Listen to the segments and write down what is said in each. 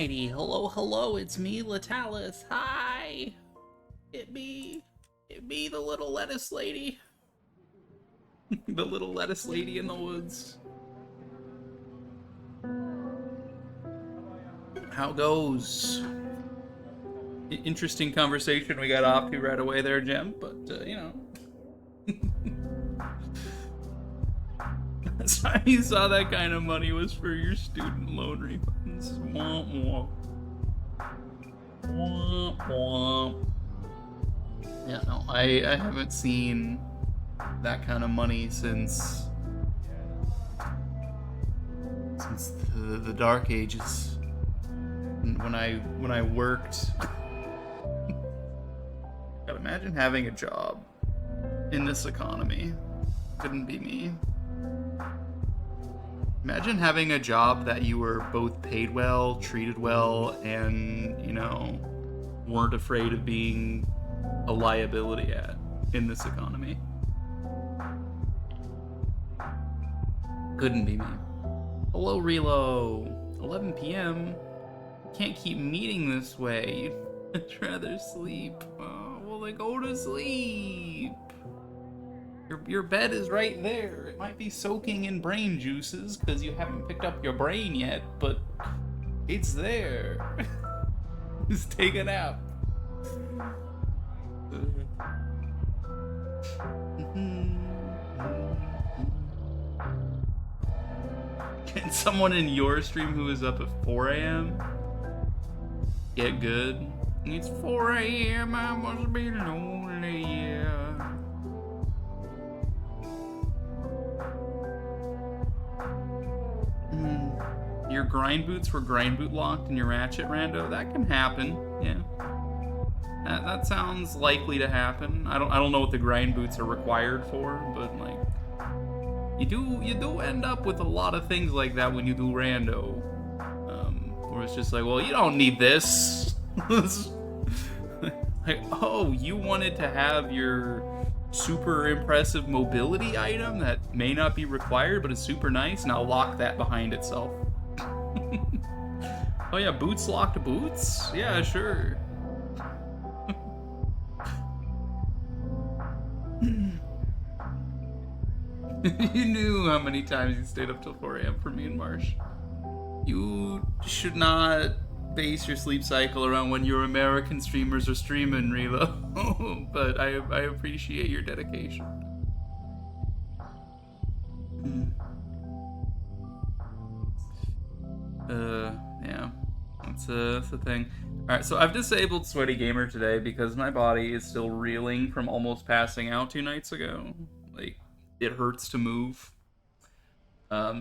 Alrighty, hello, hello, it's me, Latalis. Hi! It me, the little lettuce lady. The little lettuce lady in the woods. How goes? Interesting conversation we got off to right away there, Jem, but, you know. Last time you saw that kind of money was for your student loan refunds. Womp womp. Womp womp. Yeah, no, I haven't seen that kind of money since the dark ages. When I worked. God, imagine having a job in this economy. Couldn't be me. Imagine having a job that you were both paid well, treated well, and, you know, weren't afraid of being a liability at in this economy. Couldn't be me. Hello, Relo. 11 p.m. Can't keep meeting this way. I'd rather sleep. Oh, well, then go to sleep. Your bed is right there. It might be soaking in brain juices because you haven't picked up your brain yet, but it's there. Just take a nap. Can someone in your stream who is up at 4 a.m. get good? It's 4 a.m. I must be lonely, yeah. Your grind boots were grind boot locked in your ratchet rando? That can happen, yeah. That sounds likely to happen. I don't know what the grind boots are required for, but like you do end up with a lot of things like that when you do rando. Where it's just like, well, you don't need this. Like, oh, you wanted to have your super impressive mobility item that may not be required but is super nice. Now lock that behind itself. Oh yeah, boots locked boots? Yeah, sure. You knew how many times you stayed up till 4 a.m. for me and Marsh. You should not base your sleep cycle around when your American streamers are streaming, Relo. But I appreciate your dedication. Yeah. That's the thing. Alright, so I've disabled Sweaty Gamer today because my body is still reeling from almost passing out 2 nights ago. Like, it hurts to move.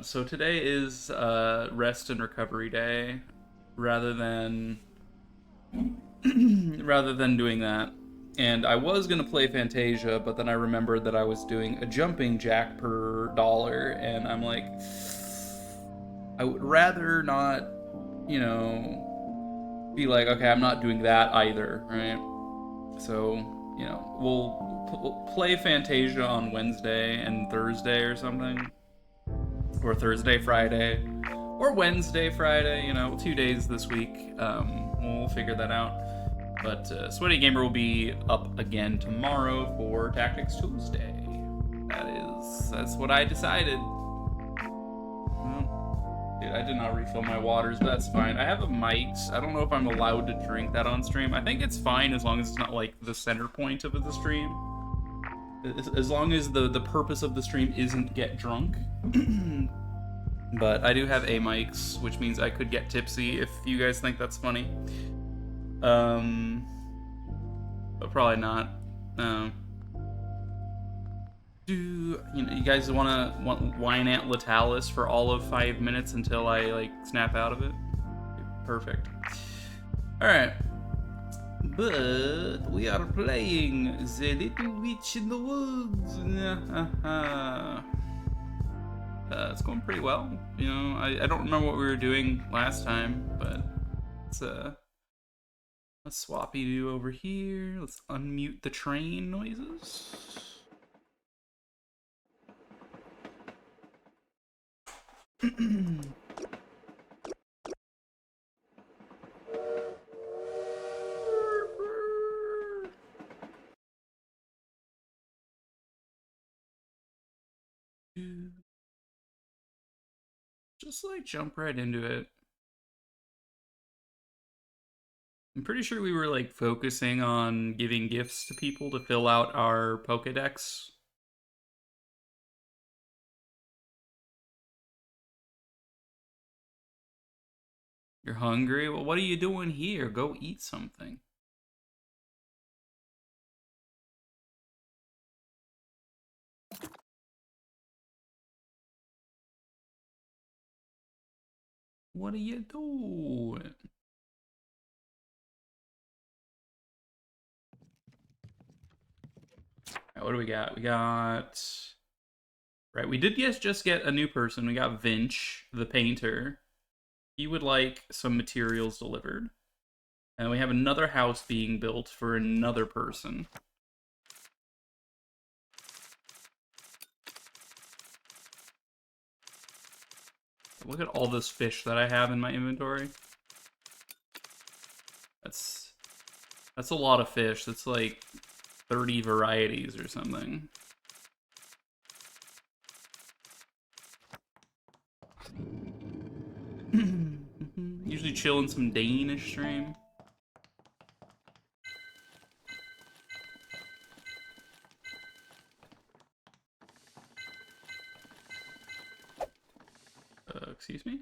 So today is rest and recovery day, rather than doing that. And I was gonna play Fantasia, but then I remembered that I was doing a jumping jack per dollar, and I'm like, I would rather not, you know, be like, okay, I'm not doing that either, right? So, you know, we'll play Fantasia on Wednesday and Thursday or something. Or Thursday, Friday, or Wednesday, Friday, you know, 2 days this week. We'll figure that out. But Sweaty Gamer will be up again tomorrow for Tactics Tuesday. That's what I decided. Well, dude, I did not refill my waters, but that's fine. I have a mics. I don't know if I'm allowed to drink that on stream. I think it's fine as long as it's not like the center point of the stream. As long as the purpose of the stream isn't get drunk. But I do have A mics, which means I could get tipsy if you guys think that's funny. But probably not. You guys want whine at Latalis for all of 5 minutes until I like snap out of it? Perfect. All right. But we are playing The Little Witch in the Woods. It's going pretty well. You know, I don't remember what we were doing last time, but let's swappy do over here. Let's unmute the train noises. Just like jump right into it. I'm pretty sure we were like focusing on giving gifts to people to fill out our Pokedex. You're hungry? Well, what are you doing here? Go eat something. What are you doing? Right, what do we got? We got... Right, we did just get a new person. We got Vinch, the painter. He would like some materials delivered. And we have another house being built for another person. Look at all this fish that I have in my inventory. That's a lot of fish. That's like 30 varieties or something. Usually chill in some Danish stream. Excuse me?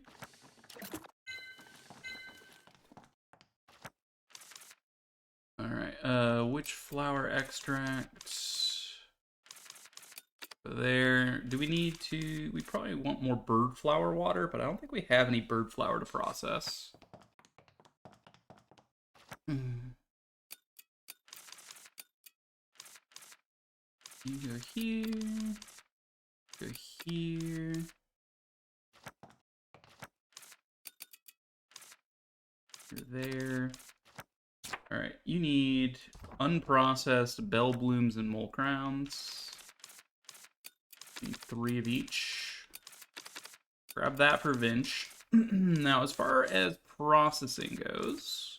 Alright, which flower extract? There. Do we need to... We probably want more bird flower water, but I don't think we have any bird flower to process. You go here. Go here. You're there. Alright, you need unprocessed bell blooms and mole crowns. Need 3 of each. Grab that for Vinch. Now, as far as processing goes,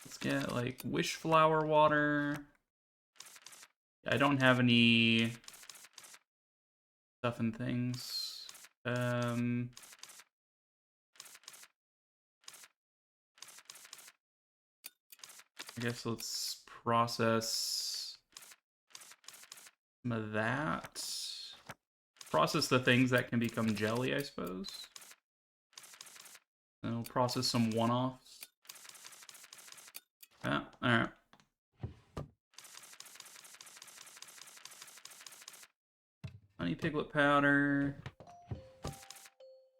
let's get like wish flower water. I don't have any stuff and things. I guess let's process some of that. Process the things that can become jelly, I suppose. Then we'll process some one-offs. Yeah, alright. Honey piglet powder.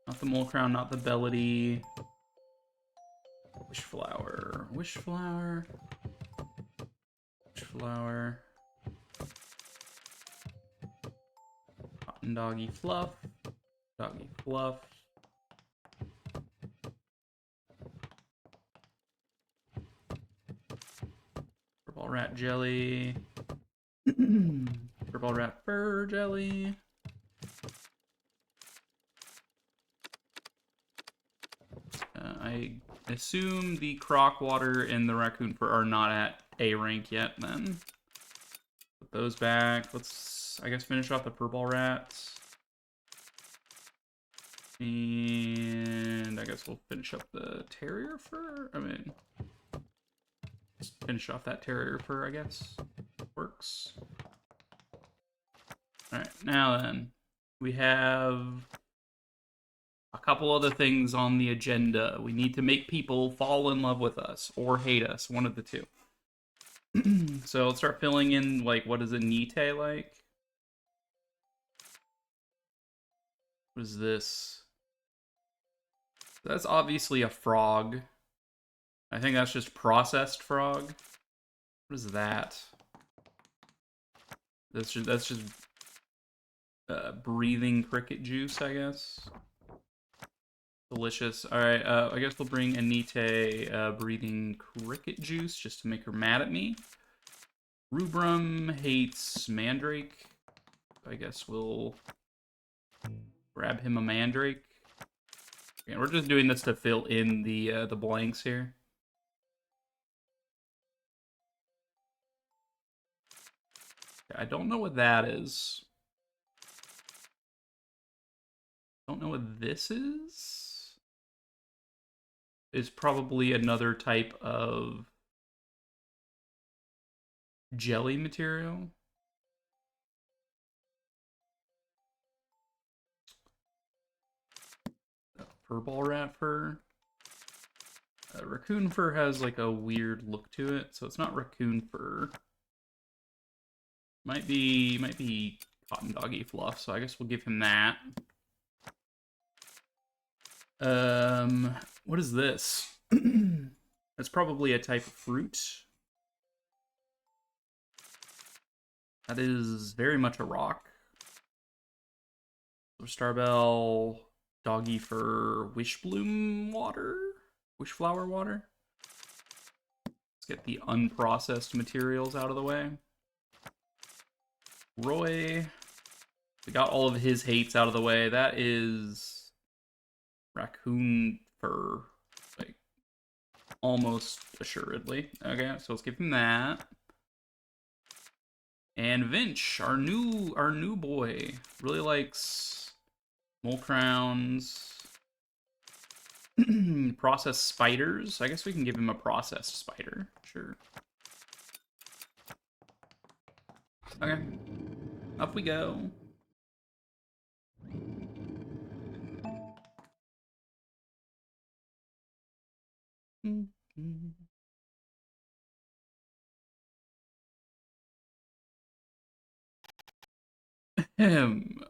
Not the mole crown, not the bellity. Wish flower. Wish flower. Wish flower. Cotton doggy fluff. Doggy fluff. Purple rat jelly. Purple rat fur jelly. I assume the croc water and the raccoon fur are not at A rank yet, then. Put those back. Let's, I guess, finish off the purple rats. And I guess we'll finish up the terrier fur. I mean, just finish off that terrier fur, I guess. Works. Alright, now then. We have a couple other things on the agenda. We need to make people fall in love with us or hate us, one of the two. So let's start filling in, like, what is a Nite like? What is this? That's obviously a frog. I think that's just processed frog. What is that? That's just breathing cricket juice, I guess. Delicious. Alright, I guess we'll bring Anite breathing cricket juice just to make her mad at me. Rubrum hates Mandrake. I guess we'll grab him a Mandrake. And we're just doing this to fill in the blanks here. I don't know what that is. Don't know what this is. Is probably another type of jelly material. Furball rat fur. Raccoon fur has like a weird look to it, so it's not raccoon fur. Might be cotton doggy fluff, so I guess we'll give him that. What is this? That's probably a type of fruit. That is very much a rock. So Starbell, doggy fur, wishbloom water? Wishflower water? Let's get the unprocessed materials out of the way. Roy. We got all of his hates out of the way. That is raccoon fur. Like, almost assuredly. Okay, so let's give him that. And Vinch, our new boy, really likes mole crowns. Processed spiders. I guess we can give him a processed spider. Sure. Okay. Up we go.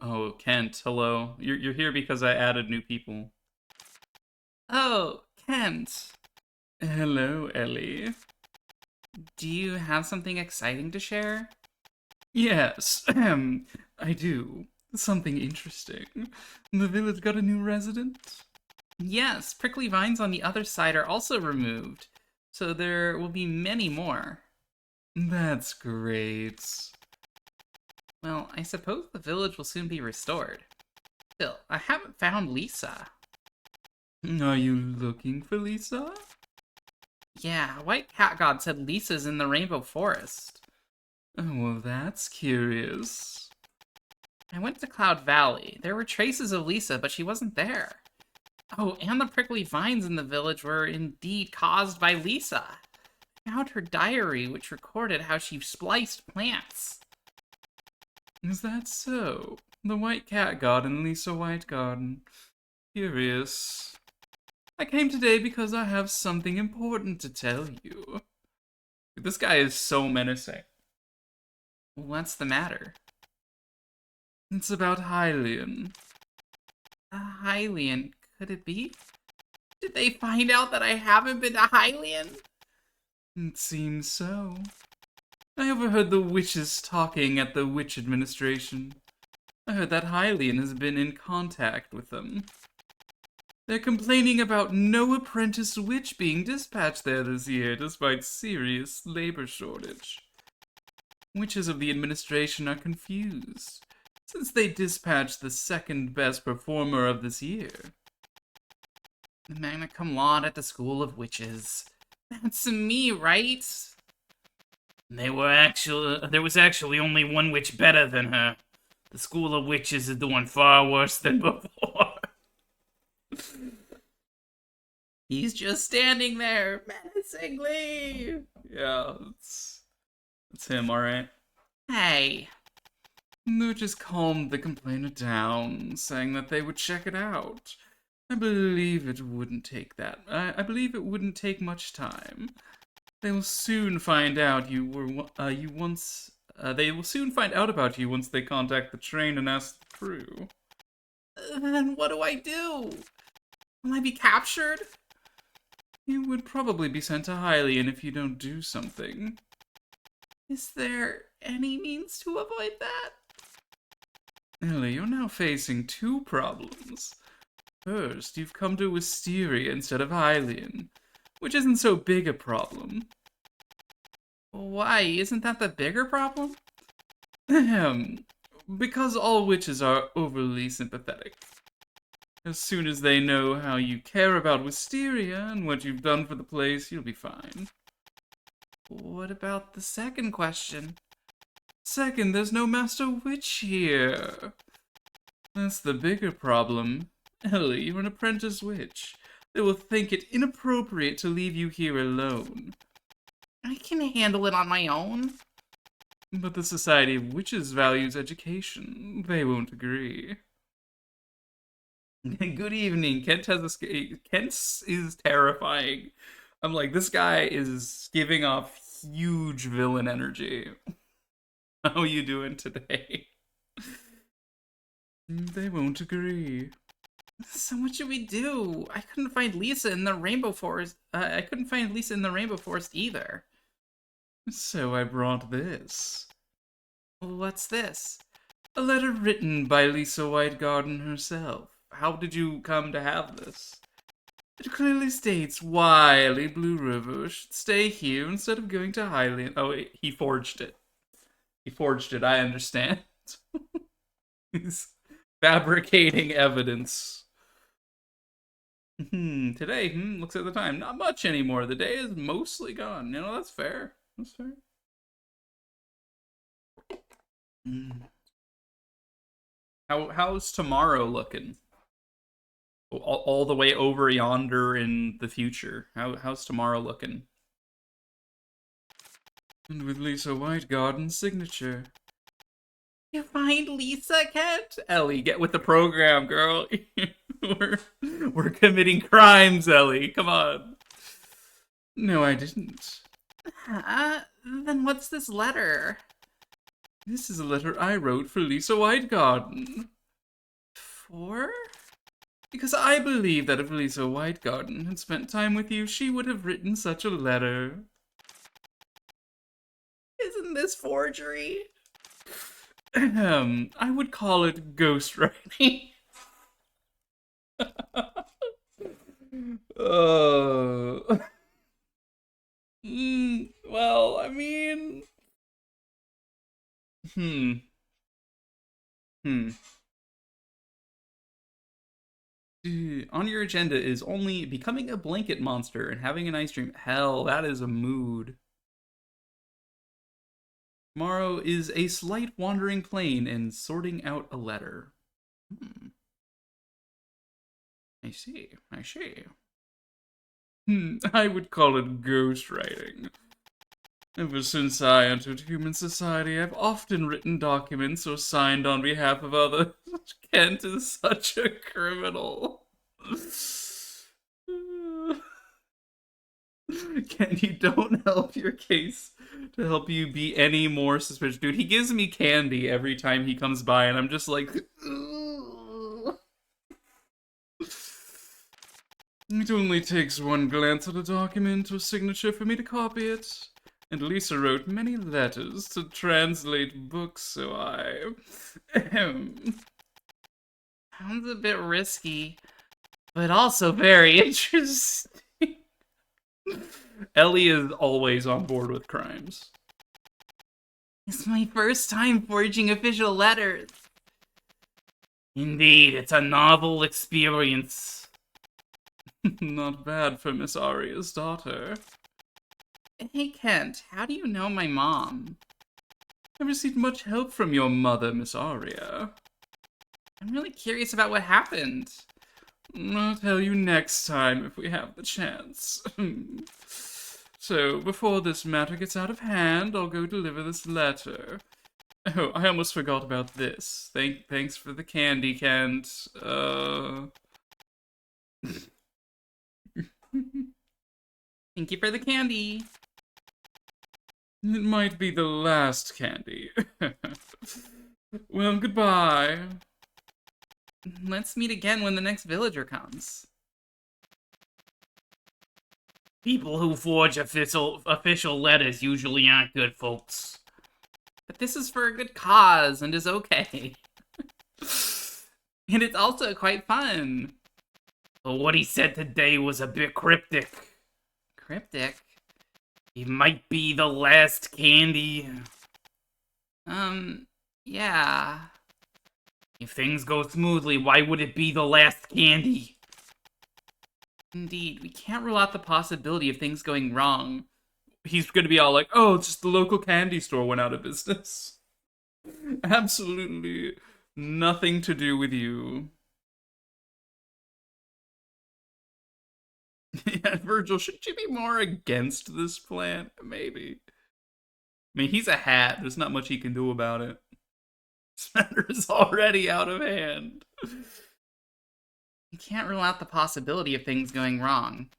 Oh, Kent, hello. You're here because I added new people. Oh, Kent. Hello, Ellie. Do you have something exciting to share? Yes, I do. Something interesting. The village got a new resident? Yes, prickly vines on the other side are also removed, so there will be many more. That's great. Well, I suppose the village will soon be restored. Still, I haven't found Lisa. Are you looking for Lisa? Yeah, White Cat God said Lisa's in the Rainbow Forest. Oh, well, that's curious. I went to Cloud Valley. There were traces of Lisa, but she wasn't there. Oh, and the prickly vines in the village were indeed caused by Lisa. I found her diary, which recorded how she spliced plants. Is that so? The White Cat Garden, Lisa White Garden. Curious. I came today because I have something important to tell you. This guy is so menacing. What's the matter? It's about Hylian. Hylian, could it be? Did they find out that I haven't been to Hylian? It seems so. I overheard the witches talking at the witch administration. I heard that Hylian has been in contact with them. They're complaining about no apprentice witch being dispatched there this year, despite serious labor shortage. Witches of the administration are confused, since they dispatched the second best performer of this year. The magna cum laude at the School of Witches. That's me, right? There was actually only one witch better than her. The School of Witches is doing far worse than before. He's just standing there, menacingly. Yeah, it's him, alright. Hey. They just calmed the complainer down, saying that they would check it out. I believe it wouldn't take much time. They will soon find out they will soon find out about you once they contact the train and ask the crew. Then what do I do? Will I be captured? You would probably be sent to Hylian if you don't do something. Is there any means to avoid that? Ellie, you're now facing two problems. First, you've come to Wisteria instead of Hylian, which isn't so big a problem. Why? Isn't that the bigger problem? Because all witches are overly sympathetic. As soon as they know how you care about Wisteria and what you've done for the place, you'll be fine. What about the second question? Second, there's no Master Witch here. That's the bigger problem. Ellie, you're an apprentice witch. They will think it inappropriate to leave you here alone. I can handle it on my own. But the Society of Witches values education. They won't agree. Good evening. Kent has escaped. Kent is terrifying. I'm like, this guy is giving off huge villain energy. How are you doing today? They won't agree. So what should we do? I couldn't find Lisa in the Rainbow Forest. I couldn't find Lisa in the Rainbow Forest either. So I brought this. What's this? A letter written by Lisa Whitegarden herself. How did you come to have this? It clearly states why Ellie Blue River should stay here instead of going to Highland. Oh, he forged it. He forged it, I understand. He's fabricating evidence. Today, looks at the time. Not much anymore. The day is mostly gone. You know, that's fair. That's fair. How's tomorrow looking? All the way over yonder in the future. How's tomorrow looking? And with Lisa Whitegarden's signature. You find Lisa, Kent? Ellie, get with the program, girl. we're committing crimes, Ellie. Come on. No, I didn't. Then what's this letter? This is a letter I wrote for Lisa Whitegarden. For? Because I believe that if Lisa Whitegarden had spent time with you, she would have written such a letter. Isn't this forgery? I would call it ghostwriting. Well, I mean... On your agenda is only becoming a blanket monster and having an ice cream. Hell, that is a mood. Tomorrow is a slight wandering plane and sorting out a letter. I see. I would call it ghostwriting. Ever since I entered human society, I've often written documents or signed on behalf of others. Kent is such a criminal. Kent, you don't help your case to help you be any more suspicious. Dude, he gives me candy every time he comes by, and I'm just like... It only takes one glance at a document or signature for me to copy it. And Lisa wrote many letters to translate books, so I... Sounds a bit risky, but also very interesting. Ellie is always on board with crimes. It's my first time forging official letters. Indeed, it's a novel experience. Not bad for Miss Aria's daughter. Hey, Kent, how do you know my mom? I received much help from your mother, Miss Aria. I'm really curious about what happened. I'll tell you next time if we have the chance. So, before this matter gets out of hand, I'll go deliver this letter. Oh, I almost forgot about this. Thanks for the candy, Kent. Thank you for the candy. It might be the last candy. Well, goodbye. Let's meet again when the next villager comes. People who forge official letters usually aren't good folks. But this is for a good cause and is okay. And it's also quite fun. But what he said today was a bit cryptic. Cryptic? It might be the last candy. Yeah. If things go smoothly, why would it be the last candy? Indeed, we can't rule out the possibility of things going wrong. He's gonna be all like, oh, it's just the local candy store went out of business. Absolutely nothing to do with you. Yeah, Virgil, should you be more against this plant? Maybe. I mean, he's a hat. There's not much he can do about it. This matter is already out of hand. You can't rule out the possibility of things going wrong.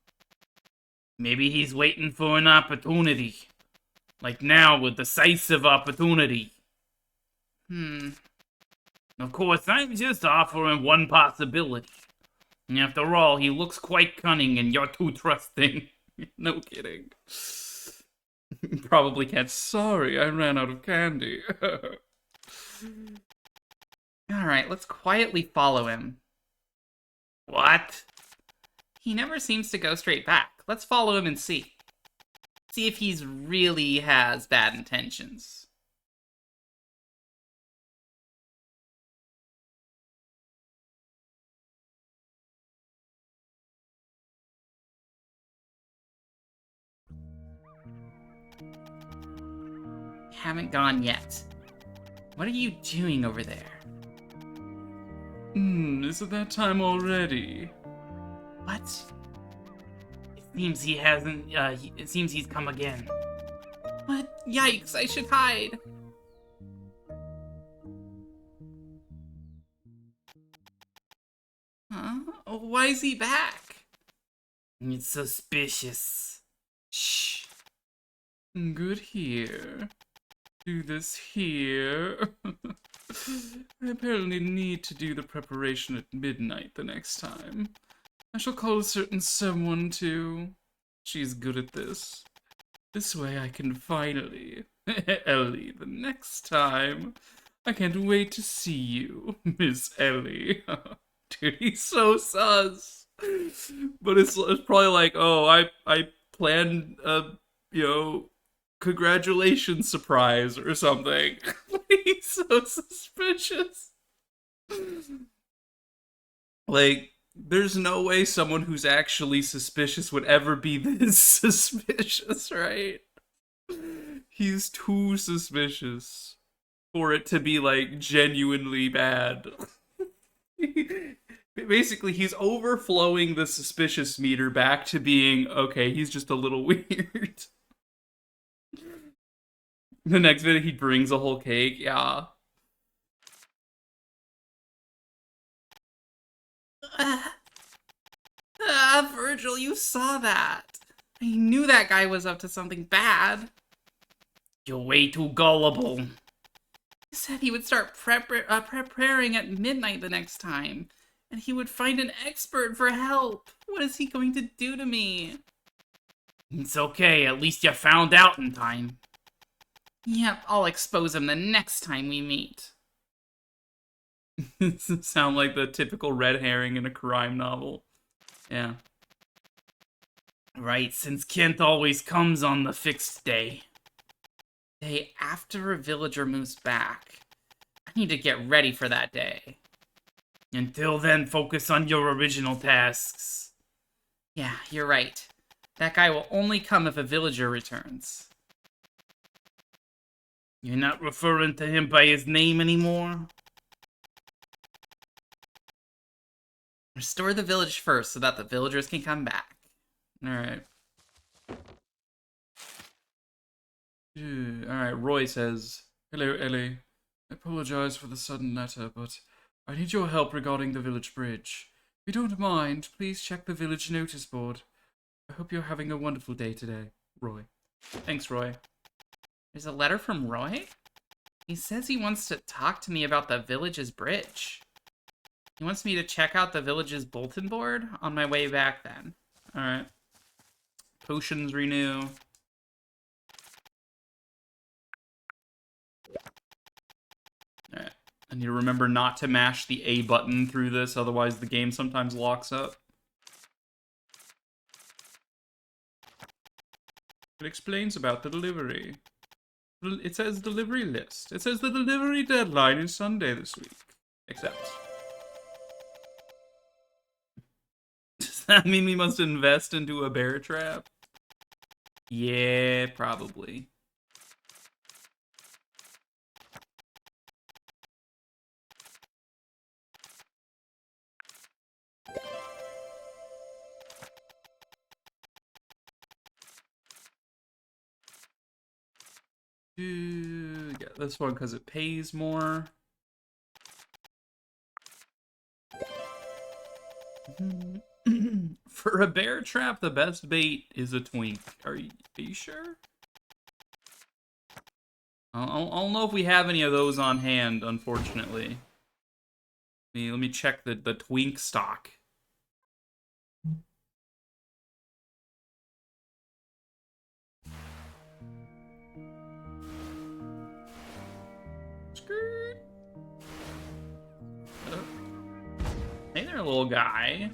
Maybe he's waiting for an opportunity. Like now, a decisive opportunity. Of course, I'm just offering one possibility. After all, he looks quite cunning and you're too trusting. No kidding. Probably can't. Sorry, I ran out of candy. Alright, let's quietly follow him. What? He never seems to go straight back. Let's follow him and see. See if he's really has bad intentions. Haven't gone yet. What are you doing over there? Is it that time already? What? It seems he hasn't, it seems he's come again. What? Yikes, I should hide. Huh? Why is he back? It's suspicious. Shh. Good here. Do this here. I apparently need to do the preparation at midnight the next time. I shall call a certain someone too. She's good at this. This way I can finally... Ellie, the next time. I can't wait to see you, Miss Ellie. Dude, he's so sus. But it's probably like, oh, I planned a, congratulations surprise or something. He's so suspicious. Like, there's no way someone who's actually suspicious would ever be this suspicious, right? He's too suspicious for it to be, like, genuinely bad. Basically, he's overflowing the suspicious meter back to being, okay, he's just a little weird. The next minute, he brings a whole cake. Yeah. Virgil, you saw that. I knew that guy was up to something bad. You're way too gullible. He said he would start preparing at midnight the next time, and he would find an expert for help. What is he going to do to me? It's okay, at least you found out in time. Yep, I'll expose him the next time we meet. Sound like the typical red herring in a crime novel. Yeah. Right, since Kent always comes on the fixed day. Day after a villager moves back. I need to get ready for that day. Until then, focus on your original tasks. Yeah, you're right. That guy will only come if a villager returns. You're not referring to him by his name anymore? Restore the village first so that the villagers can come back. Alright. Alright, Roy says, "Hello, Ellie. I apologize for the sudden letter, but I need your help regarding the village bridge. If you don't mind, please check the village notice board. I hope you're having a wonderful day today. Roy." Thanks, Roy. There's a letter from Roy? He says he wants to talk to me about the village's bridge. He wants me to check out the village's bulletin board on my way back then. Alright. Potions renew. Alright. I need to remember not to mash the A button through this, otherwise the game sometimes locks up. It explains about the delivery. It says delivery list. It says the delivery deadline is Sunday this week. Except. Does that mean we must invest into a bear trap? Yeah, probably. this one because it pays more. For a bear trap, the best bait is a twink. Are you sure? I don't know if we have any of those on hand, unfortunately. Let me check the twink stock. Skirt. Hey there, little guy.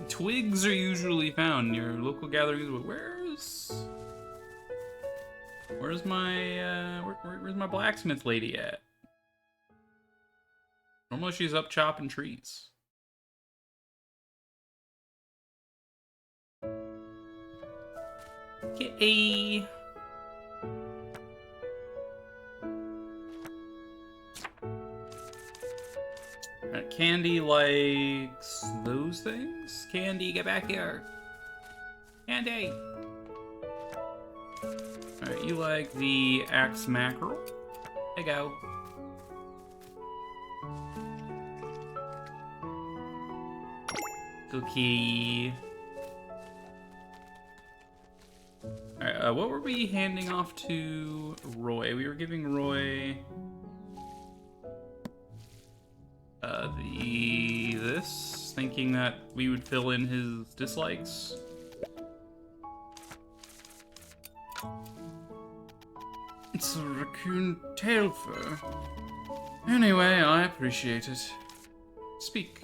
Twigs are usually found near local gatherings, but where's my where's my blacksmith lady at? Normally she's up chopping trees. Okay. Alright, Candy likes those things. Candy, get back here. Candy! Alright, you like the axe mackerel. There you go. Cookie. Alright, what were we handing off to Roy? We were giving Roy... this, thinking that we would fill in his dislikes. It's a raccoon tail fur. Anyway, I appreciate it. Speak.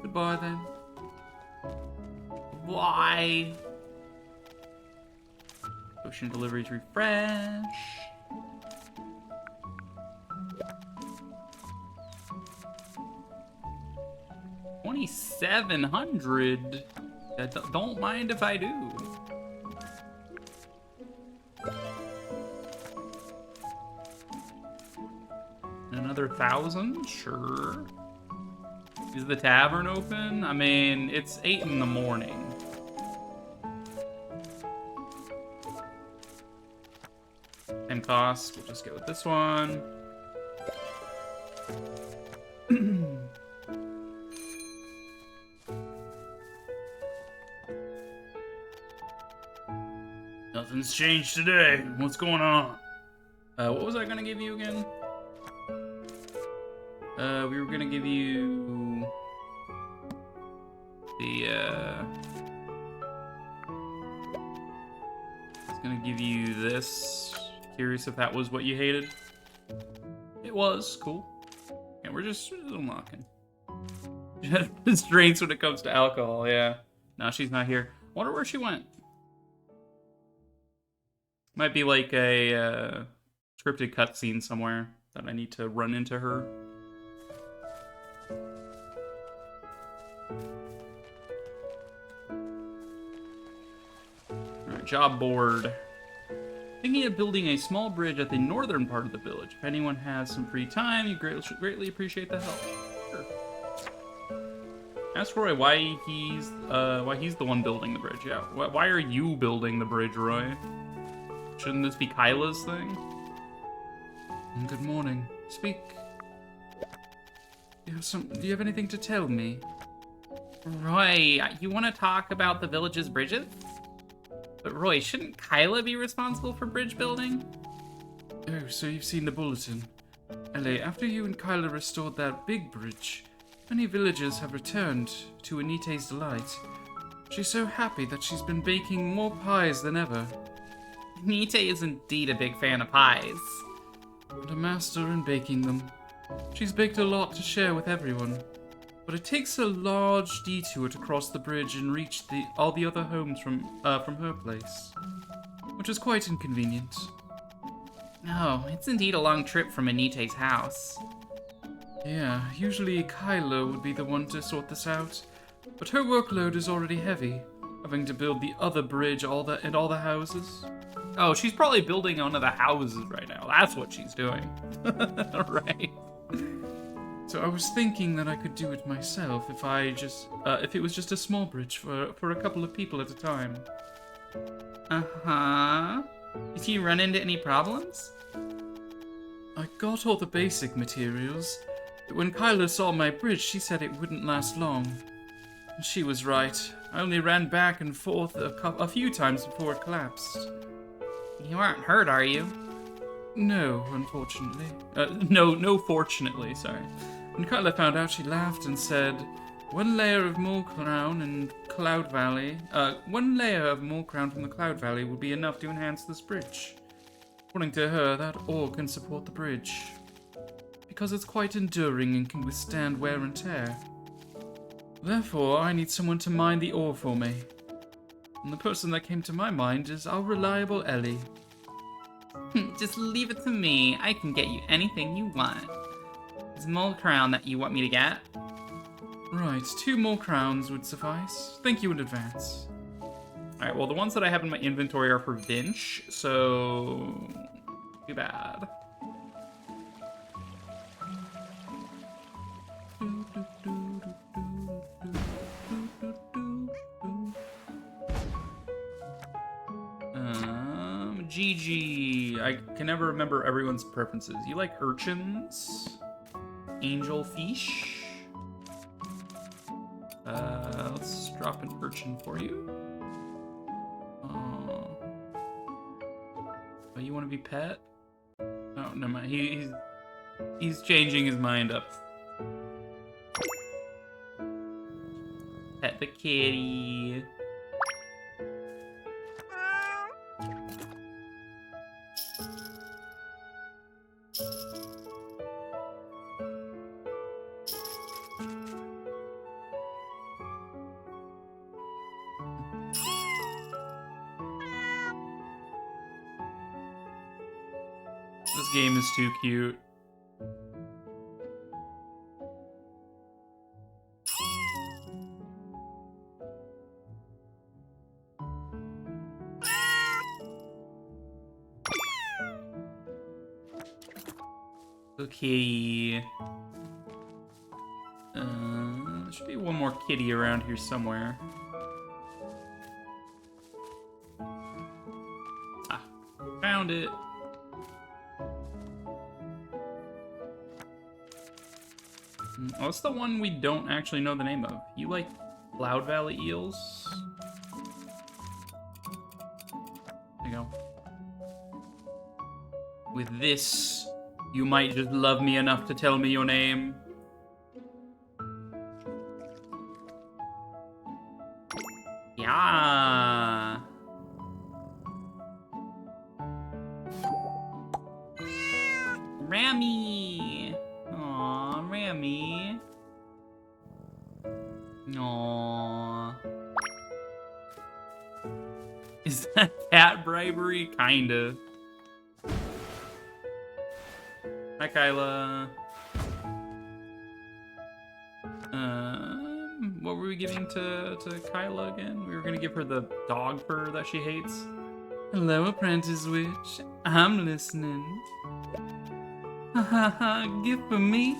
Goodbye, then. Why? Potion deliveries refresh. $2,700. Don't mind if I do. Another 1,000? Sure. Is the tavern open? I mean, it's 8 in the morning. Same cost. We'll just go with this one. Nothing's changed today. What's going on? What was I gonna give you again? We were gonna give you the I was gonna give you this. Curious if that was what you hated. It was cool. And we're just unlocking. Strengths when it comes to alcohol. Yeah. No, she's not here. Wonder where she went. Might be like a scripted cutscene somewhere that I need to run into her. Alright, job board. Thinking of building a small bridge at the northern part of the village. If anyone has some free time, you greatly appreciate the help. Sure. Ask Roy why he's the one building the bridge. Yeah. Why are you building the bridge, Roy? Shouldn't this be Kyla's thing? Good morning. Speak. Do you have anything to tell me? Roy, you want to talk about the village's bridges? But Roy, shouldn't Kyla be responsible for bridge building? Oh, so you've seen the bulletin. Ellie, after you and Kyla restored that big bridge, many villagers have returned to Anite's delight. She's so happy that she's been baking more pies than ever. Anite is indeed a big fan of pies. And a master in baking them. She's baked a lot to share with everyone. But it takes a large detour to cross the bridge and reach all the other homes from her place. which is quite inconvenient. Oh, it's indeed a long trip from Anite's house. Yeah, usually Kyla would be the one to sort this out, but her workload is already heavy, having to build the other bridge and all the houses. Oh, she's probably building one of the houses right now. That's what she's doing. Right. So I was thinking that I could do it myself if it was just a small bridge for a couple of people at a time. Uh-huh. Did you run into any problems? I got all the basic materials, but when Kyla saw my bridge, she said it wouldn't last long. And she was right. I only ran back and forth a few times before it collapsed. You aren't hurt, are you? No, unfortunately. No, fortunately, sorry. When Kyla found out, she laughed and said, one layer of Mole Crown from the Cloud Valley will be enough to enhance this bridge. According to her, that ore can support the bridge, because it's quite enduring and can withstand wear and tear. Therefore, I need someone to mine the ore for me. And the person that came to my mind is our reliable Ellie. Just leave it to me. I can get you anything you want. Is Mole Crown that you want me to get? Right, 2 more crowns would suffice. Thank you in advance. Alright, well, the ones that I have in my inventory are for Vinch, so... too bad. Gigi. I can never remember everyone's preferences. You like urchins? Angelfish? Let's drop an urchin for you. Oh, you want to be pet? Oh, never mind. He's changing his mind up. Pet the kitty. This game is too cute. Okay. There should be one more kitty around here somewhere. Ah, found it. What's the one we don't actually know the name of? You like Cloud Valley eels? There you go. With this, you might just love me enough to tell me your name. Yeah. Rami. Aw, Rami. Aww. Is that cat bribery? Kinda. Hi, Kyla. What were we giving to Kyla again? We were gonna give her the dog fur that she hates. Hello, Apprentice Witch. I'm listening. Ha ha ha, gift for me?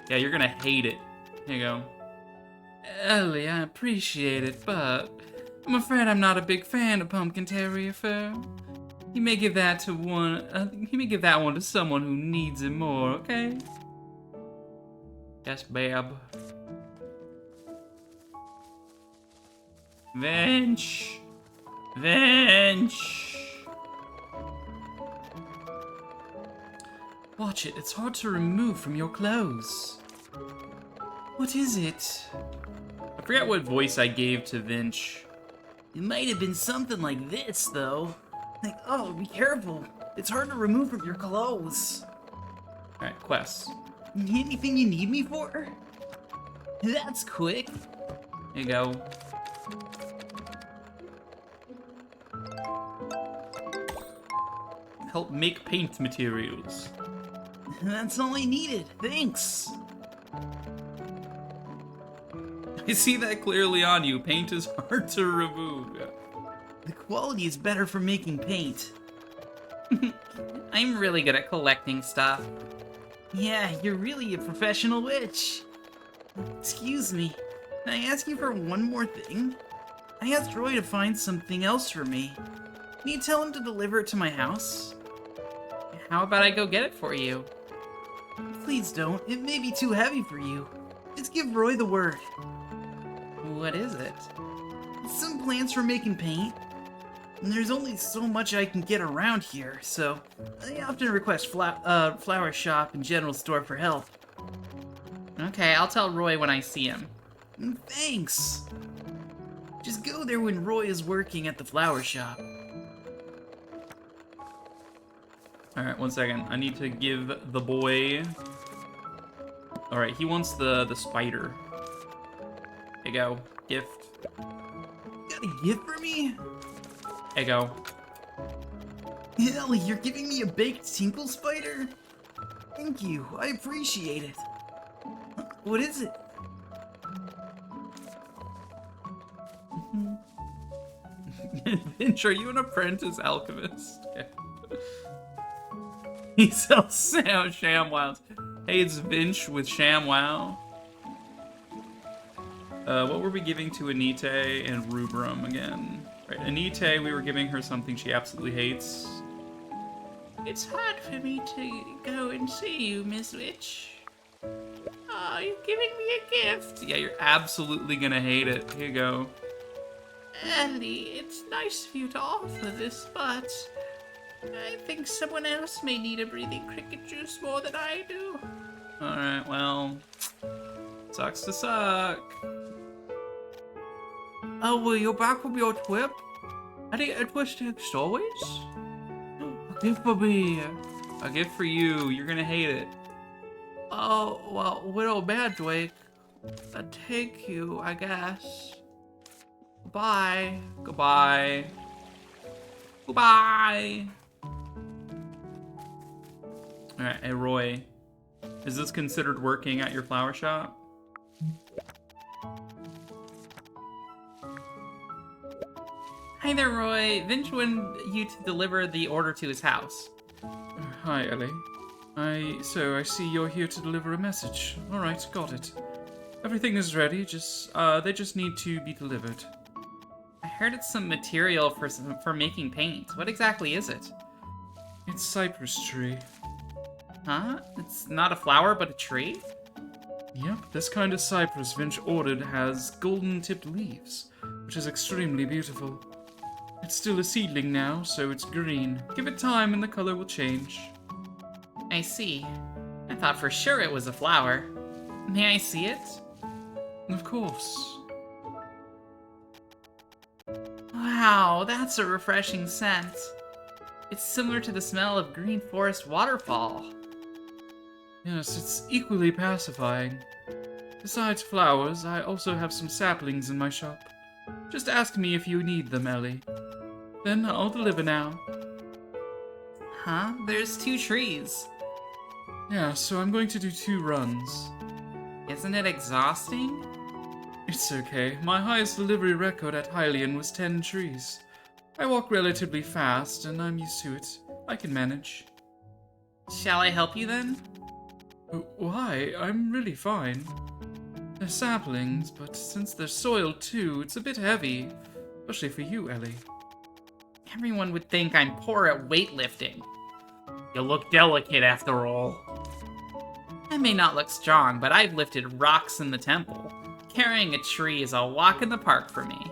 Yeah, you're gonna hate it. Here you go. Ellie, I appreciate it, but I'm afraid I'm not a big fan of pumpkin terrier fur. You may give that to one to someone who needs it more, okay? Yes, babe. Vinch! Vinch! Watch it, it's hard to remove from your clothes. What is it? I forget what voice I gave to Vinch. It might have been something like this, though. Like, oh, be careful. It's hard to remove from your clothes. Alright, quests. Anything you need me for? That's quick. Here you go. help make paint materials. That's all I needed. Thanks. I see that clearly on you. Paint is hard to remove. The quality is better for making paint. I'm really good at collecting stuff. Yeah, you're really a professional witch. Excuse me, can I ask you for one more thing? I asked Roy to find something else for me. Can you tell him to deliver it to my house? How about I go get it for you? Please don't, it may be too heavy for you. Just give Roy the word. What is it? Some plans for making paint. And there's only so much I can get around here, so I often request flower shop and general store for help. Okay, I'll tell Roy when I see him. Thanks. Just go there when Roy is working at the flower shop. Alright, 1 second. I need to give the boy... Alright, he wants the spider. Here you go. Gift. Got a gift for me? Here you go. Ellie, you're giving me a baked tinkle spider? Thank you, I appreciate it. What is it? Vinch, are you an apprentice alchemist? Okay. He sells ShamWows. Hey, it's Vinch with ShamWow. What were we giving to Anite and Rubrum again? Right, Anite, we were giving her something she absolutely hates. It's hard for me to go and see you, Miss Witch. Oh, you're giving me a gift. Yeah, you're absolutely gonna hate it. Here you go. Ellie, it's nice of you to offer this, but I think someone else may need a breathing cricket juice more than I do. Alright, well... Sucks to suck. Oh, well, you're back from your trip? Any interesting stories? A gift for me. A gift for you. You're gonna hate it. Oh, well, Widow Maddrake. Thank you, I guess. Goodbye. Goodbye. Goodbye. Alright, hey Roy. Is this considered working at your flower shop? Hi there, Roy. Vinch wanted you to deliver the order to his house. Hi, Ellie. So I see you're here to deliver a message. Alright, got it. Everything is ready, they just need to be delivered. I heard it's some material for making paint. What exactly is it? It's cypress tree. Huh? It's not a flower, but a tree? Yep, this kind of cypress Vinch ordered has golden-tipped leaves, which is extremely beautiful. It's still a seedling now, so it's green. Give it time and the color will change. I see. I thought for sure it was a flower. May I see it? Of course. Wow, that's a refreshing scent. It's similar to the smell of Green Forest Waterfall. Yes, it's equally pacifying. Besides flowers, I also have some saplings in my shop. Just ask me if you need them, Ellie. Then I'll deliver now. Huh? There's 2 trees. Yeah, so I'm going to do 2 runs. Isn't it exhausting? It's okay. My highest delivery record at Hylian was 10 trees. I walk relatively fast, and I'm used to it. I can manage. Shall I help you then? Why? I'm really fine. They're saplings, but since they're soiled too, it's a bit heavy. Especially for you, Ellie. Everyone would think I'm poor at weightlifting. You look delicate after all. I may not look strong, but I've lifted rocks in the temple. Carrying a tree is a walk in the park for me.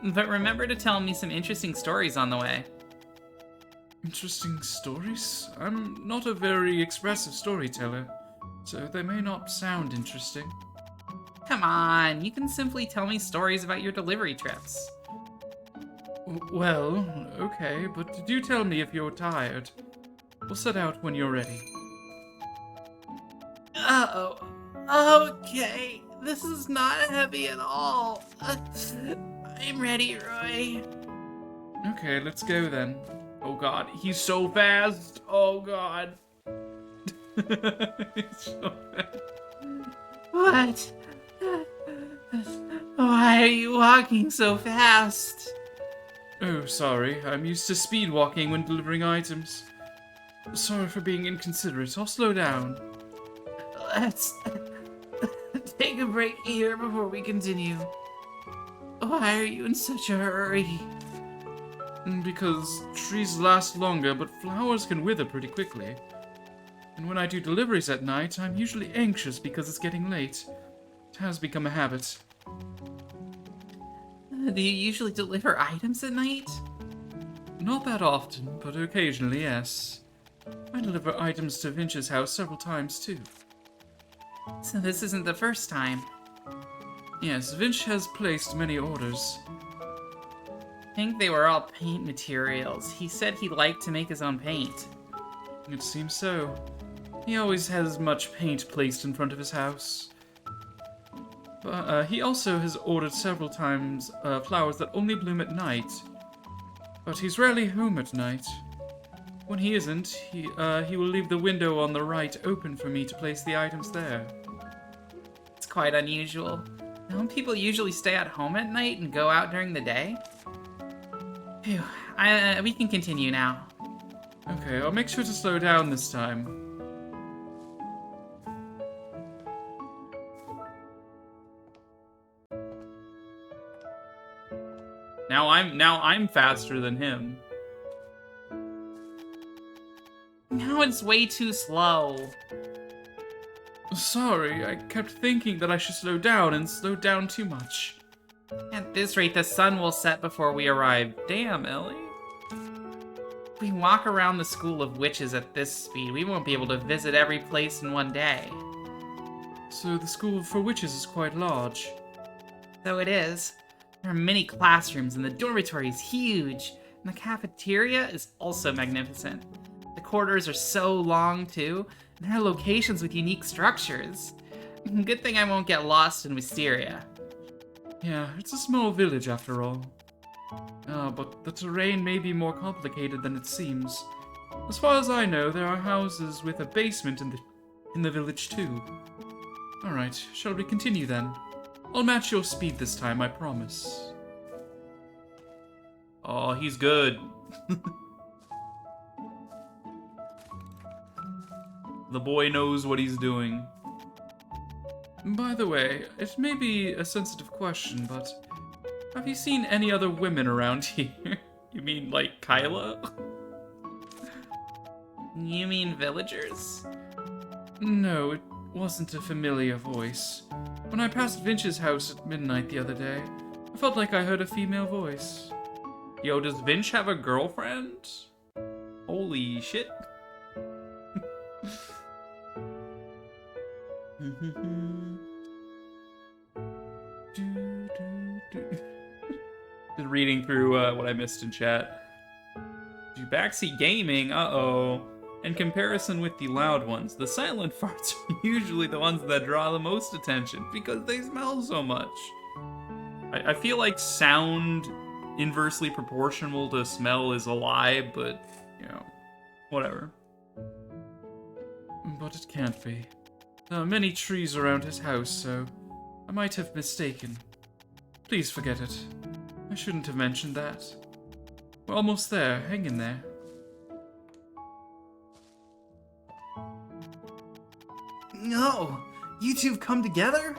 But remember to tell me some interesting stories on the way. Interesting stories? I'm not a very expressive storyteller, so they may not sound interesting. Come on, you can simply tell me stories about your delivery trips. Well, okay, but do tell me if you're tired. We'll set out when you're ready. Uh-oh. Okay, this is not heavy at all. I'm ready, Roy. Okay, let's go then. Oh god, he's so fast. Oh god. He's so fast. What? Why are you walking so fast? Oh, sorry. I'm used to speed walking when delivering items. Sorry for being inconsiderate. I'll slow down. Let's take a break here before we continue. Why are you in such a hurry? Because trees last longer, but flowers can wither pretty quickly. And when I do deliveries at night, I'm usually anxious because it's getting late. It has become a habit. Do you usually deliver items at night? Not that often, but occasionally, yes. I deliver items to Vinch's house several times, too. So this isn't the first time. Yes, Vinch has placed many orders. I think they were all paint materials. He said he liked to make his own paint. It seems so. He always has much paint placed in front of his house. But he also has ordered several times flowers that only bloom at night. But he's rarely home at night. When he isn't, he will leave the window on the right open for me to place the items there. It's quite unusual. Don't people usually stay at home at night and go out during the day? Phew, we can continue now. Okay, I'll make sure to slow down this time. Now I'm faster than him. Now it's way too slow. Sorry, I kept thinking that I should slow down and slowed down too much. At this rate, the sun will set before we arrive. Damn, Ellie. If we walk around the School of Witches at this speed, we won't be able to visit every place in one day. So the School for Witches is quite large. Though it is. There are many classrooms, and the dormitory is huge. And the cafeteria is also magnificent. The corridors are so long, too, and there are locations with unique structures. Good thing I won't get lost in Wisteria. Yeah, it's a small village after all. But the terrain may be more complicated than it seems. As far as I know, there are houses with a basement in the village too. Alright, shall we continue then? I'll match your speed this time, I promise. Oh, he's good. The boy knows what he's doing. By the way, it may be a sensitive question, but have you seen any other women around here? You mean like Kyla? You mean villagers? No, it wasn't a familiar voice. When I passed Vinch's house at midnight the other day, I felt like I heard a female voice. Yo, does Vinch have a girlfriend? Holy shit. Just reading through what I missed in chat. Backseat gaming, uh-oh. In comparison with the loud ones, the silent farts are usually the ones that draw the most attention because they smell so much. I feel like sound inversely proportional to smell is a lie, but, you know, whatever. But it can't be. There are many trees around his house, so I might have mistaken. Please forget it. I shouldn't have mentioned that. We're almost there. Hang in there. No! You two have come together?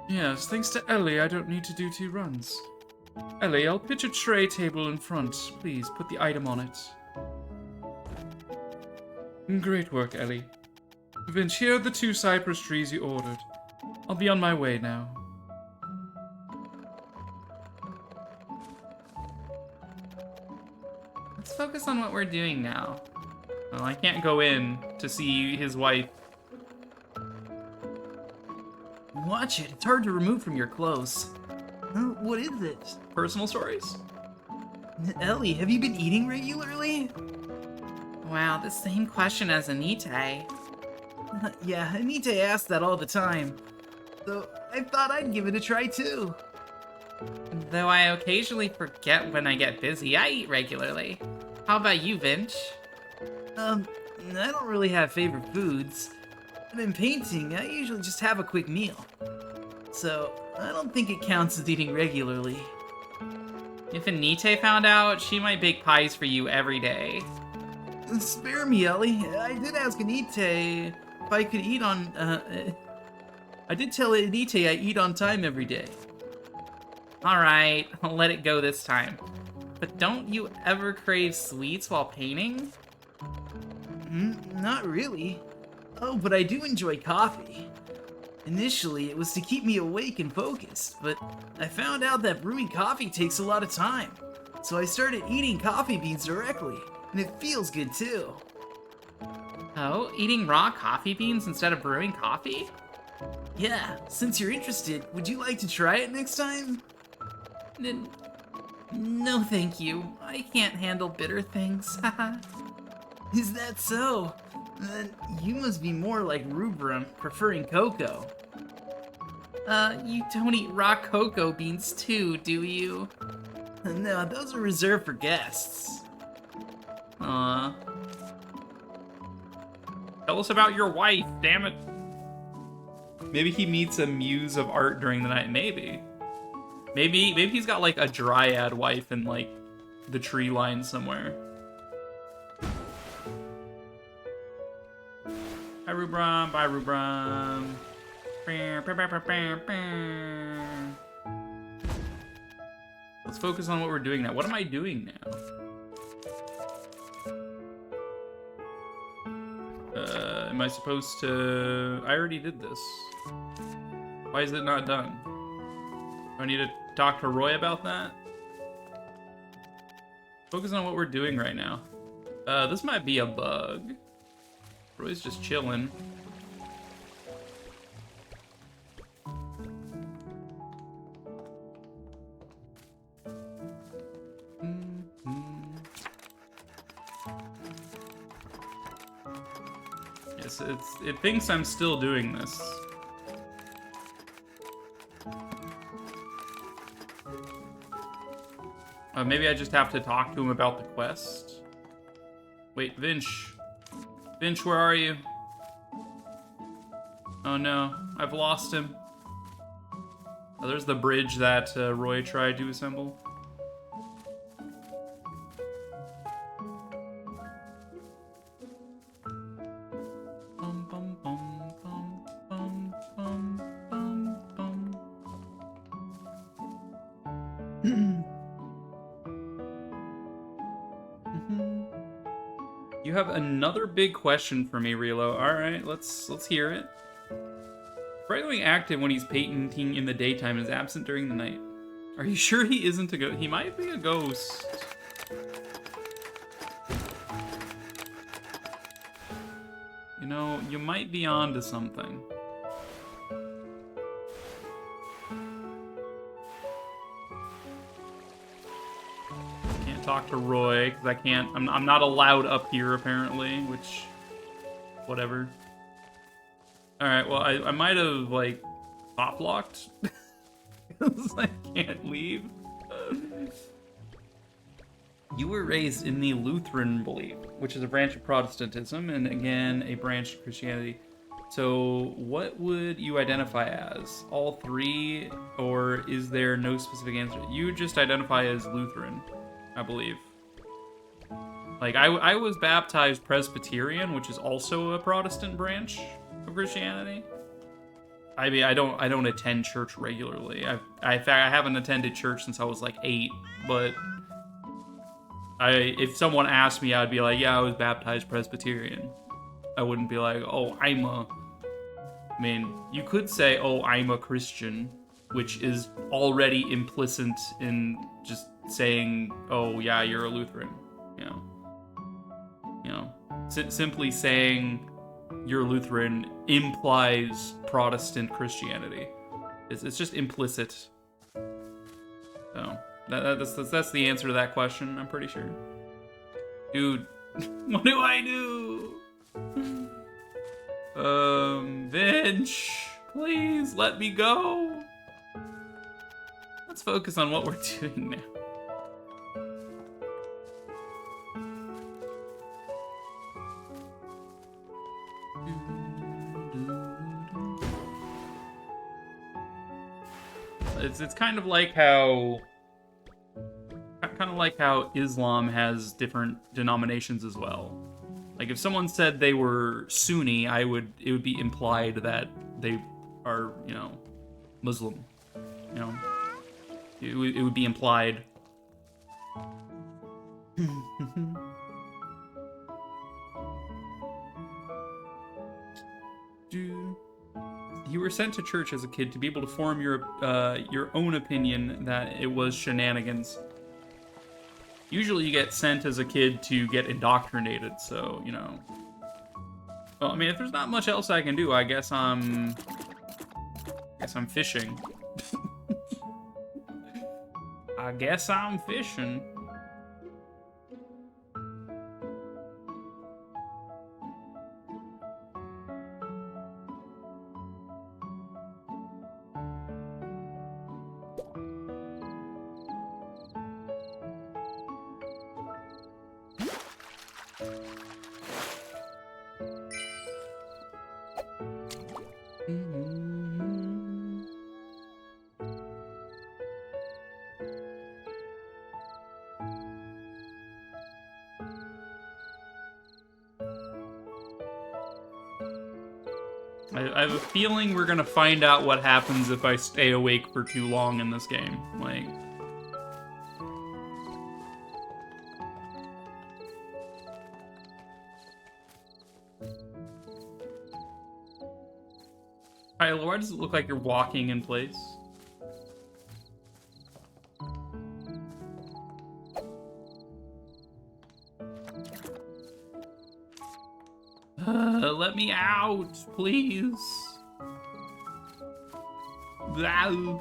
Yes, thanks to Ellie, I don't need to do 2 runs. Ellie, I'll pitch a tray table in front. Please, put the item on it. Great work, Ellie. Vince, here are the 2 cypress trees you ordered. I'll be on my way now. Let's focus on what we're doing now. Well, I can't go in to see his wife. Watch it. It's hard to remove from your clothes. What is it? Personal stories? Ellie, have you been eating regularly? Wow, the same question as Anite. Yeah, Anita asks that all the time. So I thought I'd give it a try too. Though I occasionally forget when I get busy, I eat regularly. How about you, Vince? I don't really have favorite foods. When I'm painting, I usually just have a quick meal. So, I don't think it counts as eating regularly. If Anite found out, she might bake pies for you every day. Spare me, Ellie. I did ask Anite if I could eat on, I did tell Anite I eat on time every day. Alright, I'll let it go this time. But don't you ever crave sweets while painting? Not really. Oh, but I do enjoy coffee. Initially, it was to keep me awake and focused, but I found out that brewing coffee takes a lot of time. So I started eating coffee beans directly, and it feels good too. Oh, eating raw coffee beans instead of brewing coffee? Yeah, since you're interested, would you like to try it next time? No, thank you. I can't handle bitter things. Haha. Is that so? Then you must be more like Rubrum, preferring cocoa. You don't eat raw cocoa beans too, do you? No, those are reserved for guests. Aw. Tell us about your wife, damn it. Maybe he meets a muse of art during the night. Maybe he's got like a dryad wife in like the tree line somewhere. Hi Rubrum, bye Rubrum. Let's focus on what we're doing now. What am I doing now? Am I supposed to... I already did this. Why is it not done? Do I need to talk to Roy about that? Focus on what we're doing right now. This might be a bug. Roy's just chilling. Yes, it thinks I'm still doing this. Maybe I just have to talk to him about the quest. Wait, Vinch. Vinch, where are you? Oh no, I've lost him. Oh, there's the bridge that Roy tried to assemble. Bum, bum, bum, bum, bum, bum, bum, bum. You have another big question for me, Relo. Alright, let's hear it. Brightly active when he's painting in the daytime and is absent during the night. Are you sure he isn't a ghost? He might be a ghost. You know, you might be onto something. Can't talk to Roy because I can't. I'm not allowed up here apparently, which, whatever. All right, well I might have like pop locked because I can't leave. You were raised in the Lutheran belief, which is a branch of Protestantism, and again, a branch of Christianity. So what would you identify as? All three, or is there no specific answer? You just identify as Lutheran, I believe. Like, I was baptized Presbyterian, which is also a Protestant branch of Christianity. I mean, I don't attend church regularly. In fact, I haven't attended church since I was like 8, but... if someone asked me, I'd be like, yeah, I was baptized Presbyterian. I wouldn't be like, oh, I mean, you could say, oh, I'm a Christian, which is already implicit in just saying, oh, yeah, you're a Lutheran. You know, simply saying you're Lutheran implies Protestant Christianity. It's just implicit. So... That's the answer to that question, I'm pretty sure. Dude, what do I do? Vinch, please let me go. Let's focus on what we're doing now. It's kind of like how Islam has different denominations as well. Like if someone said they were Sunni, it would be implied that they are, Muslim. You know, it would be implied. You were sent to church as a kid to be able to form your own opinion that it was shenanigans. Usually you get sent as a kid to get indoctrinated, so, Well, I mean, if there's not much else I can do, I guess I'm fishing. I guess I'm fishing. I have a feeling we're gonna find out what happens if I stay awake for too long in this game. Like... Kylo, why does it look like you're walking in place? Let me out, please. Blah.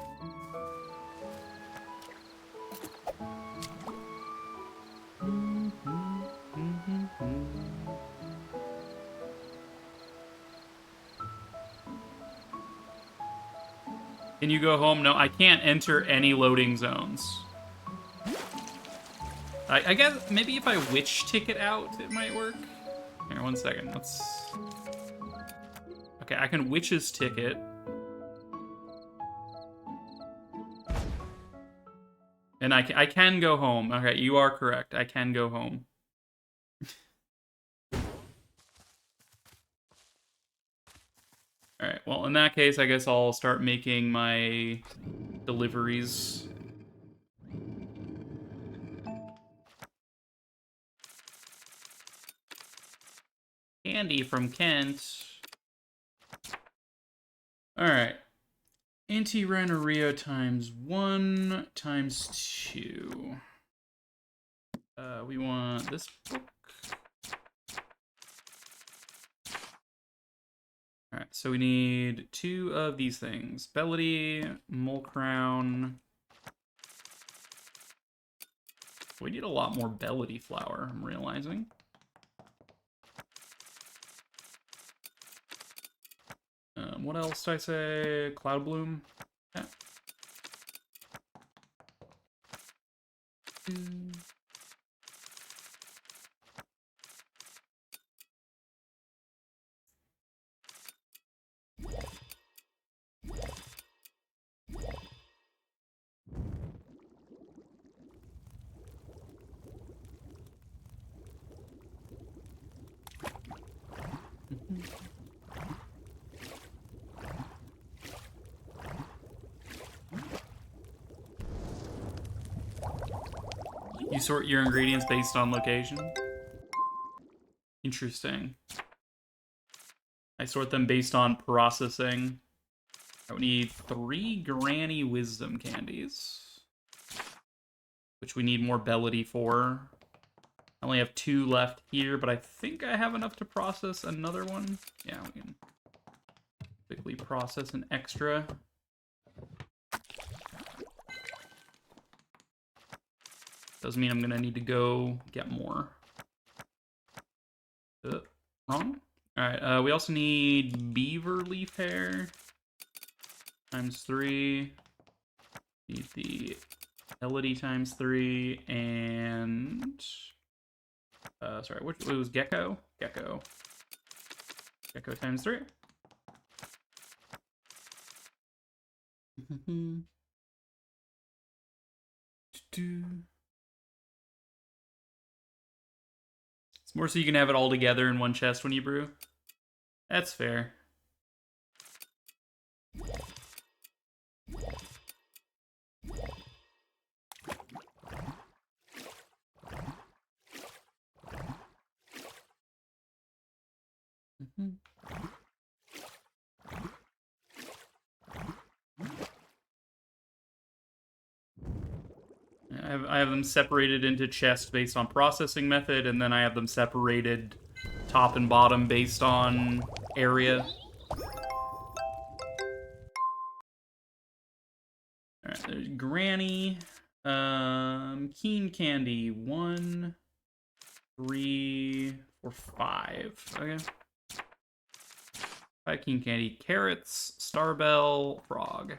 Can you go home? No, I can't enter any loading zones. I guess maybe if I witch ticket out, it might work. Here, 1 second. Let's... Okay, I can witch's ticket. And I can go home. Okay, you are correct. I can go home. Alright, well, in that case, I guess I'll start making my deliveries. Candy from Kent. Alright. Anti-Ranaria times 1 times 2. We want this book. Alright, so we need 2 of these things. Bellity, Mole Crown. We need a lot more Bellity flour, I'm realizing. What else did I say? Cloud Bloom? Yeah. You sort your ingredients based on location? Interesting. I sort them based on processing. I would need 3 Granny Wisdom Candies. Which we need more Bellity for. I only have 2 left here, but I think I have enough to process another one. Yeah, we can quickly process an extra. Doesn't mean I'm gonna need to go get more. Wrong? Alright, we also need beaver leaf hair. Times 3. Need the Bellity times 3, and... sorry, which it was Gecko? Gecko. Gecko times 3. It's more so you can have it all together in one chest when you brew. That's fair. I have them separated into chests based on processing method, and then I have them separated top and bottom based on area. Alright, there's Granny. Keen Candy. 1, 3, 4, 5. Okay. 5 Keen Candy. Carrots, Starbell, Frog.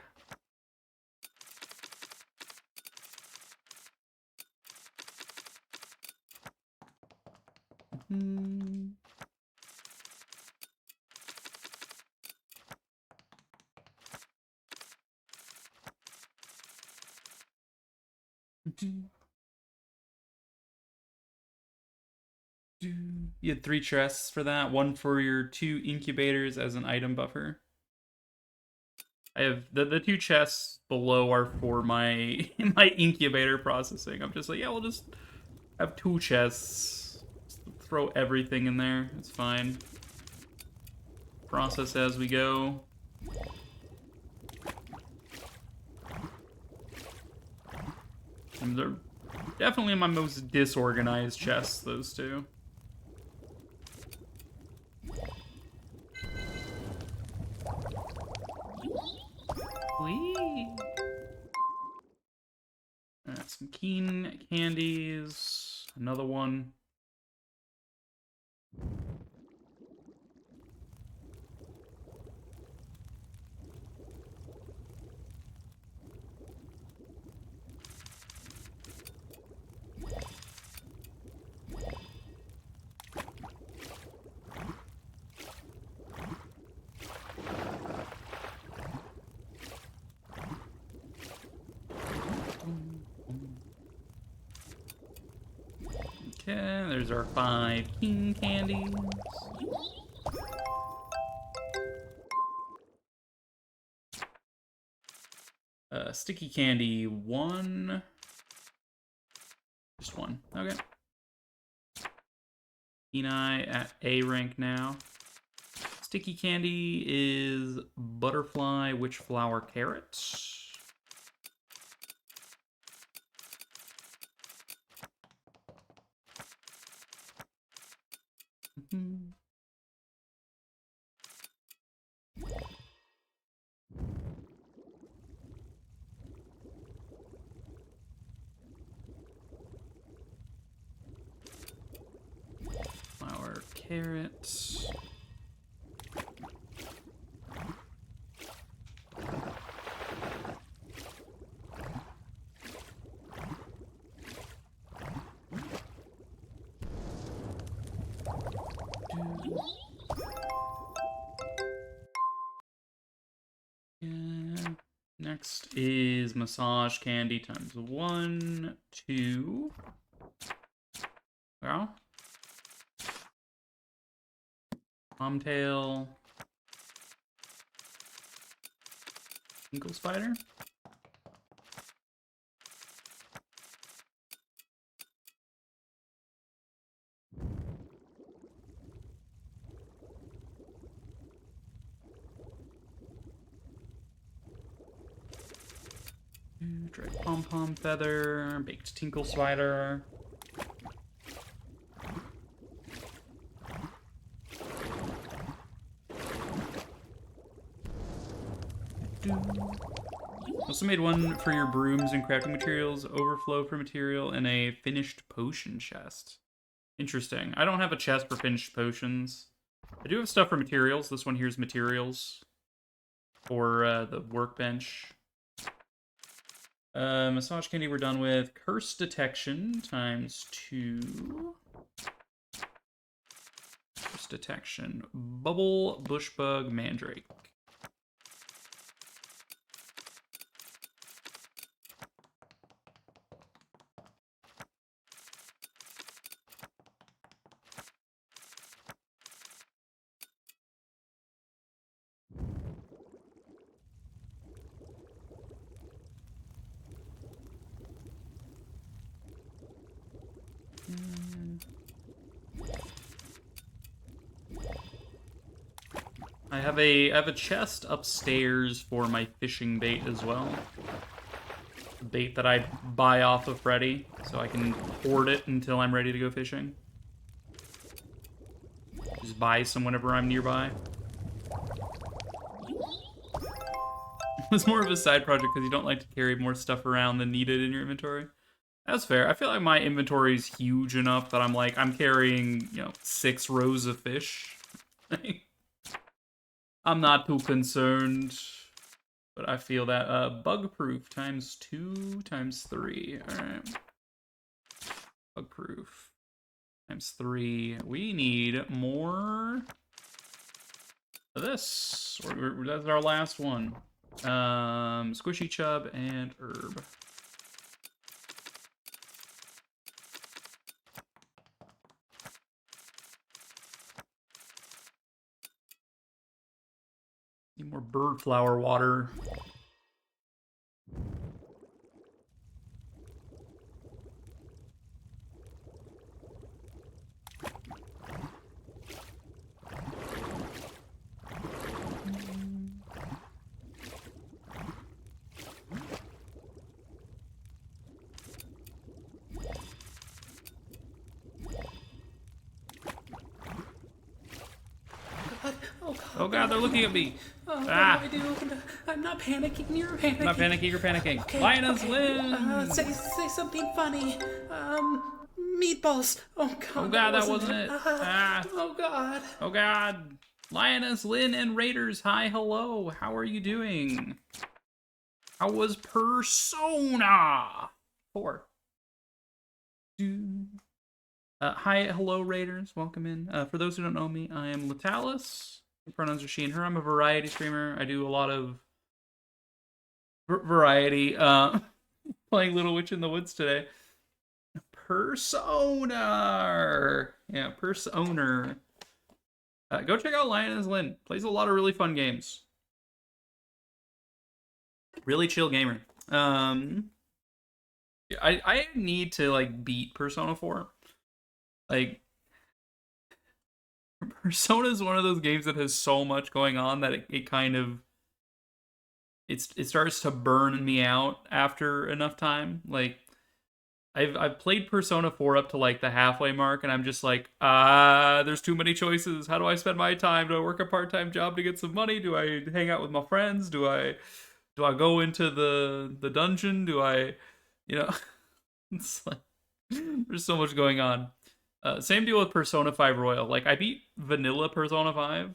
You had 3 chests for that. 1 for your 2 incubators as an item buffer. I have the 2 chests below are for my my incubator processing. I'm just like, yeah, we'll just have 2 chests. Just throw everything in there. It's fine. Process as we go. And they're definitely my most disorganized chests, those 2. Whee! Alright, some Keen Candies. Another one. Okay, there's our 5 Keen Candies. Sticky Candy 1. Just 1. Okay. Kenai at A rank now. Sticky Candy is Butterfly, Witch Flower, Carrot. Flower, carrot. Next is Massage Candy times 1, 2. Well. Palmtail. Tinkle Spider. Dried Pom-Pom Feather, Baked Tinkle Spider. Also made one for your brooms and crafting materials, overflow for material, and a finished potion chest. Interesting. I don't have a chest for finished potions. I do have stuff for materials. This one here's materials for the workbench. Massage Candy we're done with. Curse Detection times 2. Curse Detection. Bubble, Bushbug, Mandrake. I have a chest upstairs for my fishing bait as well. Bait that I buy off of Freddy, so I can hoard it until I'm ready to go fishing. Just buy some whenever I'm nearby. It's more of a side project because you don't like to carry more stuff around than needed in your inventory. That's fair. I feel like my inventory is huge enough that I'm carrying, 6 rows of fish. I'm not too concerned. But I feel that bug proof times 2 times 3. Alright. Bug proof times 3. We need more of this. That's our last one. Squishy chub and herb. Need more bird flower water. Oh god, they're looking at me. What do Ah. I do? I'm not panicking. You're panicking. I'm not panicking, you're panicking. Okay, Lioness okay. wins! Say something funny. Meatballs. Oh god. Oh god, that wasn't it. Ah. Oh god. Oh god. Lioness, Lynn, and Raiders, hi, hello. How are you doing? How was Persona 4? Hi, hello, Raiders. Welcome in. For those who don't know me, I am Latalis. My pronouns are she and her. I'm a variety streamer. I do a lot of variety. Playing Little Witch in the Woods today. Persona! Yeah, Persona. Go check out Lioness Lynn. Plays a lot of really fun games. Really chill gamer. I need to beat Persona 4. Persona is one of those games that has so much going on that it kind of it starts to burn me out after enough time. I've played Persona 4 up to the halfway mark, and I'm just there's too many choices. How do I spend my time? Do I work a part-time job to get some money? Do I hang out with my friends? Do I go into the dungeon? Do I, it's there's so much going on. Same deal with Persona 5 Royal. I beat vanilla Persona 5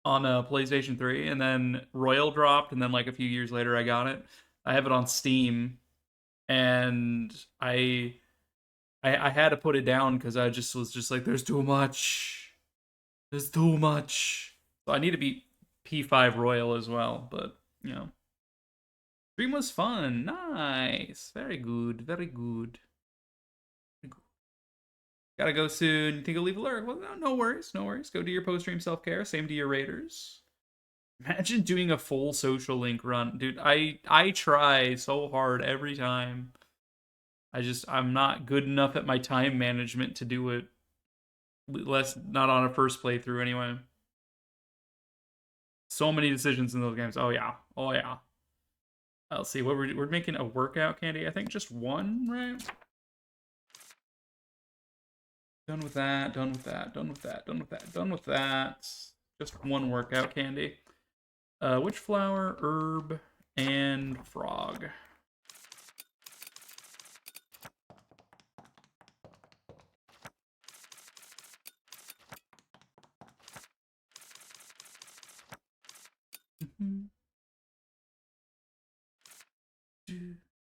on PlayStation 3, and then Royal dropped, and then a few years later I got it. I have it on Steam, and I had to put it down because I was just there's too much. There's too much. So I need to beat P5 Royal as well, but, Stream was fun. Nice. Very good. Very good. Gotta go soon. You think you'll leave a lurk? Well, no worries. No worries. Go do your post-stream self-care. Same to your Raiders. Imagine doing a full social link run. Dude, I try so hard every time. I'm not good enough at my time management to do it. Not on a first playthrough anyway. So many decisions in those games. Oh yeah. Oh yeah. Let's see. We're making a workout candy. I think just one, right? Done with that, done with that, done with that, done with that, done with that. Just one workout candy. Witch flower, herb, and frog.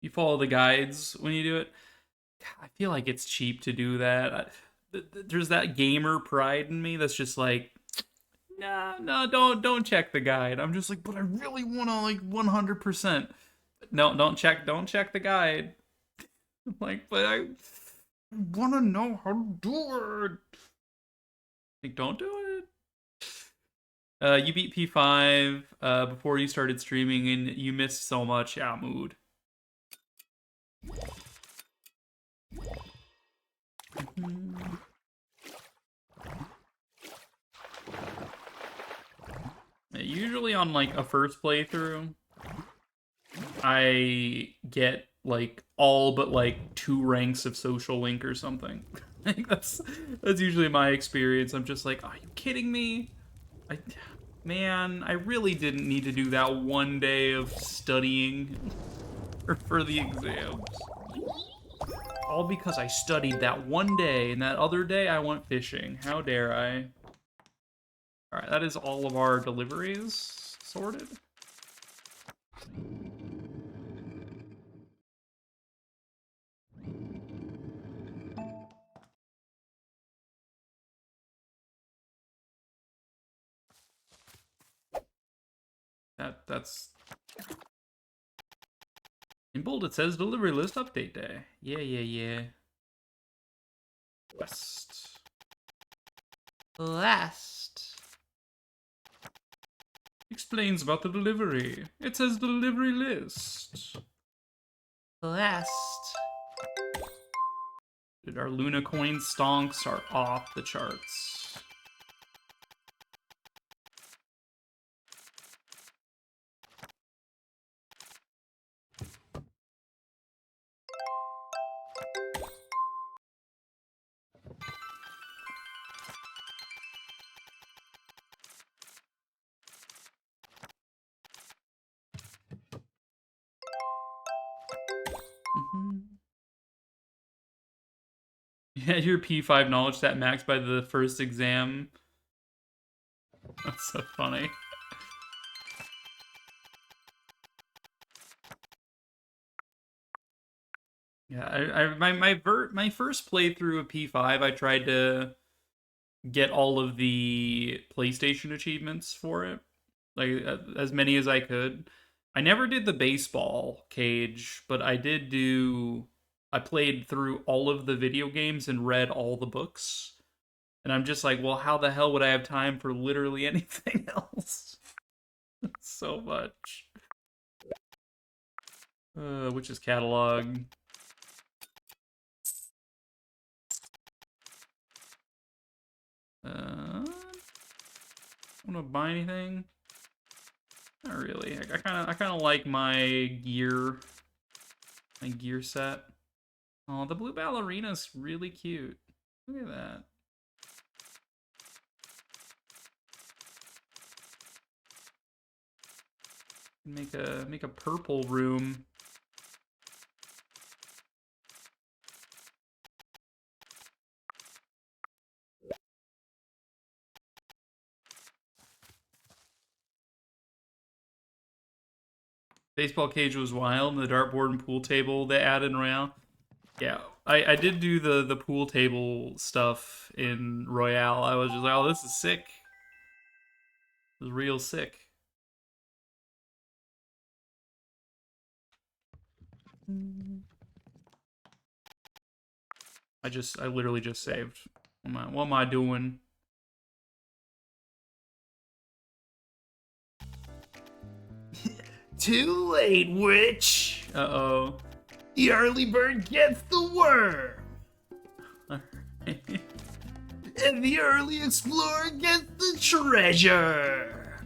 You follow the guides when you do it. I feel like it's cheap to do that. There's that gamer pride in me that's just no, don't check the guide. I'm just but I really want to 100%. No, don't check the guide. But I want to know how to do it. Don't do it. You beat P5 before you started streaming, and you missed so much. Yeah, mood. Usually on like a first playthrough, I get like all but like 2 ranks of social link or something. Like that's usually my experience. I'm just like, are you kidding me? Man, I really didn't need to do that one day of studying for the exams. All because I studied that one day, and that other day I went fishing. How dare I? Alright, that is all of our deliveries sorted. That's... In bold it says delivery list update day. Yeah. Last. Explains about the delivery. It says delivery list. Last. Dude, our Luna coin stonks are off the charts. Yeah, your P5 knowledge stat maxed by the first exam. That's so funny. Yeah, my first playthrough of P5, I tried to get all of the PlayStation achievements for it, like as many as I could. I never did the baseball cage, but I did do. I played through all of the video games and read all the books. And I'm just like, well, how the hell would I have time for literally anything else? So much. Which is catalog. Want to buy anything? Not really. I kind of like my gear set. Oh, the blue ballerina's really cute. Look at that. Make a purple room. Baseball cage was wild. The dartboard and pool table they added in Royale. Yeah, I did do the pool table stuff in Royale. I was just like, oh, this is sick. It was real sick. I literally just saved. What am I doing? Too late, witch! Uh-oh. The early bird gets the worm! And the early explorer gets the treasure!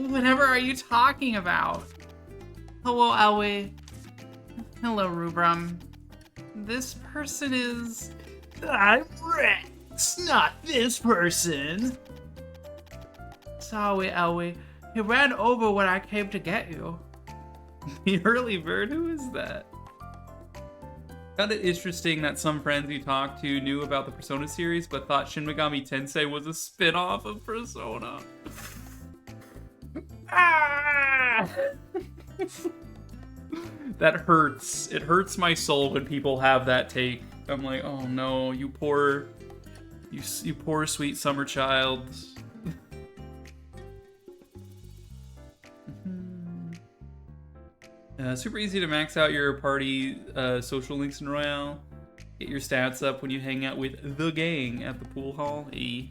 Whatever are you talking about? Hello, Elway. Hello, Rubrum. This person is... I'm Rex, not this person! Sorry, Elway. He ran over when I came to get you. The early bird? Who is that? Found it interesting that some friends you talked to knew about the Persona series, but thought Shin Megami Tensei was a spin-off of Persona. Ah! That hurts. It hurts my soul when people have that take. I'm like, oh no, you poor sweet summer child. Super easy to max out your party social links in Royale. Get your stats up when you hang out with the gang at the pool hall. E.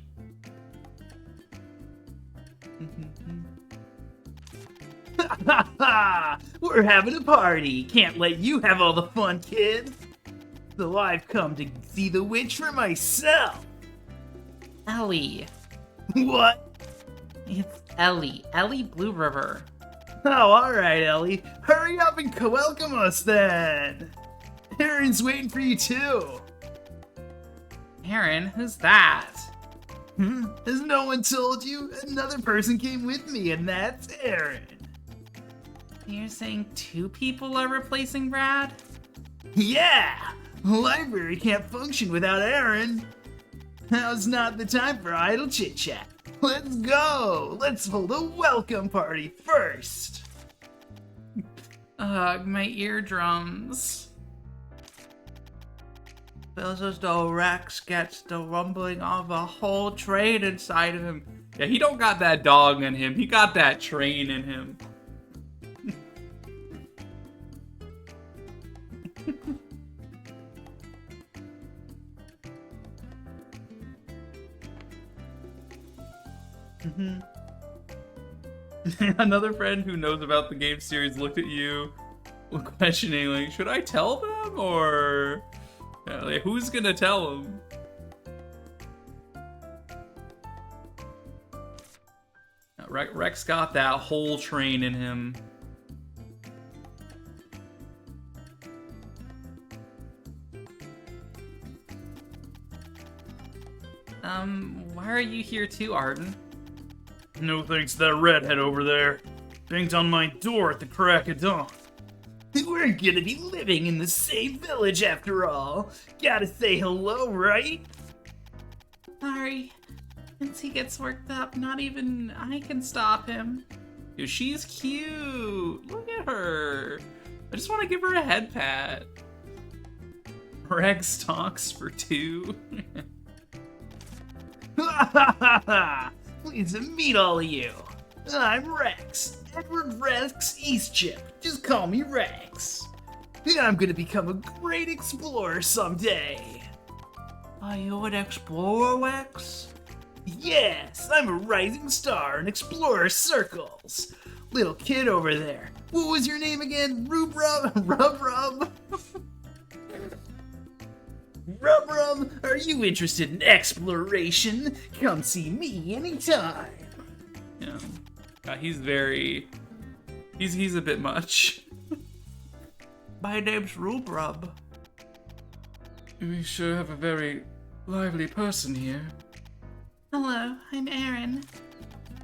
We're having a party. Can't let you have all the fun, kid. So I've come to see the witch for myself. Ellie. What? It's Ellie. Ellie Blue River. Oh, alright, Ellie. Hurry up and welcome us then. Aaron's waiting for you too. Aaron, who's that? Has no one told you? Another person came with me, and that's Aaron. You're saying 2 people are replacing Brad? Yeah! The library can't function without Aaron. Now's not the time for idle chit-chat. Let's go! Let's hold a welcome party first! Ugh, my eardrums. Feels as though Rex gets the rumbling of a whole train inside of him. Yeah, he don't got that dog in him. He got that train in him. Another friend who knows about the game series looked at you questioning, like, should I tell them? Or yeah, like, who's gonna tell them? Rex got that whole train in him. Why are you here too, Arden? No thanks to that redhead over there. Banged on my door at the crack of dawn. We're gonna be living in the same village after all. Gotta say hello, right? Sorry. Once he gets worked up, not even I can stop him. Yo, she's cute. Look at her. I just want to give her a head pat. Rex talks for 2. Pleased to meet all of you. I'm Rex. Edward Rex Eastchip. Just call me Rex. I'm gonna become a great explorer someday. Are you an explorer, Rex? Yes, I'm a rising star in explorer circles. Little kid over there. What was your name again? Rub? Rub, are you interested in exploration? Come see me anytime. Yeah, he's very... He's a bit much. My name's Rub. We sure have a very lively person here. Hello, I'm Aaron.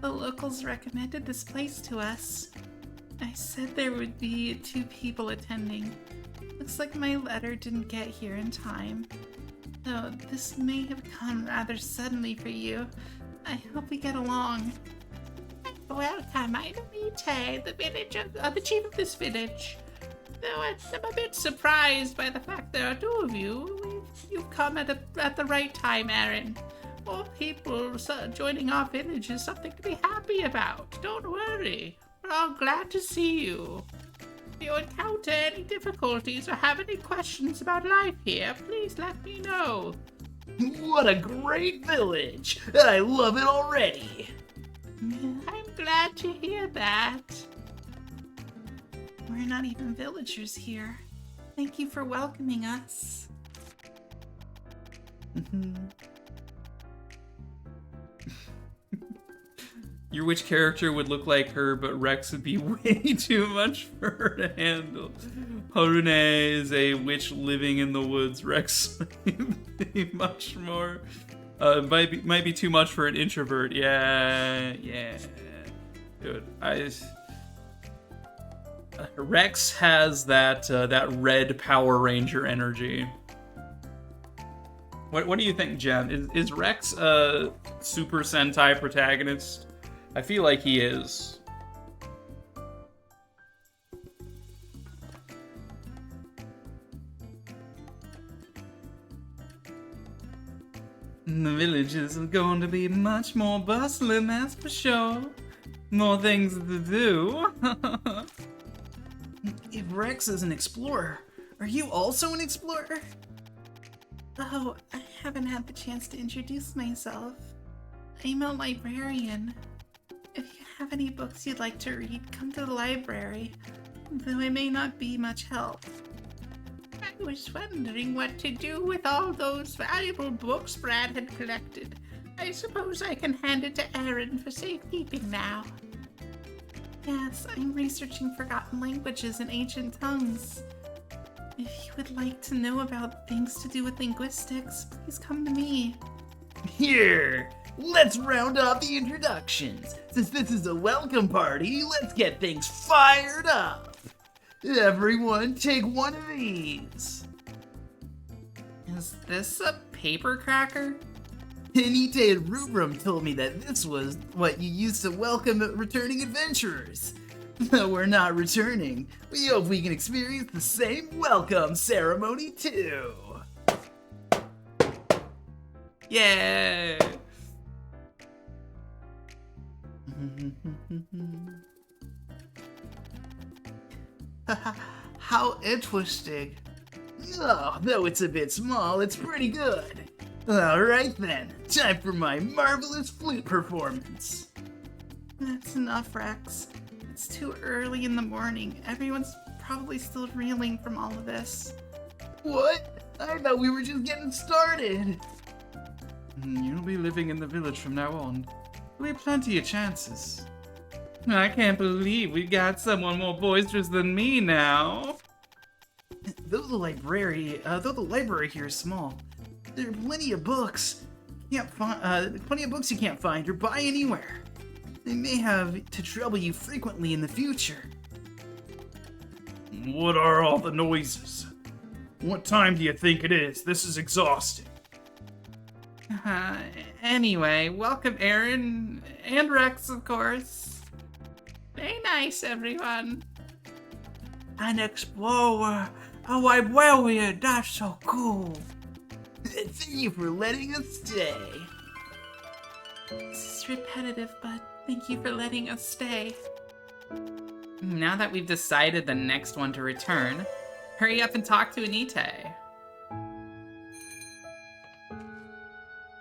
The locals recommended this place to us. I said there would be 2 people attending. Looks like my letter didn't get here in time. Though this may have come rather suddenly for you. I hope we get along. Welcome, I'm Amite, the chief of this village. Though I'm a bit surprised by the fact there are 2 of you. You've come at the right time, Aaron. More people joining our village is something to be happy about. Don't worry. We're all glad to see you. If you encounter any difficulties or have any questions about life here, please let me know. What a great village! I love it already! I'm glad to hear that. We're not even villagers here. Thank you for welcoming us. Your witch character would look like her, but Rex would be way too much for her to handle. Harune is a witch living in the woods. Rex might be much more... might be too much for an introvert. Yeah. Dude, Rex has that red Power Ranger energy. What do you think, Jen? Is Rex a Super Sentai protagonist? I feel like he is. The village is going to be much more bustling, that's for sure. More things to do. If Rex is an explorer, are you also an explorer? Oh, I haven't had the chance to introduce myself. I'm a librarian. If you have any books you'd like to read, come to the library, though I may not be much help. I was wondering what to do with all those valuable books Brad had collected. I suppose I can hand it to Aaron for safekeeping now. Yes, I'm researching forgotten languages and ancient tongues. If you would like to know about things to do with linguistics, please come to me. Here, let's round off the introductions. Since this is a welcome party, let's get things fired up. Everyone take one of these. Is this a paper cracker? Anita and Rubrum told me that this was what you used to welcome returning adventurers. Though we're not returning, we hope we can experience the same welcome ceremony too. Yay! How interesting. Oh, though it's a bit small, it's pretty good. Alright then, time for my marvelous flute performance. That's enough, Rex. It's too early in the morning. Everyone's probably still reeling from all of this. What? I thought we were just getting started. You'll be living in the village from now on. There'll be plenty of chances. I can't believe we got someone more boisterous than me now. Though the library here is small, there are plenty of books. Plenty of books you can't find or buy anywhere. They may have to trouble you frequently in the future. What are all the noises? What time do you think it is? This is exhausting. Anyway, welcome Aaron and Rex, of course. Stay nice, everyone. An explorer, a librarian, that's so cool. Thank you for letting us stay. This is repetitive, but thank you for letting us stay. Now that we've decided the next one to return, hurry up and talk to Anita.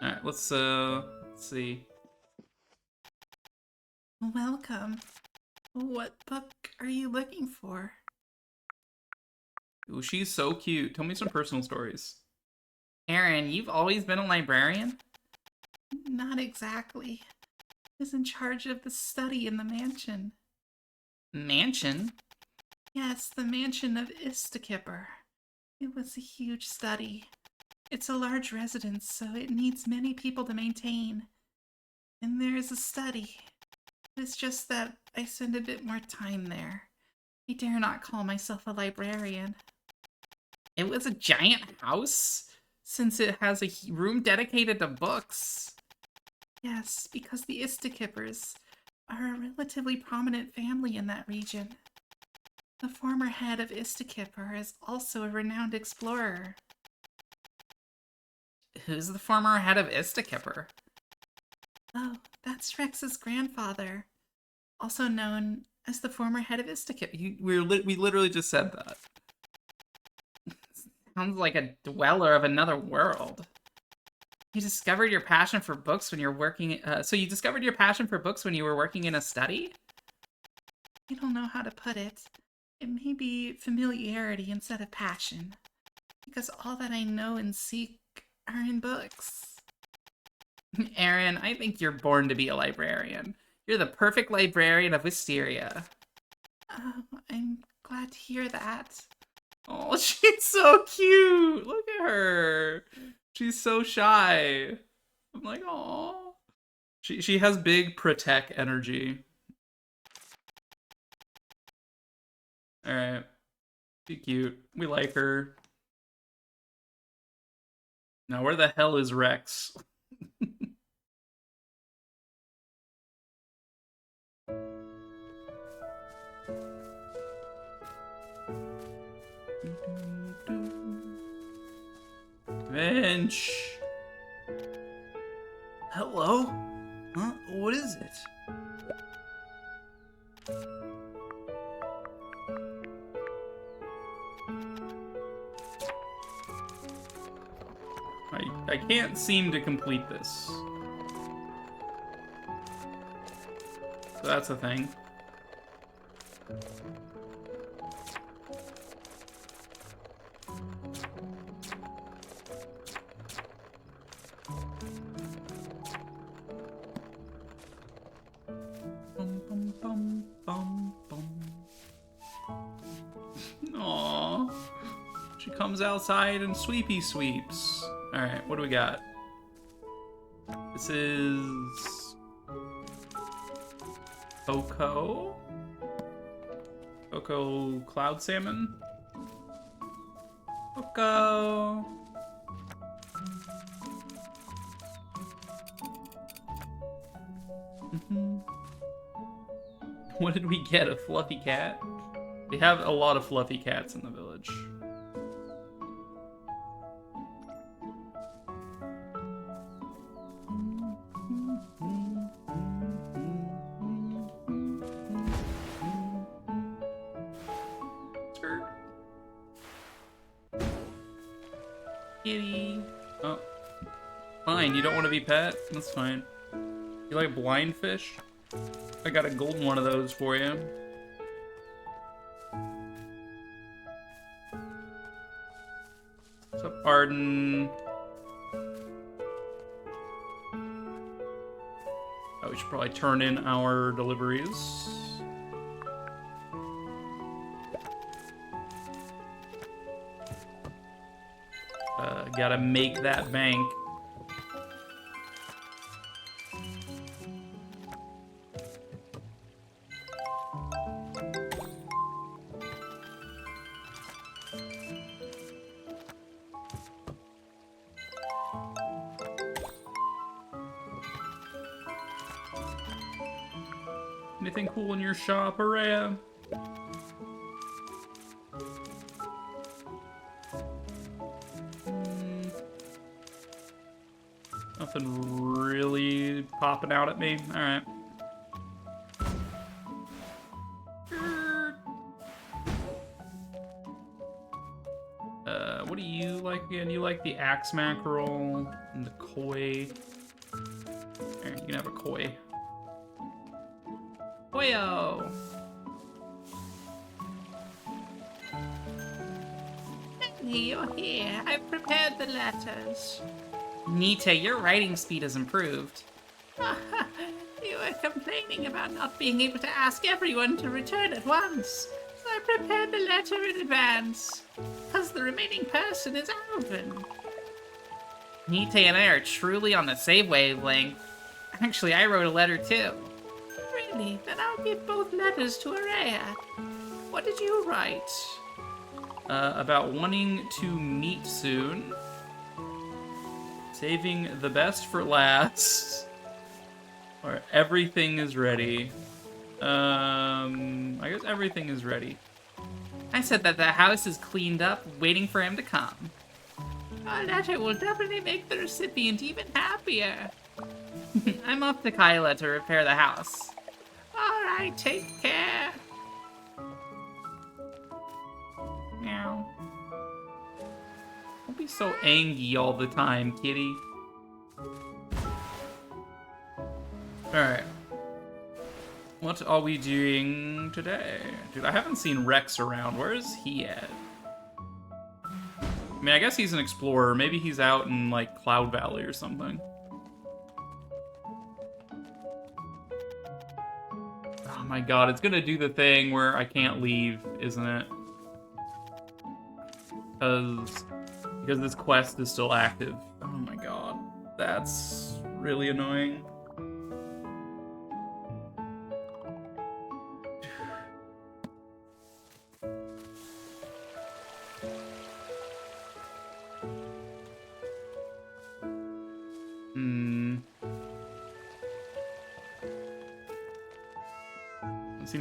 Alright, let's see. Welcome. What book are you looking for? Ooh, she's so cute. Tell me some personal stories. Aaron, you've always been a librarian? Not exactly. I was in charge of the study in the mansion. Mansion? Yes, the mansion of Istakipper. It was a huge study. It's a large residence, so it needs many people to maintain. And there is a study. It's just that I spend a bit more time there. I dare not call myself a librarian. It was a giant house? Since it has a room dedicated to books. Yes, because the Istakippers are a relatively prominent family in that region. The former head of Istakipper is also a renowned explorer. Who's the former head of Istakipper? Oh, that's Rex's grandfather, also known as the former head of Istakipper. We literally just said that. Sounds like a dweller of another world. You discovered your passion for books when you're working. So you discovered your passion for books when you were working in a study? I don't know how to put it. It may be familiarity instead of passion, because all that I know and seek are in books. Aaron, I think you're born to be a librarian. You're the perfect librarian of Wisteria. Oh, I'm glad to hear that. Oh, she's so cute. Look at her. She's so shy. I'm like, oh. She has big protect energy. All right. She's cute. We like her. Now, where the hell is Rex? Finch. Hello? Huh? What is it? I can't seem to complete this. So that's a thing. She comes outside and sweepy sweeps. Alright, what do we got? This is... Coco? Coco Cloud Salmon? Coco! What did we get? A fluffy cat? They have a lot of fluffy cats in the village. Kitty. Oh. Fine, you don't want to be pet? That's fine. You like blind fish? I got a golden one of those for you. What's up, Arden? Oh, we should probably turn in our deliveries. Gotta make that bank. Anything cool in your shop, Araya? Nothing really popping out at me. Alright. What do you like again? You like the axe mackerel and the koi. There, you can have a koi. Koyo! You're here. I've prepared the letters. Nita, your writing speed has improved. You were complaining about not being able to ask everyone to return at once. So I prepared the letter in advance. Because the remaining person is Alvin. Nite and I are truly on the same wavelength. Actually, I wrote a letter too. Really? Then I'll give both letters to Araya. What did you write? About wanting to meet soon. Saving the best for last. Or everything is ready. I guess everything is ready. I said that the house is cleaned up, waiting for him to come. Your letter will definitely make the recipient even happier. I'm off to Kyla to repair the house. Alright, take care. Meow. Don't be so angry all the time, kitty. Alright. What are we doing today? Dude, I haven't seen Rex around. Where is he at? I mean, I guess he's an explorer. Maybe he's out in, like, Cloud Valley or something. Oh my god, it's gonna do the thing where I can't leave, isn't it? Because this quest is still active. Oh my god. That's really annoying.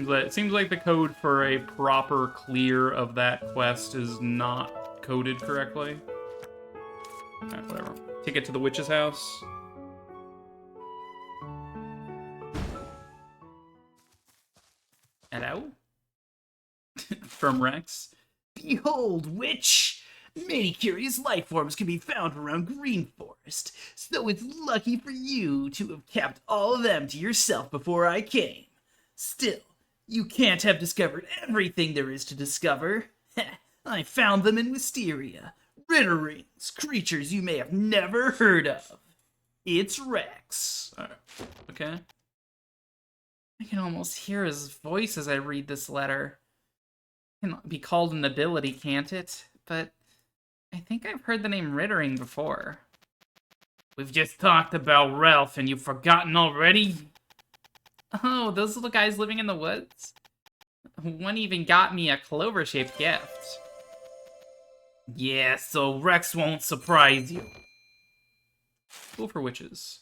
It seems like the code for a proper clear of that quest is not coded correctly. Alright, whatever. Take it to the witch's house. Hello? From Rex. Behold, witch! Many curious life forms can be found around Green Forest, so it's lucky for you to have kept all of them to yourself before I came. Still, you can't have discovered everything there is to discover. I found them in Wisteria. Ritterings, creatures you may have never heard of. It's Rex. Alright. Okay. I can almost hear his voice as I read this letter. It can be called an ability, can't it? But I think I've heard the name Rittering before. We've just talked about Ralph and you've forgotten already? Oh, those little guys living in the woods? One even got me a clover-shaped gift. Yeah, so Rex won't surprise you. School for Witches.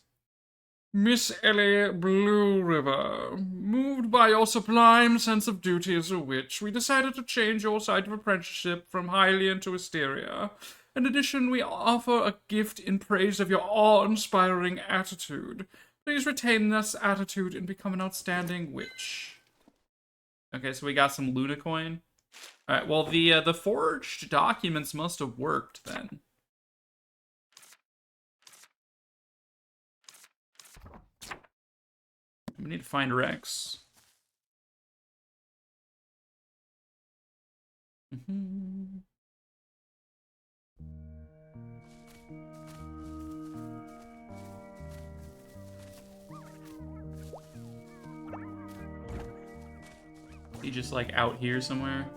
Miss Ellie Blue River, moved by your sublime sense of duty as a witch, we decided to change your site of apprenticeship from Hylian to Asteria. In addition, we offer a gift in praise of your awe-inspiring attitude. Please retain this attitude and become an outstanding witch. Okay, so we got some Luna coin. All right, well, the forged documents must have worked then. We need to find Rex. He just like out here somewhere.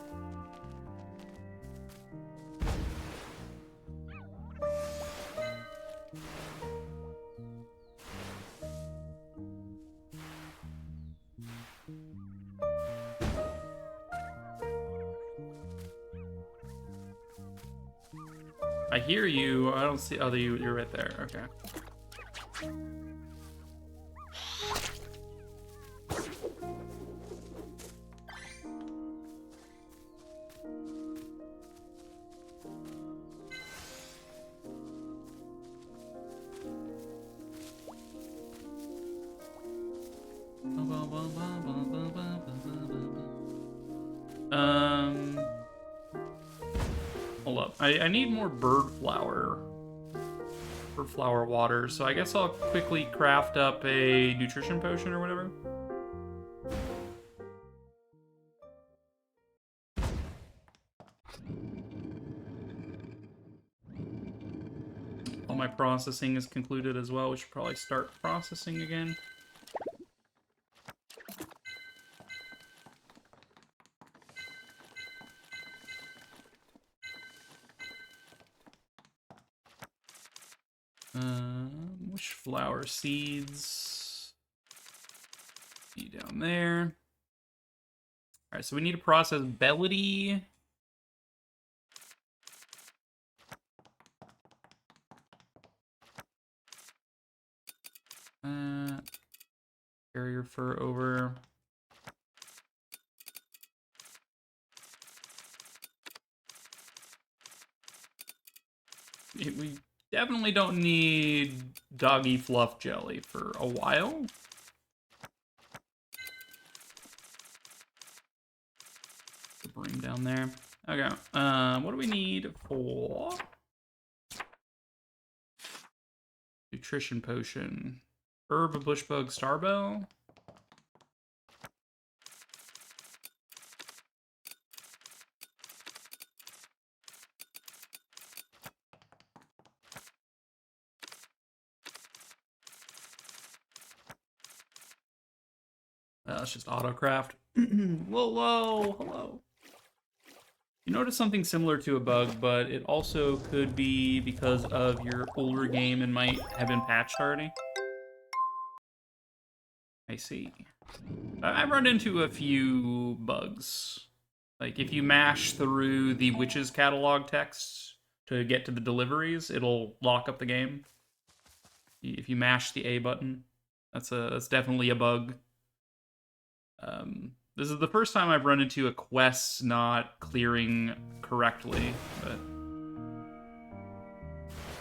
I hear you. I don't see. Oh, you're right there. Okay. Hold up. I need more bird flower water, so I guess I'll quickly craft up a nutrition potion or whatever. All my processing is concluded as well. We should probably start processing again. Which flower seeds? See down there. Alright, so we need to process Bellity. Carry your fur over. We definitely don't need doggy fluff jelly for a while. Bring down there. Okay. What do we need for nutrition potion? Herb, a bushbug, starbell. It's just autocraft. Whoa, hello. You notice something similar to a bug, but it also could be because of your older game and might have been patched already. I see. I've run into a few bugs. Like, if you mash through the Witch's catalog text to get to the deliveries, it'll lock up the game. If you mash the A button, that's definitely a bug. This is the first time I've run into a quest not clearing correctly, but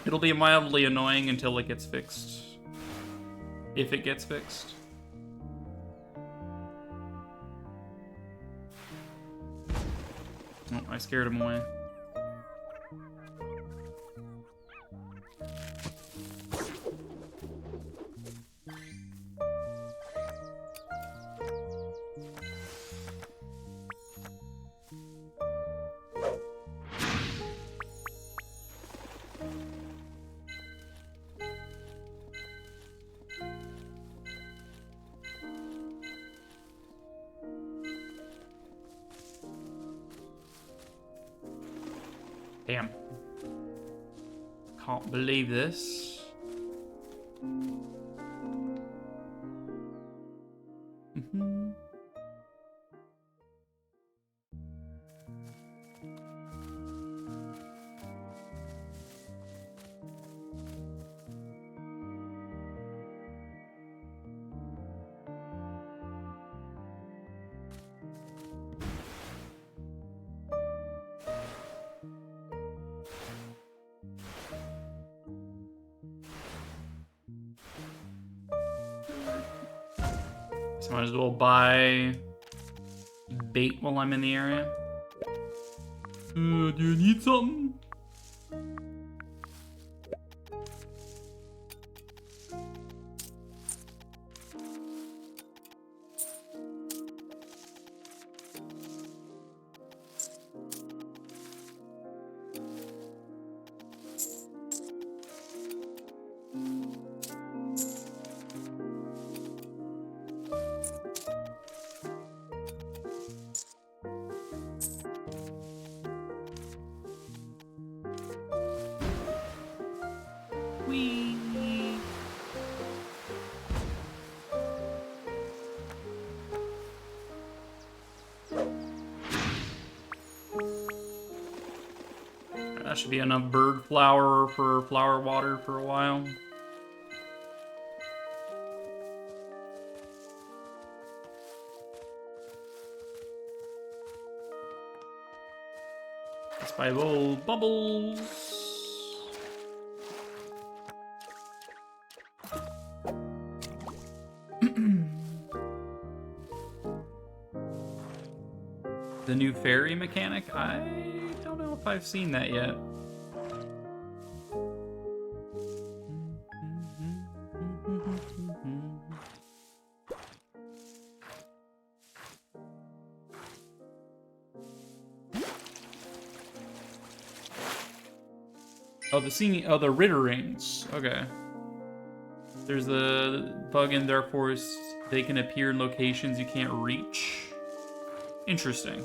it'll be mildly annoying until it gets fixed. If it gets fixed. Oh, I scared him away. Damn. can't believe this. Mhm. So I might as well buy bait while I'm in the area. Do you need something? Whee! That should be enough bird flower for flower water for a while. Spiral bubbles. The new fairy mechanic? I don't know if I've seen that yet. Oh, the Ritter rings. Okay. There's a bug in Dark Forest. They can appear in locations you can't reach. Interesting.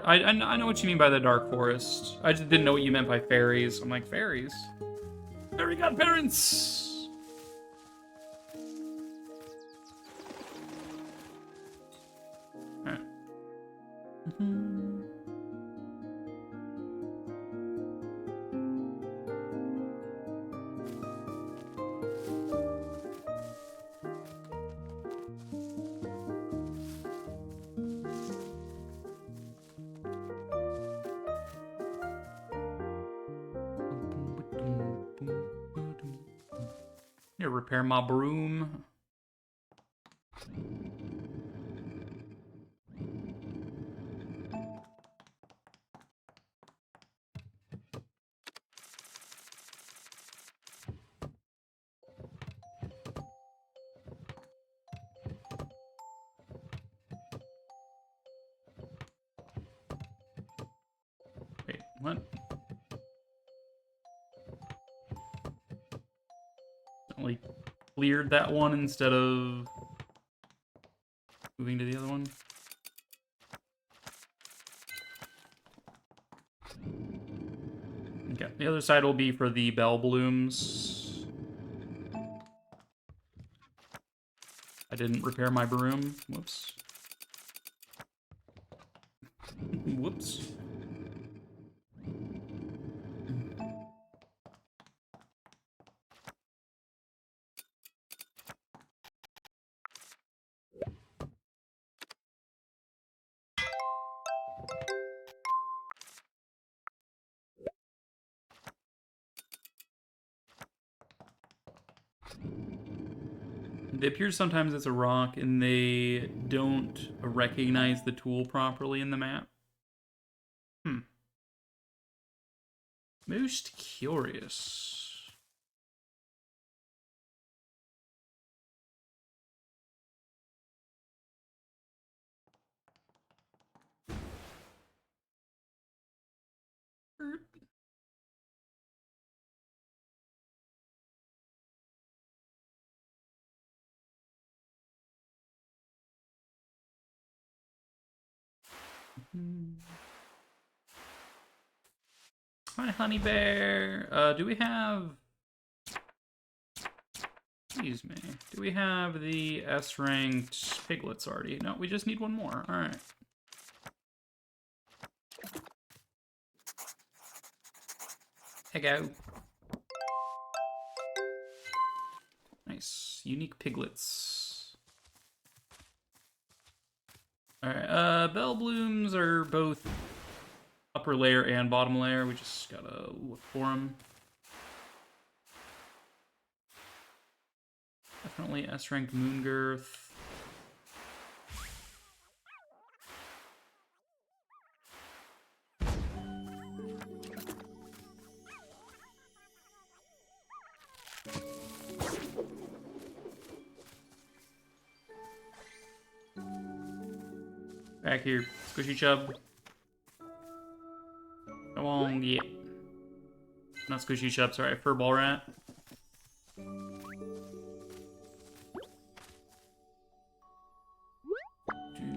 I know what you mean by the Dark Forest. I just didn't know what you meant by fairies. I'm like, fairies? Fairy godparents! Alright. Here, repair my broom. Wait, what? Only cleared that one instead of moving to the other one. Okay, the other side will be for the bell blooms. I didn't repair my broom. Whoops. Whoops. They appear sometimes as a rock, and they don't recognize the tool properly in the map. Most curious. Hi, honey bear. Do we have... Excuse me. Do we have the S-ranked piglets already? No, we just need one more. Alright. Here go. Nice. Unique piglets. Alright, bell blooms are both upper layer and bottom layer. We just gotta look for them. Definitely S-ranked Moongirth. Back here, Squishy Chub. Come on, yeah. Not Squishy Chub, sorry, Furball Rat.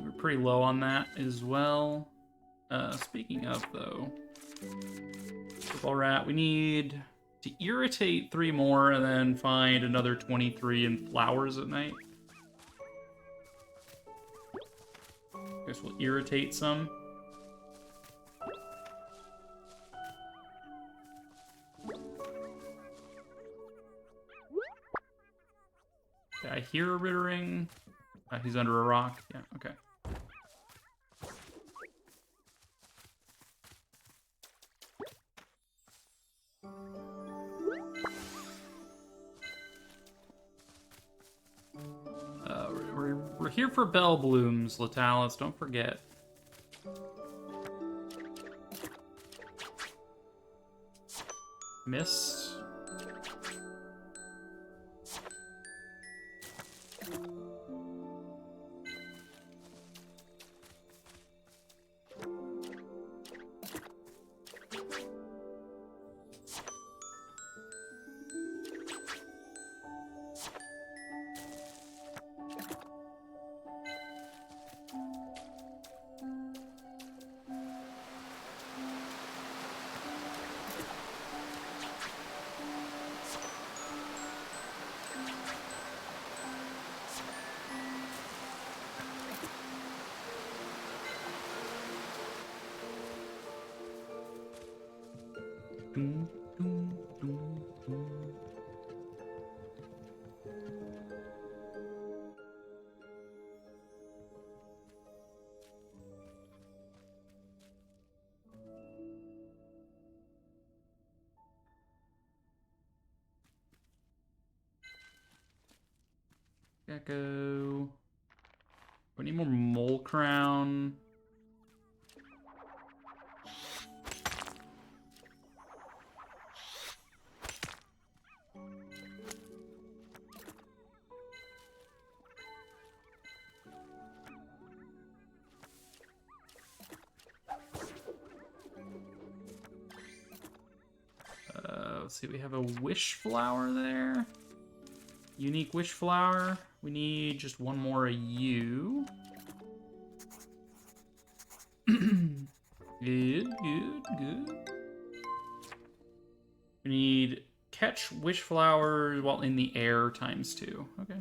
We're pretty low on that as well. Speaking of, though, Furball Rat, we need to irritate 3 more and then find another 23 in flowers at night. Guess we'll irritate some. Did I hear a Rittering? He's under a rock. Yeah, okay. We're here for bell blooms, Latalis, don't forget. Missed. Doom, doom, doom, doom. Gecko. We need more mole crown. Let's see, we have a wish flower there. Unique wish flower. We need just one more of you. Good, good, good. We need catch wish flower while in the air ×2. Okay.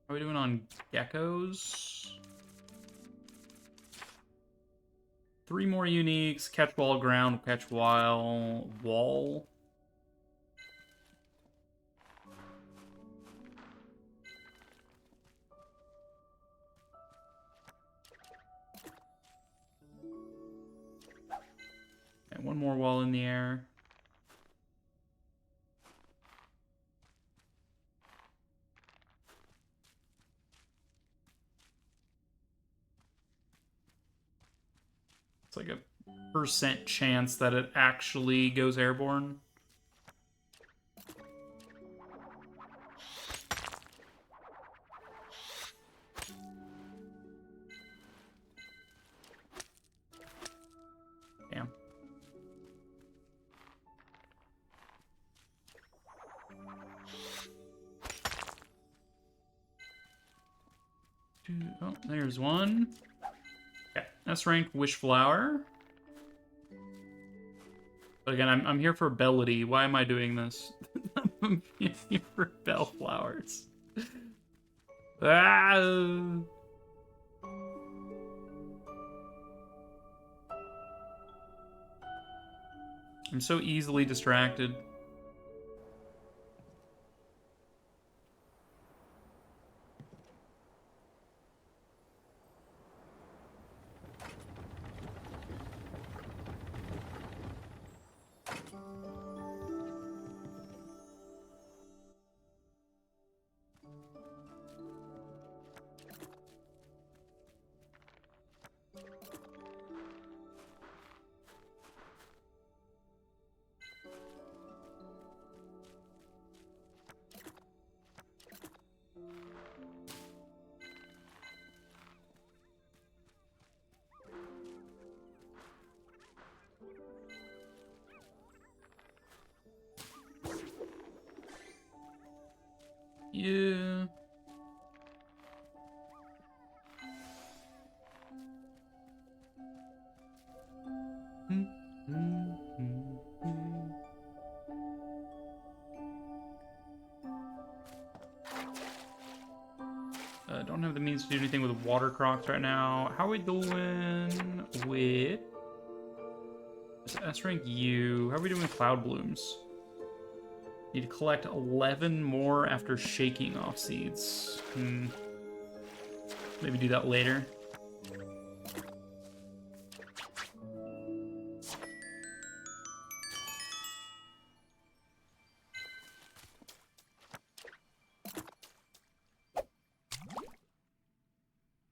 How are we doing on geckos? 3 more uniques. Catch while ground, catch while wall. And 1 more wall in the air. It's like a % chance that it actually goes airborne. Damn. Oh, there's one. Okay, S rank Wish Flower. But again, I'm here for Bellity. Why am I doing this? I'm here for Bellflowers. Ah! I'm so easily distracted. Yeah. Don't have the means to do anything with water crocs right now. How are we doing with S rank U? How are we doing with cloud blooms? Need to collect 11 more after shaking off seeds. Maybe do that later.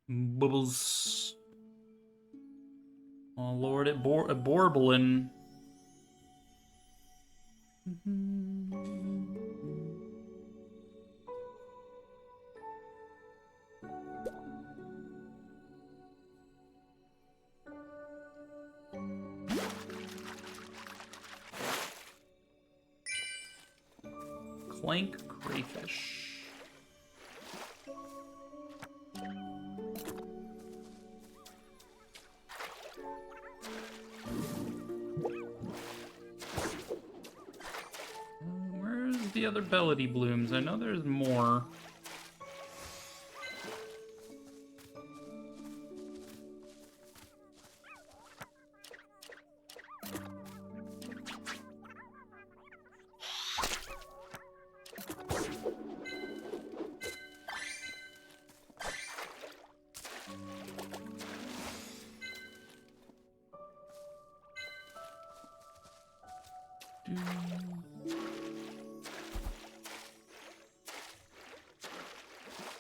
Bubbles. Oh lord, it Borblin. Clank crayfish. Where's the other Bellity blooms? I know there's more.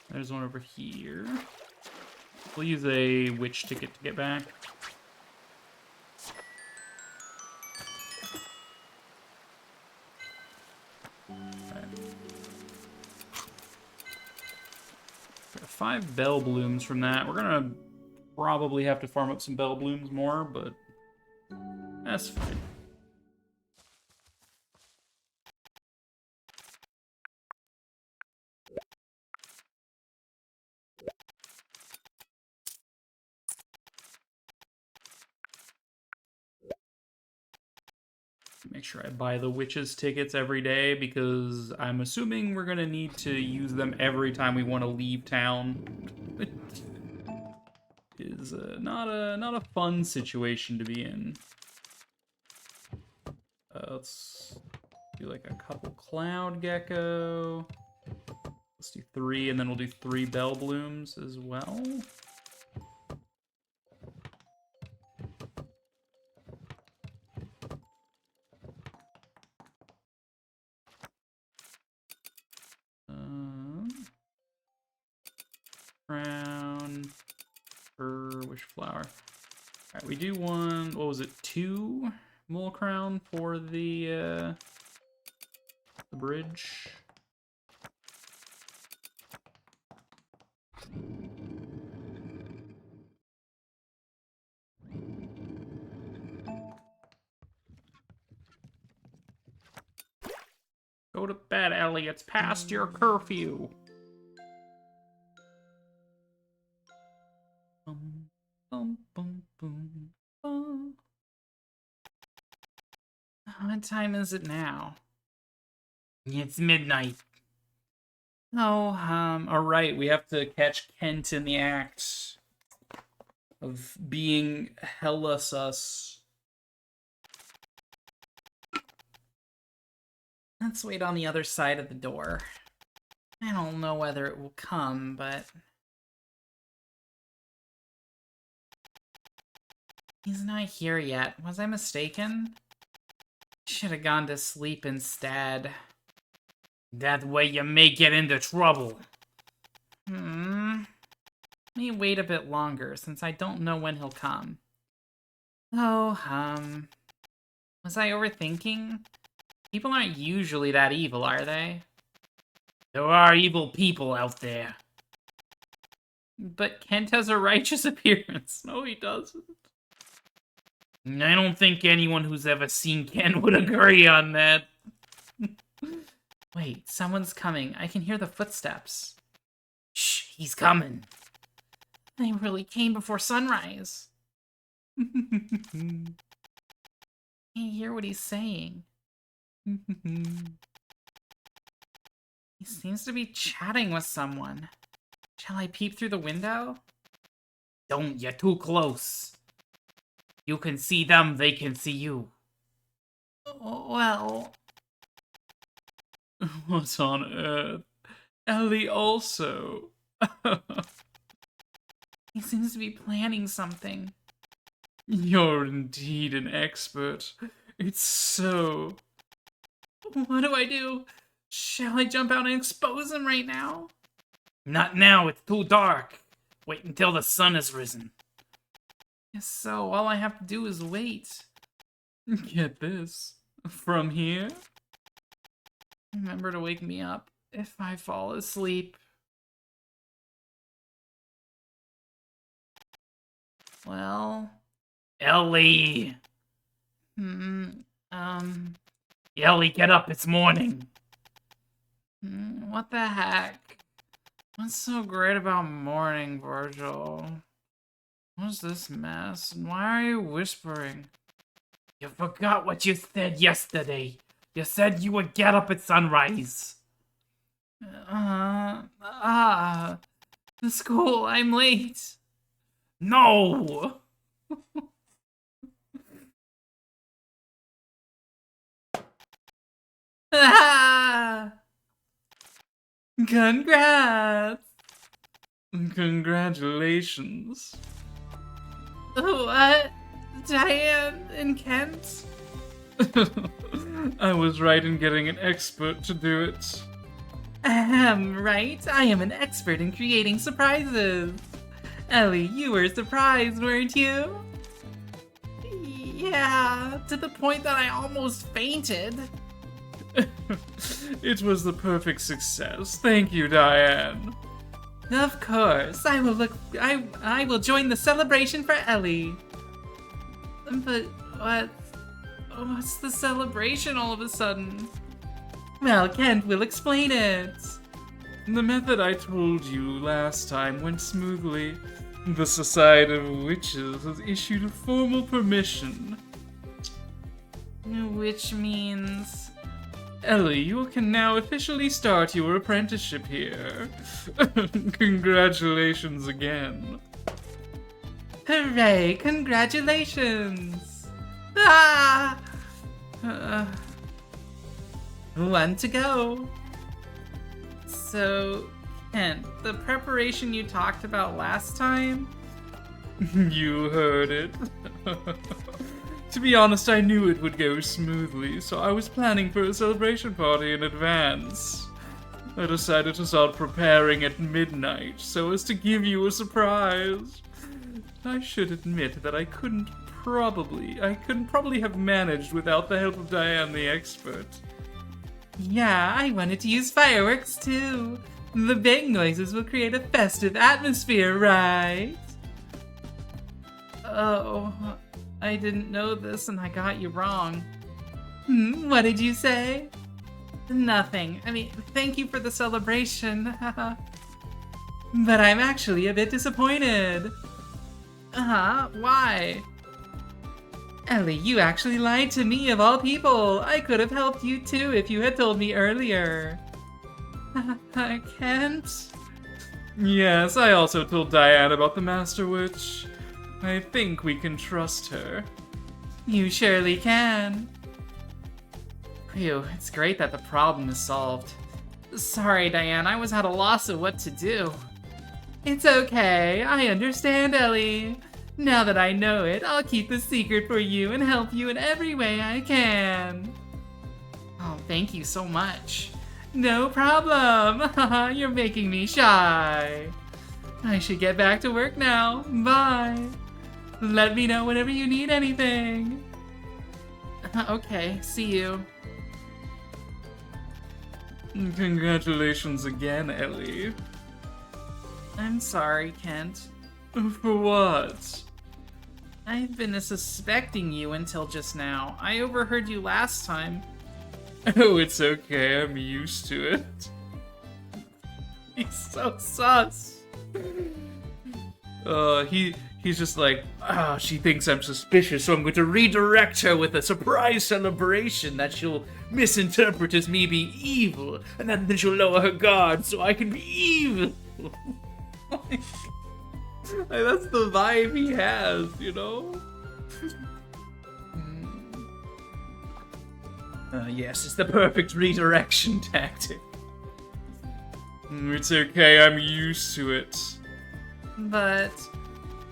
There's one over here. We'll use a witch ticket to get back. Okay. Got 5 bell blooms from that. We're gonna probably have to farm up some bell blooms more, but that's fine. Make sure I buy the witches tickets every day because I'm assuming we're gonna need to use them every time we want to leave town. Is not a fun situation to be in. Let's do like a couple cloud gecko. Let's do 3, and then we'll do 3 bell blooms as well. Crown, wish flower. Alright, we do one, what was it, 2 mole crown for the bridge. Go to bed, Ellie, it's past your curfew. What time is it now? It's midnight. Oh, alright, we have to catch Kent in the act of being hella sus. Let's wait on the other side of the door. I don't know whether it will come, but... He's not here yet. Was I mistaken? Should have gone to sleep instead. That way you may get into trouble. Let me wait a bit longer, since I don't know when he'll come. Oh, was I overthinking? People aren't usually that evil, are they? There are evil people out there. But Kent has a righteous appearance. No, he doesn't. I don't think anyone who's ever seen Ken would agree on that. Wait, someone's coming. I can hear the footsteps. Shh, he's coming. They really came before sunrise. Can you hear what he's saying? He seems to be chatting with someone. Shall I peep through the window? Don't, you're too close. You can see them, they can see you. Well... What on earth? Ellie also. He seems to be planning something. You're indeed an expert. It's so... What do I do? Shall I jump out and expose him right now? Not now, it's too dark. Wait until the sun has risen. Yes, so all I have to do is wait. Get this. From here? Remember to wake me up if I fall asleep. Well... Ellie! Ellie, get up, it's morning. What the heck? What's so great about morning, Virgil? What's this mess? And why are you whispering? You forgot what you said yesterday. You said you would get up at sunrise. The school, I'm late. No! Congrats! Congratulations. What? Diane and Kent? I was right in getting an expert to do it. Right? I am an expert in creating surprises. Ellie, you were surprised, weren't you? Yeah, to the point that I almost fainted. It was the perfect success. Thank you, Diane. Of course, I will join the celebration for Ellie. But what's the celebration all of a sudden? Well, Kent will explain it. The method I told you last time went smoothly. The Society of Witches has issued a formal permission. Which means... Ellie, you can now officially start your apprenticeship here. Congratulations again. Hooray! Congratulations! Ah! One to go. So, Kent, the preparation you talked about last time? You heard it. To be honest, I knew it would go smoothly, so I was planning for a celebration party in advance. I decided to start preparing at midnight so as to give you a surprise. I should admit that I couldn't probably have managed without the help of Diane the expert. Yeah, I wanted to use fireworks too. The big noises will create a festive atmosphere, right? Oh, I didn't know this and I got you wrong. What did you say? Nothing. I mean, thank you for the celebration. But I'm actually a bit disappointed. Why? Ellie, you actually lied to me of all people. I could have helped you too if you had told me earlier. I can't. Yes, I also told Diane about the Master Witch. I think we can trust her. You surely can. Phew, it's great that the problem is solved. Sorry, Diane, I was at a loss of what to do. It's okay, I understand, Ellie. Now that I know it, I'll keep the secret for you and help you in every way I can. Oh, thank you so much. No problem. You're making me shy. I should get back to work now. Bye. Let me know whenever you need anything. Okay, see you. Congratulations again, Ellie. I'm sorry, Kent. For what? I've been suspecting you until just now. I overheard you last time. Oh, it's okay, I'm used to it. He's so sus. He's just like, she thinks I'm suspicious, so I'm going to redirect her with a surprise celebration that she'll misinterpret as me being evil, and then she'll lower her guard so I can be evil. That's the vibe he has, you know? Yes, it's the perfect redirection tactic. It's okay, I'm used to it. But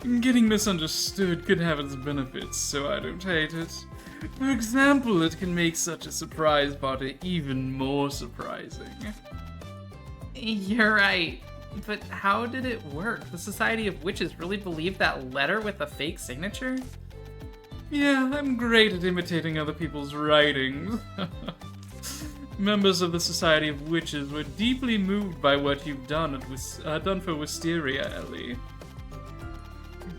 Getting misunderstood can have its benefits, so I don't hate it. For example, it can make such a surprise party even more surprising. you're right. But how did it work? The Society of Witches really believed that letter with the fake signature? Yeah, I'm great at imitating other people's writings. Members of the Society of Witches were deeply moved by what you've done for Wisteria, Ellie.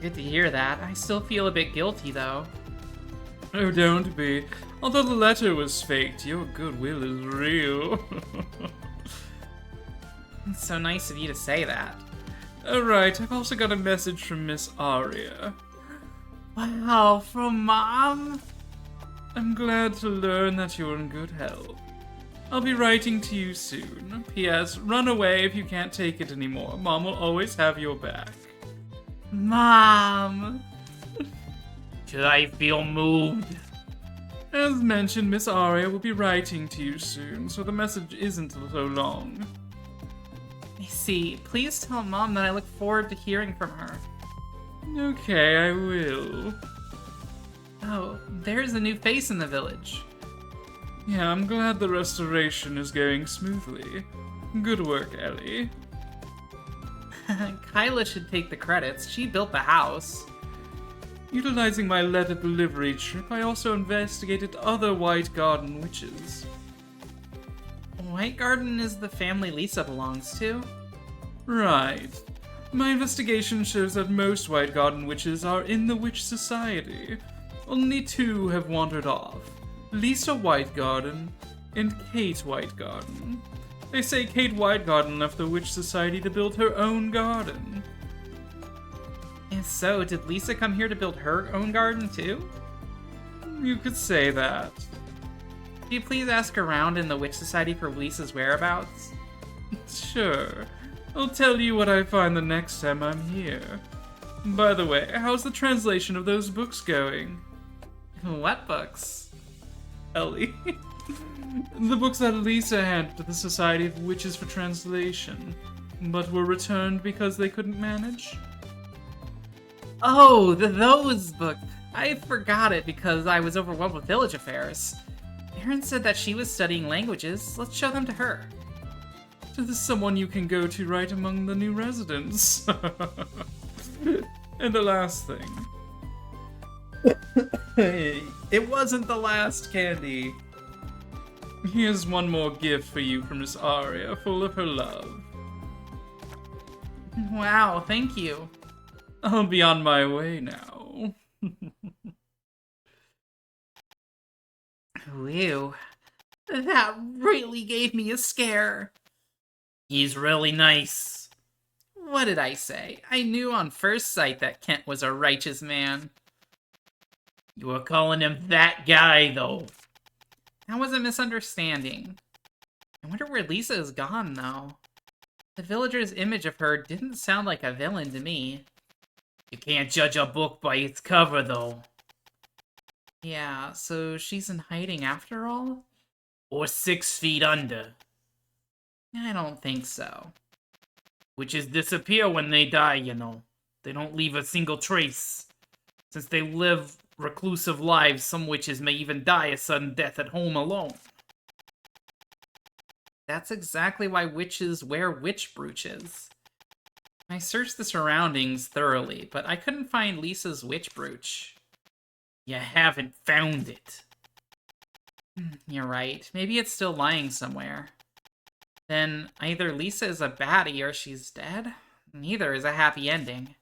Good to hear that. I still feel a bit guilty, though. Oh, don't be. Although the letter was faked, your goodwill is real. It's so nice of you to say that. Alright, I've also got a message from Miss Aria. Wow, from Mom? I'm glad to learn that you're in good health. I'll be writing to you soon. P.S. Run away if you can't take it anymore. Mom will always have your back. Mom! Should I feel moved? As mentioned, Miss Aria will be writing to you soon, so the message isn't so long. I see. Please tell Mom that I look forward to hearing from her. Okay, I will. Oh, there's a new face in the village. Yeah, I'm glad the restoration is going smoothly. Good work, Ellie. Kyla should take the credits. She built the house. Utilizing my letter delivery trip, I also investigated other White Garden witches. White Garden is the family Lisa belongs to. Right. My investigation shows that most White Garden witches are in the Witch Society. Only 2 have wandered off. Lisa Whitegarden and Kate Whitegarden. They say Kate Whitegarden left the Witch Society to build her own garden. If so, did Lisa come here to build her own garden too? You could say that. Could you please ask around in the Witch Society for Lisa's whereabouts? Sure. I'll tell you what I find the next time I'm here. By the way, how's the translation of those books going? What books? Ellie. The books that Lisa handed to the Society of Witches for translation, but were returned because they couldn't manage? Oh, those books. I forgot it because I was overwhelmed with village affairs. Erin said that she was studying languages. Let's show them to her. To the someone you can go to right among the new residents. And the last thing. It wasn't the last candy. Here's one more gift for you from Miss Aria, full of her love. Wow, thank you. I'll be on my way now. Ew. That really gave me a scare. He's really nice. What did I say? I knew on first sight that Kent was a righteous man. You were calling him that guy, though. That was a misunderstanding. I wonder where Lisa is gone, though. The villager's image of her didn't sound like a villain to me. You can't judge a book by its cover, though. Yeah, so she's in hiding after all? Or 6 feet under. I don't think so. Witches disappear when they die, you know. They don't leave a single trace. Since they live reclusive lives, some witches may even die a sudden death at home alone. That's exactly why witches wear witch brooches. I searched the surroundings thoroughly, but I couldn't find Lisa's witch brooch. You haven't found it. You're right. Maybe it's still lying somewhere. Then either Lisa is a baddie or she's dead. Neither is a happy ending.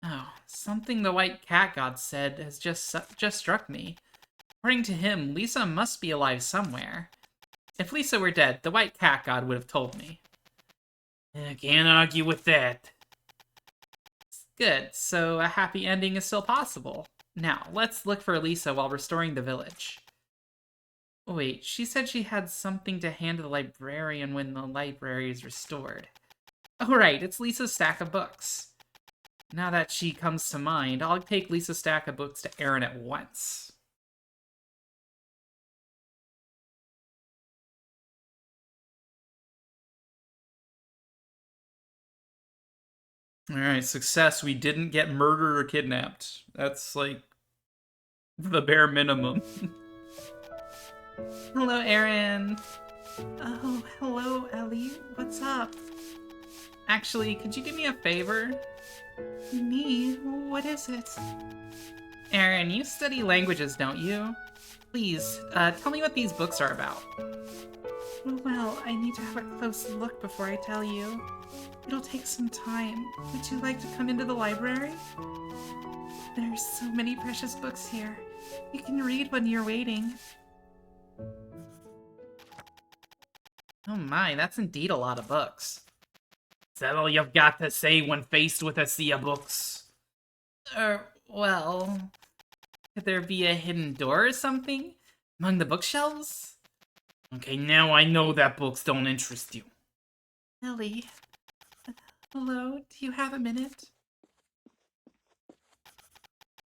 Oh, something the White Cat God said has just struck me. According to him, Lisa must be alive somewhere. If Lisa were dead, the White Cat God would have told me. I can't argue with that. Good, so a happy ending is still possible. Now, let's look for Lisa while restoring the village. Wait, she said she had something to hand to the librarian when the library is restored. Oh right, it's Lisa's stack of books. Now that she comes to mind, I'll take Lisa's stack of books to Aaron at once. Alright, success. We didn't get murdered or kidnapped. That's like the bare minimum. Hello, Aaron. Oh, hello, Ellie. What's up? Actually, could you do me a favor? Me? What is it? Aaron, you study languages, don't you? Please, tell me what these books are about. Well, I need to have a close look before I tell you. It'll take some time. Would you like to come into the library? There's so many precious books here. You can read when you're waiting. Oh my, that's indeed a lot of books. Is that all you've got to say when faced with a sea of books? Well... Could there be a hidden door or something? Among the bookshelves? Okay, now I know that books don't interest you. Ellie... Hello, do you have a minute?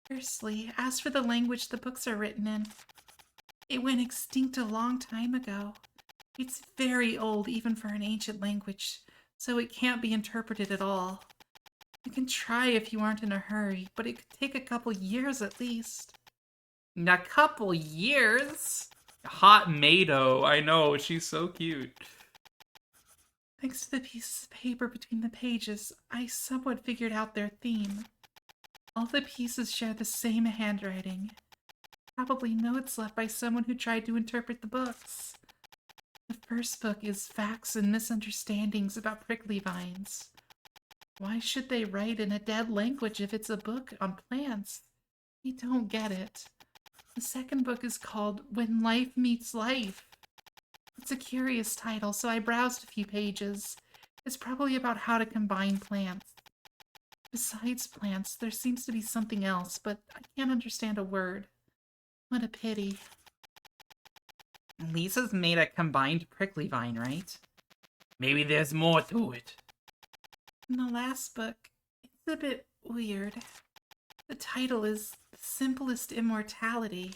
Firstly, as for the language the books are written in, it went extinct a long time ago. It's very old even for an ancient language, so it can't be interpreted at all. You can try if you aren't in a hurry, but it could take a couple years at least. A couple years? Hot Mado, I know, she's so cute. Thanks to the pieces of paper between the pages, I somewhat figured out their theme. All the pieces share the same handwriting. Probably notes left by someone who tried to interpret the books. The first book is Facts and Misunderstandings about Prickly Vines. Why should they write in a dead language if it's a book on plants? I don't get it. The second book is called When Life Meets Life. It's a curious title, so I browsed a few pages. It's probably about how to combine plants. Besides plants, there seems to be something else, but I can't understand a word. What a pity. Lisa's made a combined prickly vine, right? Maybe there's more to it. In the last book, it's a bit weird. The title is Simplest Immortality.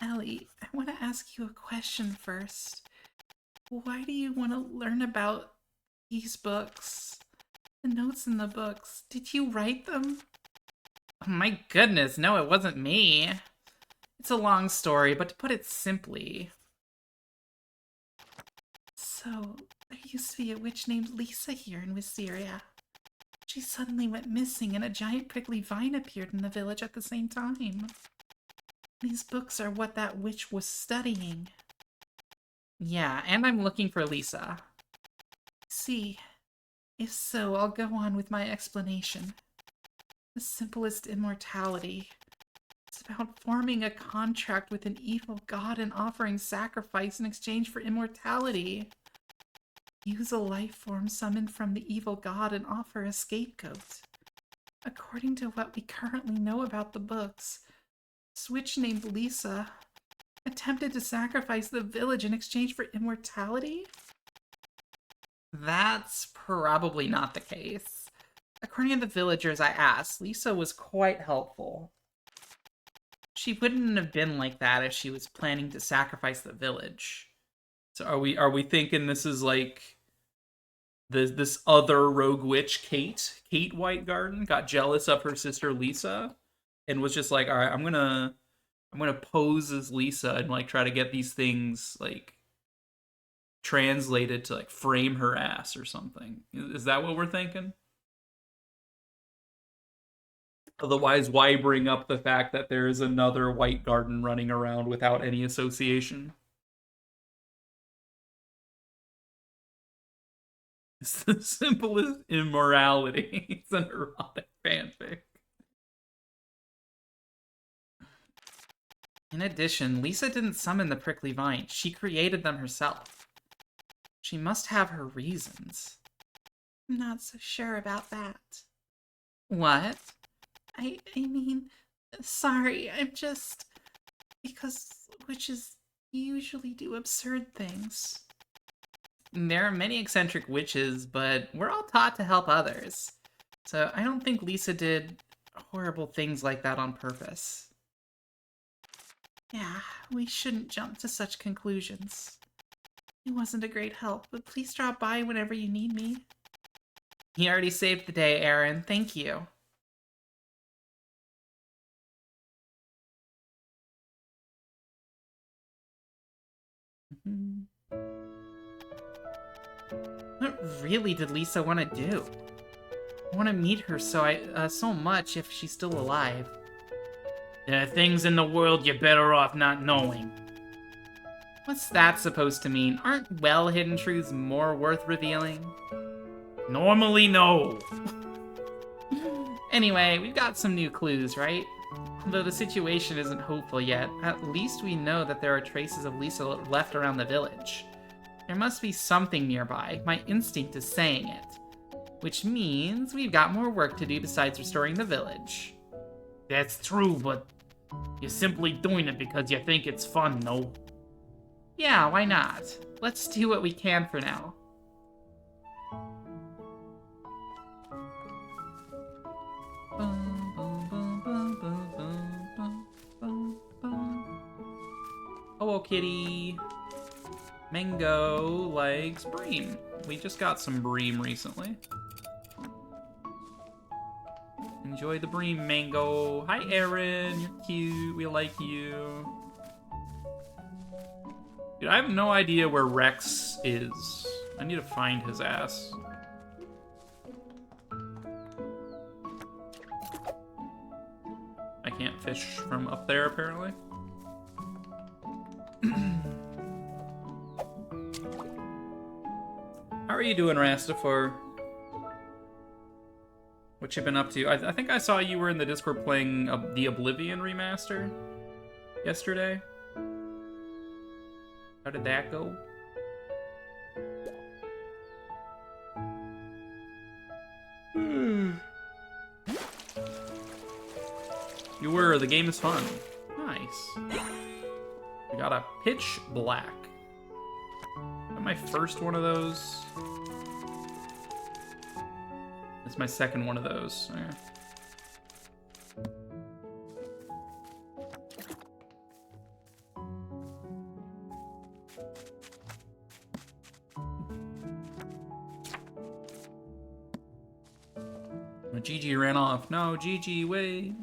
Ellie, I want to ask you a question first. Why do you want to learn about these books? The notes in the books, did you write them? Oh my goodness, no, it wasn't me. It's a long story, but to put it simply... So, there used to be a witch named Lisa here in Wisteria. She suddenly went missing and a giant prickly vine appeared in the village at the same time. These books are what that witch was studying. Yeah, and I'm looking for Lisa. See, if so, I'll go on with my explanation. The simplest immortality. It's about forming a contract with an evil god and offering sacrifice in exchange for immortality. Use a life form summoned from the evil god and offer a scapegoat. According to what we currently know about the books, this witch named Lisa attempted to sacrifice the village in exchange for immortality? That's probably not the case. According to the villagers I asked, Lisa was quite helpful. She wouldn't have been like that if she was planning to sacrifice the village. So are we thinking this is like this other rogue witch, Kate Whitegarden, got jealous of her sister Lisa and was just like, all right, I'm gonna pose as Lisa and like try to get these things like translated to like frame her ass or something. Is that what we're thinking? Otherwise, why bring up the fact that there is another Whitegarden running around without any association? It's the simplest immorality. It's an erotic fanfic. In addition, Lisa didn't summon the prickly vine. She created them herself. She must have her reasons. I'm not so sure about that. What? I mean, sorry, I'm just... Because witches usually do absurd things. There are many eccentric witches, but we're all taught to help others. So I don't think Lisa did horrible things like that on purpose. Yeah, we shouldn't jump to such conclusions. It wasn't a great help, but please drop by whenever you need me. You already saved the day, Aaron. Thank you. What really did Lisa want to do? I want to meet her so much if she's still alive. There are things in the world you're better off not knowing. What's that supposed to mean? Aren't well-hidden truths more worth revealing? Normally, no. Anyway, we've got some new clues, right? Though the situation isn't hopeful yet, at least we know that there are traces of Lisa left around the village. There must be something nearby. My instinct is saying it. Which means we've got more work to do besides restoring the village. That's true, but you're simply doing it because you think it's fun, no? Yeah, why not? Let's do what we can for now. Hello, kitty. Mango likes bream. We just got some bream recently. Enjoy the bream, Mango. Hi, Aaron. You're cute. We like you. Dude, I have no idea where Rex is. I need to find his ass. I can't fish from up there, apparently. How are you doing, Rastafor? What you been up to? I think I saw you were in the Discord playing the Oblivion remaster yesterday. How did that go? You were. The game is fun. Nice. We got a Pitch Black. Is that my first one of those? It's my second one of those. Okay. Oh, Gigi ran off. No, Gigi, wait.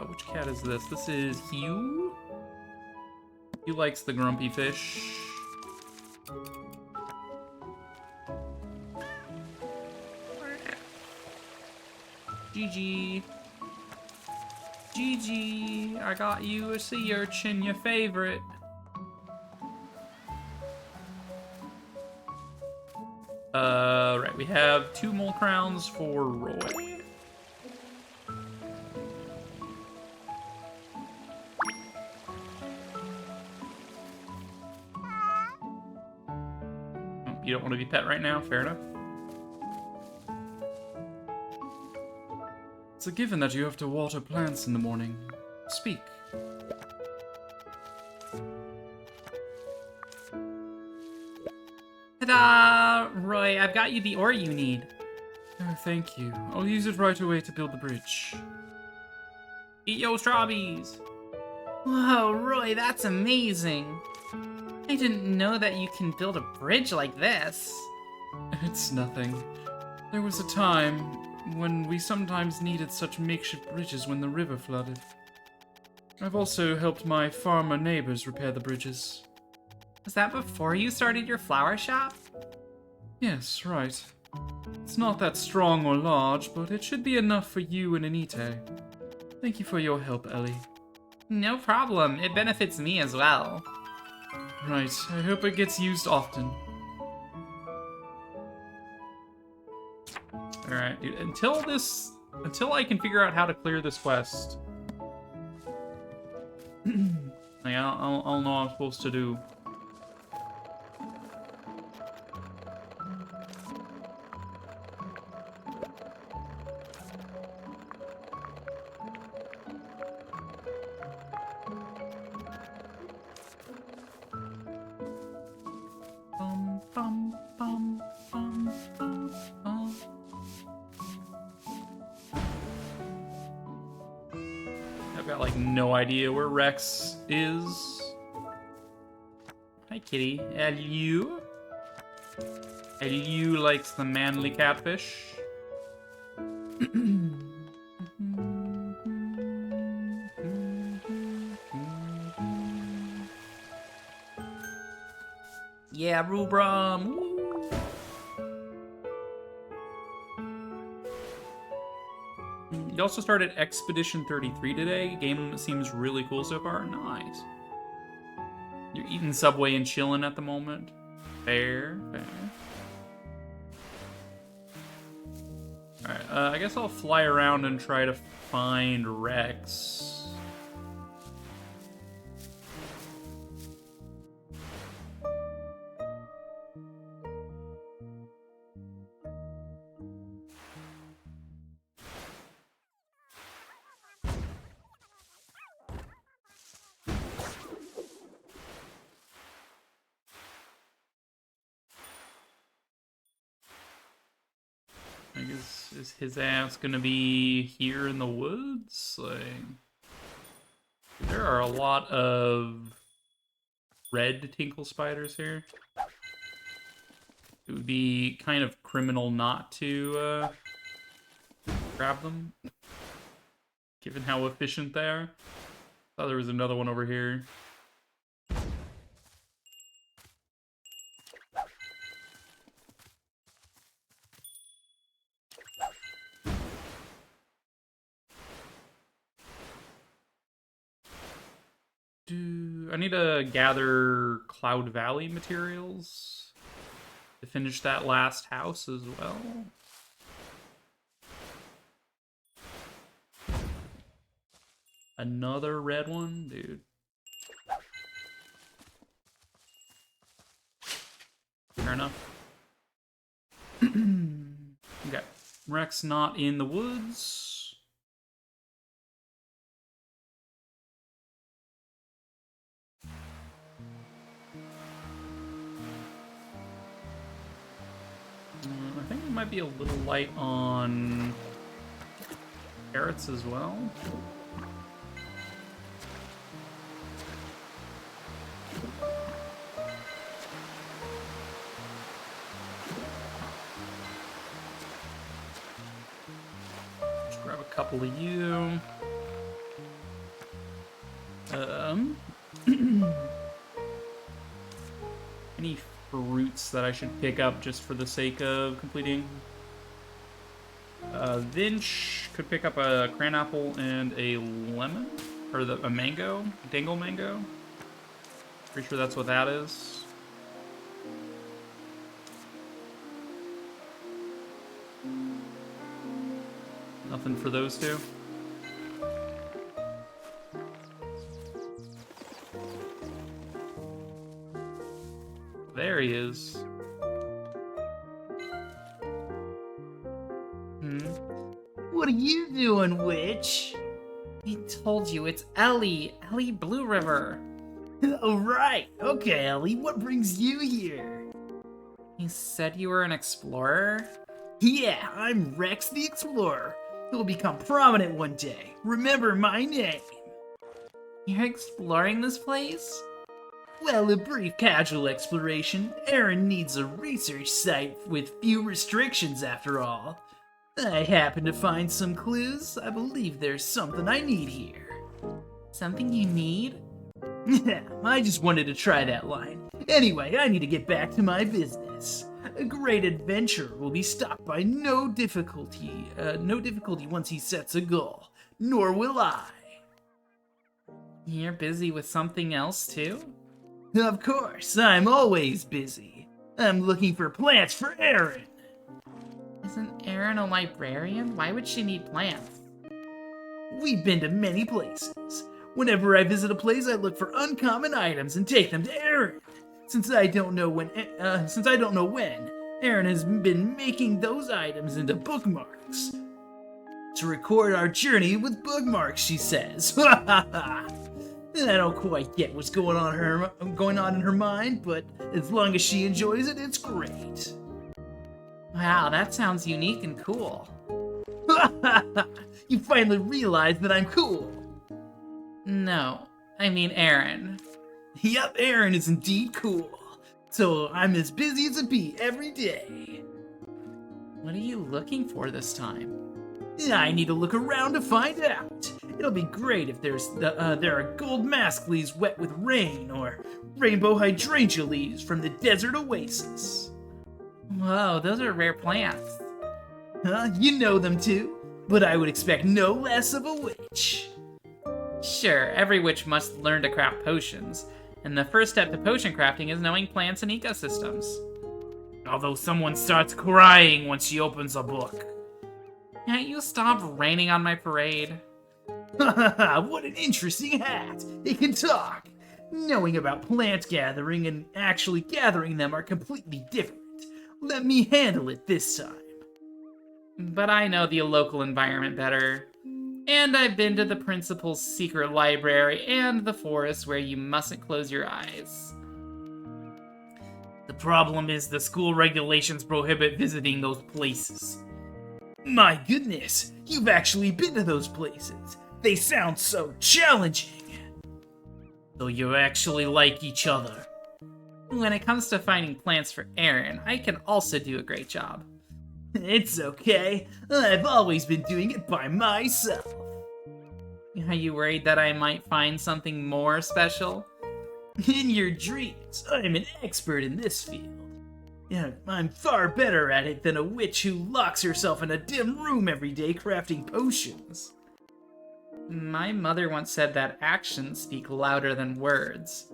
Which cat is this? This is Hugh? He likes the grumpy fish. Gigi. Gigi, I got you a sea urchin, your favorite. Right, we have 2 mole crowns for Roy. Oh, you don't want to be pet right now? Fair enough. It's a given that you have to water plants in the morning. Speak. Ta-da! Roy, I've got you the ore you need. Oh, thank you. I'll use it right away to build the bridge. Eat your strawberries. Whoa, Roy, that's amazing. I didn't know that you can build a bridge like this. It's nothing. There was a time when we sometimes needed such makeshift bridges when the river flooded. I've also helped my farmer neighbors repair the bridges. Was that before you started your flower shop? Yes, right. It's not that strong or large, but it should be enough for you and Anite. Thank you for your help, Ellie. No problem. It benefits me as well. Right, I hope it gets used often. Alright, dude. Until I can figure out how to clear this quest. Like, I don't know what I'm supposed to do. Bum, bum, bum, bum, bum, bum. I've got, like, no idea where Rex is. Hi, kitty. Hello? Hello likes the manly catfish. Yeah, Rubram. Woo. You also started Expedition 33 today. Game seems really cool so far. Nice. You're eating Subway and chilling at the moment. Fair, fair. Alright, I guess I'll fly around and try to find Rex. I guess, is his ass gonna be here in the woods? Like, there are a lot of red tinkle spiders here. It would be kind of criminal not to grab them, given how efficient they are. Thought there was another one over here. I need to gather Cloud Valley materials to finish that last house as well. Another red one, dude. Fair enough. Okay, Rex not in the woods. I think it might be a little light on carrots as well. Just grab a couple of you. Any fruits that I should pick up just for the sake of completing? Vinch could pick up a cran apple and a lemon, or a mango, dangle mango. Pretty sure that's what that is. Nothing for those two. There he is. What are you doing, witch? I told you, it's Ellie. Ellie Blue River. Oh, right. Okay, Ellie, what brings you here? You said you were an explorer? Yeah, I'm Rex the Explorer. You'll become prominent one day. Remember my name. You're exploring this place? Well, a brief casual exploration. Aaron needs a research site with few restrictions after all. I happen to find some clues. I believe there's something I need here. Something you need? I just wanted to try that line. Anyway, I need to get back to my business. A great adventurer will be stopped by no difficulty once he sets a goal. Nor will I. You're busy with something else too? Of course, I'm always busy. I'm looking for plants for Aaron. Isn't Erin a librarian? Why would she need plants? We've been to many places. Whenever I visit a place, I look for uncommon items and take them to Aaron. Since I don't know when, Aaron has been making those items into bookmarks. To record our journey with bookmarks, she says. I don't quite get what's going on in her mind, but as long as she enjoys it, it's great. Wow, that sounds unique and cool. You finally realized that I'm cool. No, I mean Erin. Yep, Aaron is indeed cool. So I'm as busy as a bee every day. What are you looking for this time? I need to look around to find out. It'll be great if there are gold mask leaves wet with rain, or rainbow hydrangea leaves from the desert oasis. Whoa, those are rare plants. You know them too, but I would expect no less of a witch. Sure, every witch must learn to craft potions, and the first step to potion crafting is knowing plants and ecosystems. Although someone starts crying when she opens a book. Can't you stop raining on my parade? What an interesting hat! It can talk! Knowing about plant gathering and actually gathering them are completely different. Let me handle it this time. But I know the local environment better. And I've been to the principal's secret library and the forest where you mustn't close your eyes. The problem is the school regulations prohibit visiting those places. My goodness, you've actually been to those places. They sound so challenging. So you actually like each other. When it comes to finding plants for Erin, I can also do a great job. It's okay. I've always been doing it by myself. Are you worried that I might find something more special? In your dreams, I'm an expert in this field. Yeah, I'm far better at it than a witch who locks herself in a dim room every day crafting potions. My mother once said that actions speak louder than words.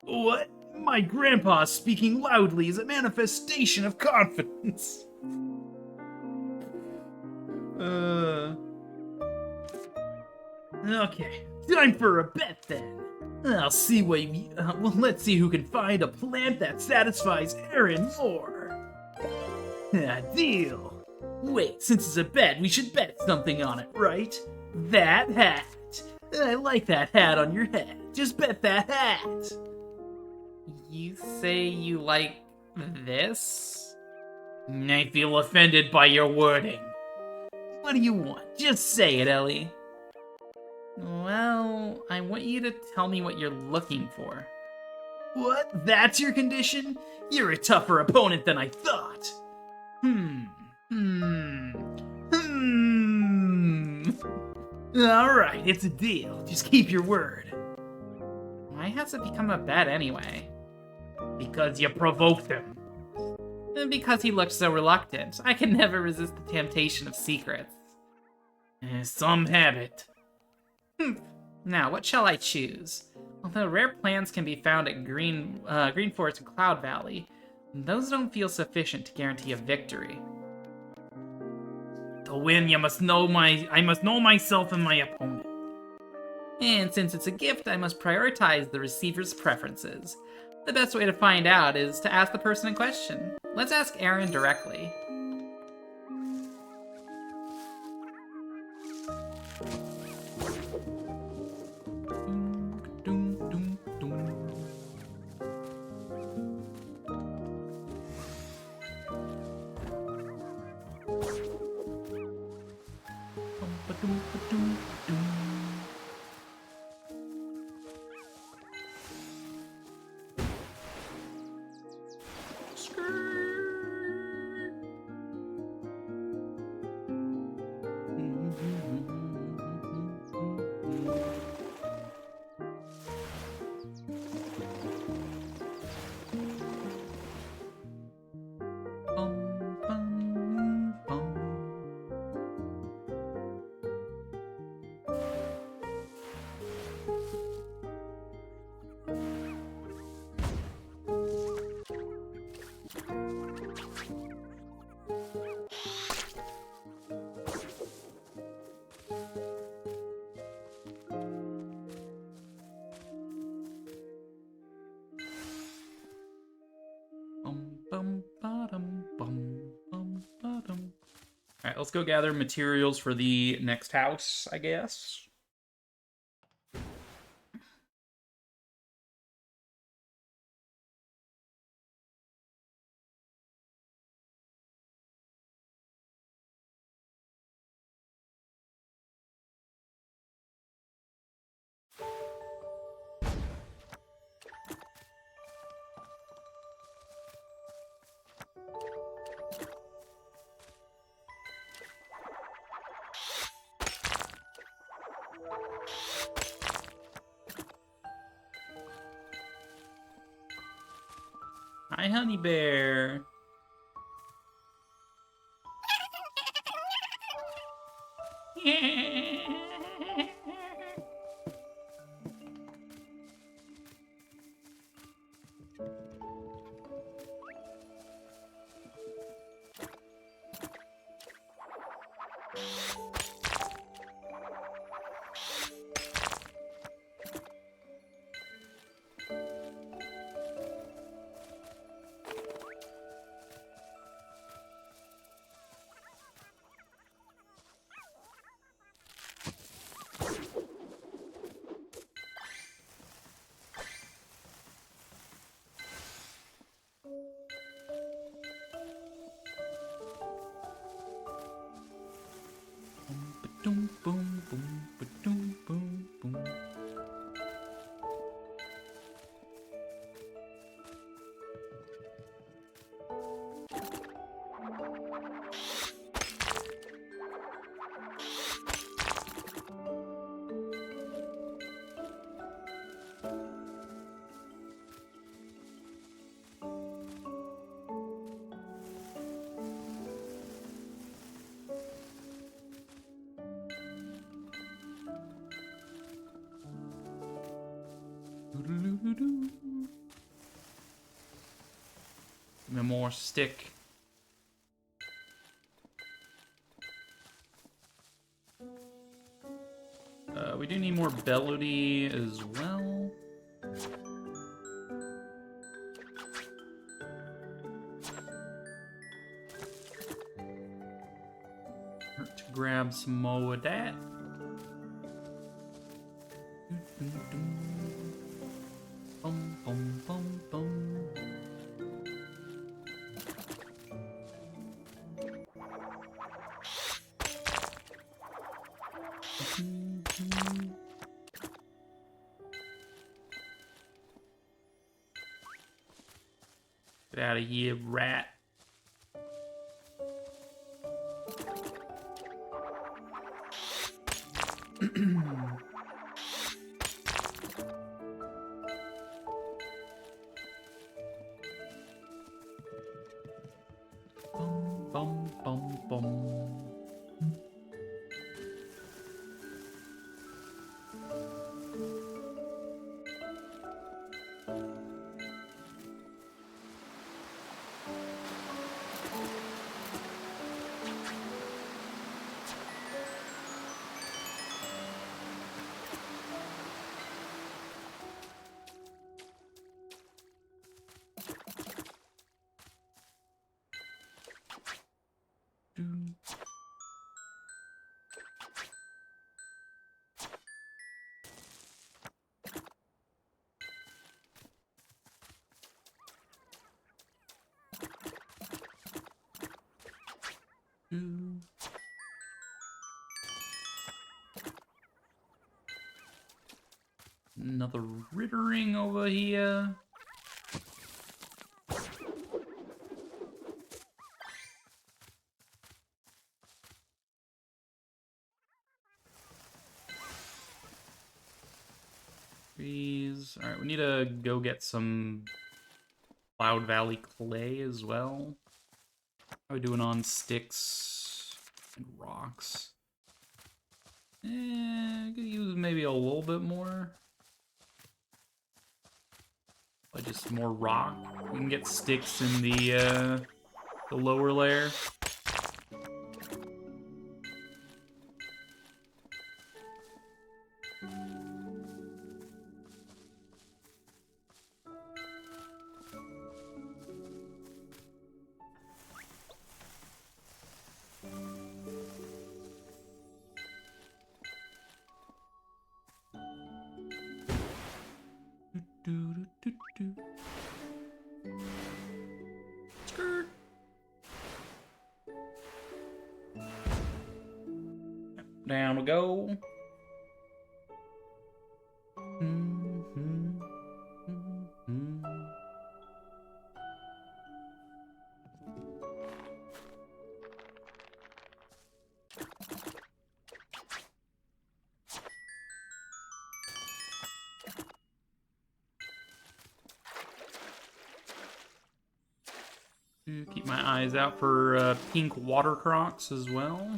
What? My grandpa speaking loudly is a manifestation of confidence. Okay, time for a bet then. I'll see what let's see who can find a plant that satisfies Aaron more. Deal. Wait, since it's a bet, we should bet something on it, right? That hat. I like that hat on your head. Just bet that hat. You say you like this? I feel offended by your wording. What do you want? Just say it, Ellie. Well, I want you to tell me what you're looking for. What? That's your condition? You're a tougher opponent than I thought. Alright, it's a deal. Just keep your word. Why has it become a bet anyway? Because you provoked him. Because he looked so reluctant. I can never resist the temptation of secrets. Some habit. Now, what shall I choose? Although rare plants can be found at Green Forest and Cloud Valley, those don't feel sufficient to guarantee a victory. To win, I must know myself and my opponent. And since it's a gift, I must prioritize the receiver's preferences. The best way to find out is to ask the person in question. Let's ask Erin directly. bum, ba-dum, bum, bum, ba-dum. All right, let's go gather materials for the next house, I guess. Hi, Honey Bear. Boom, boom, boom, boom, boom, boom. Doo-doo-doo-doo. Give me more stick. We do need more Bellody as well. To grab some more of that. Bum, bum, bum, bum. Get out of here, rat. Bum, bum, bum, bum. Do. Do. Another Rittering over here. Trees. Alright, we need to go get some Cloud Valley clay as well. How are we doing on sticks and rocks? Could use maybe a little bit more. Like just more rock. We can get sticks in the lower layer. Skirt. Down we go. Keep my eyes out for pink water crocs as well.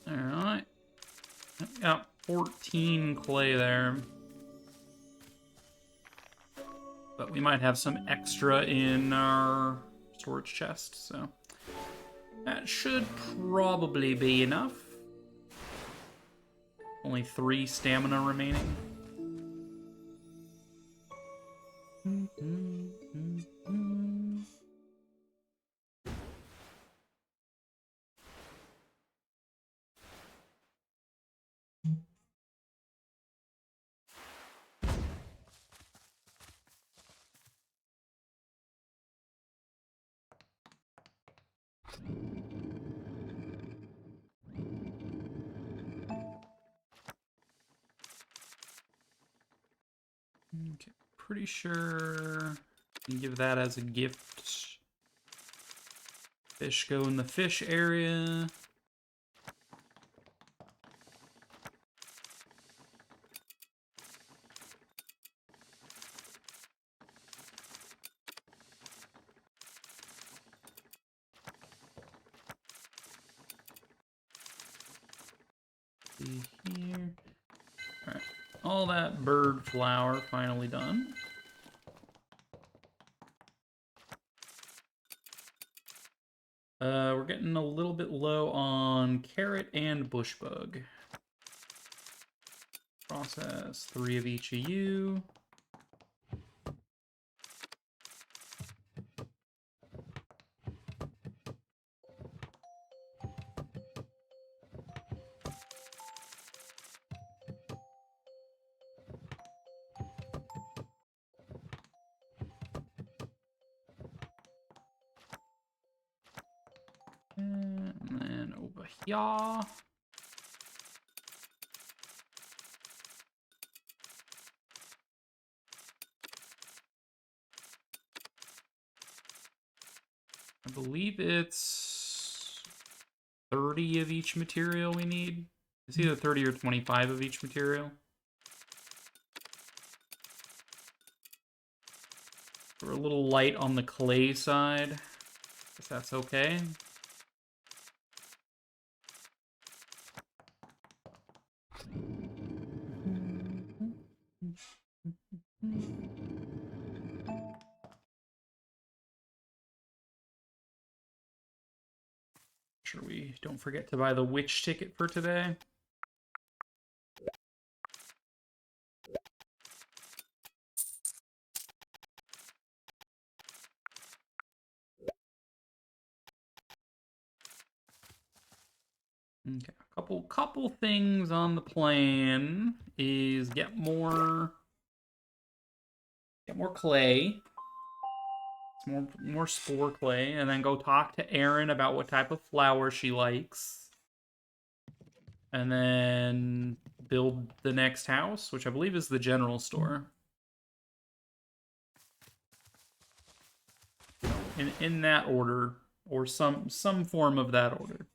Alright. Got 14 clay there. But we might have some extra in our storage chest, so that should probably be enough. Only 3 stamina remaining. Okay, pretty sure you can give that as a gift. Fish go in the fish area. See here. All right, all that bird flour finally done. We're getting a little bit low on carrot and bush bug. Process 3 of each of you. And then over here. I believe it's 30 of each material we need. It's either 30 or 25 of each material. We're a little light on the clay side. If that's okay. Sure we don't forget to buy the witch ticket for today. Okay, couple things on the plan is get more clay, more spore clay, and then go talk to Erin about what type of flower she likes, and then build the next house, which I believe is the general store. In that order, or some form of that order.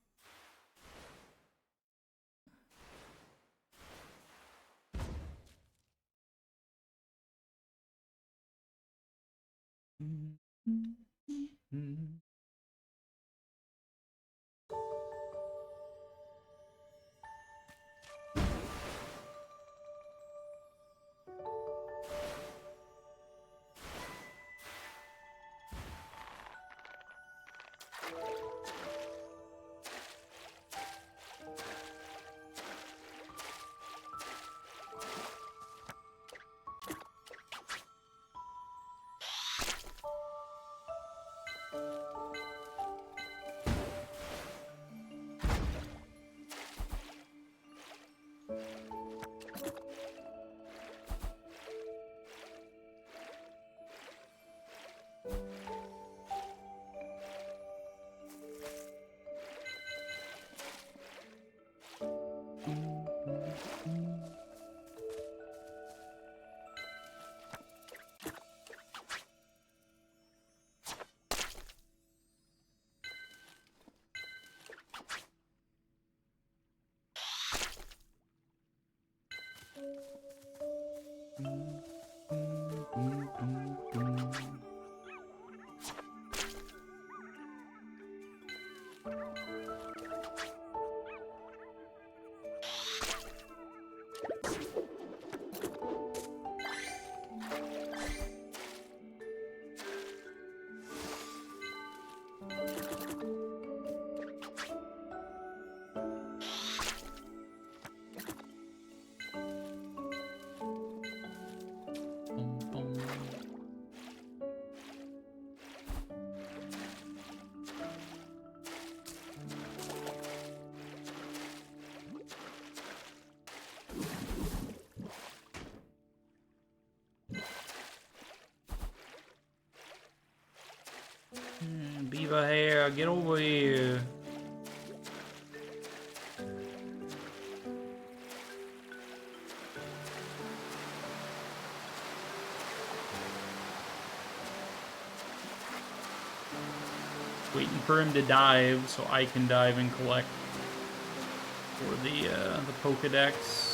Beaver hair, get over here. Waiting for him to dive so I can dive and collect for the Pokedex.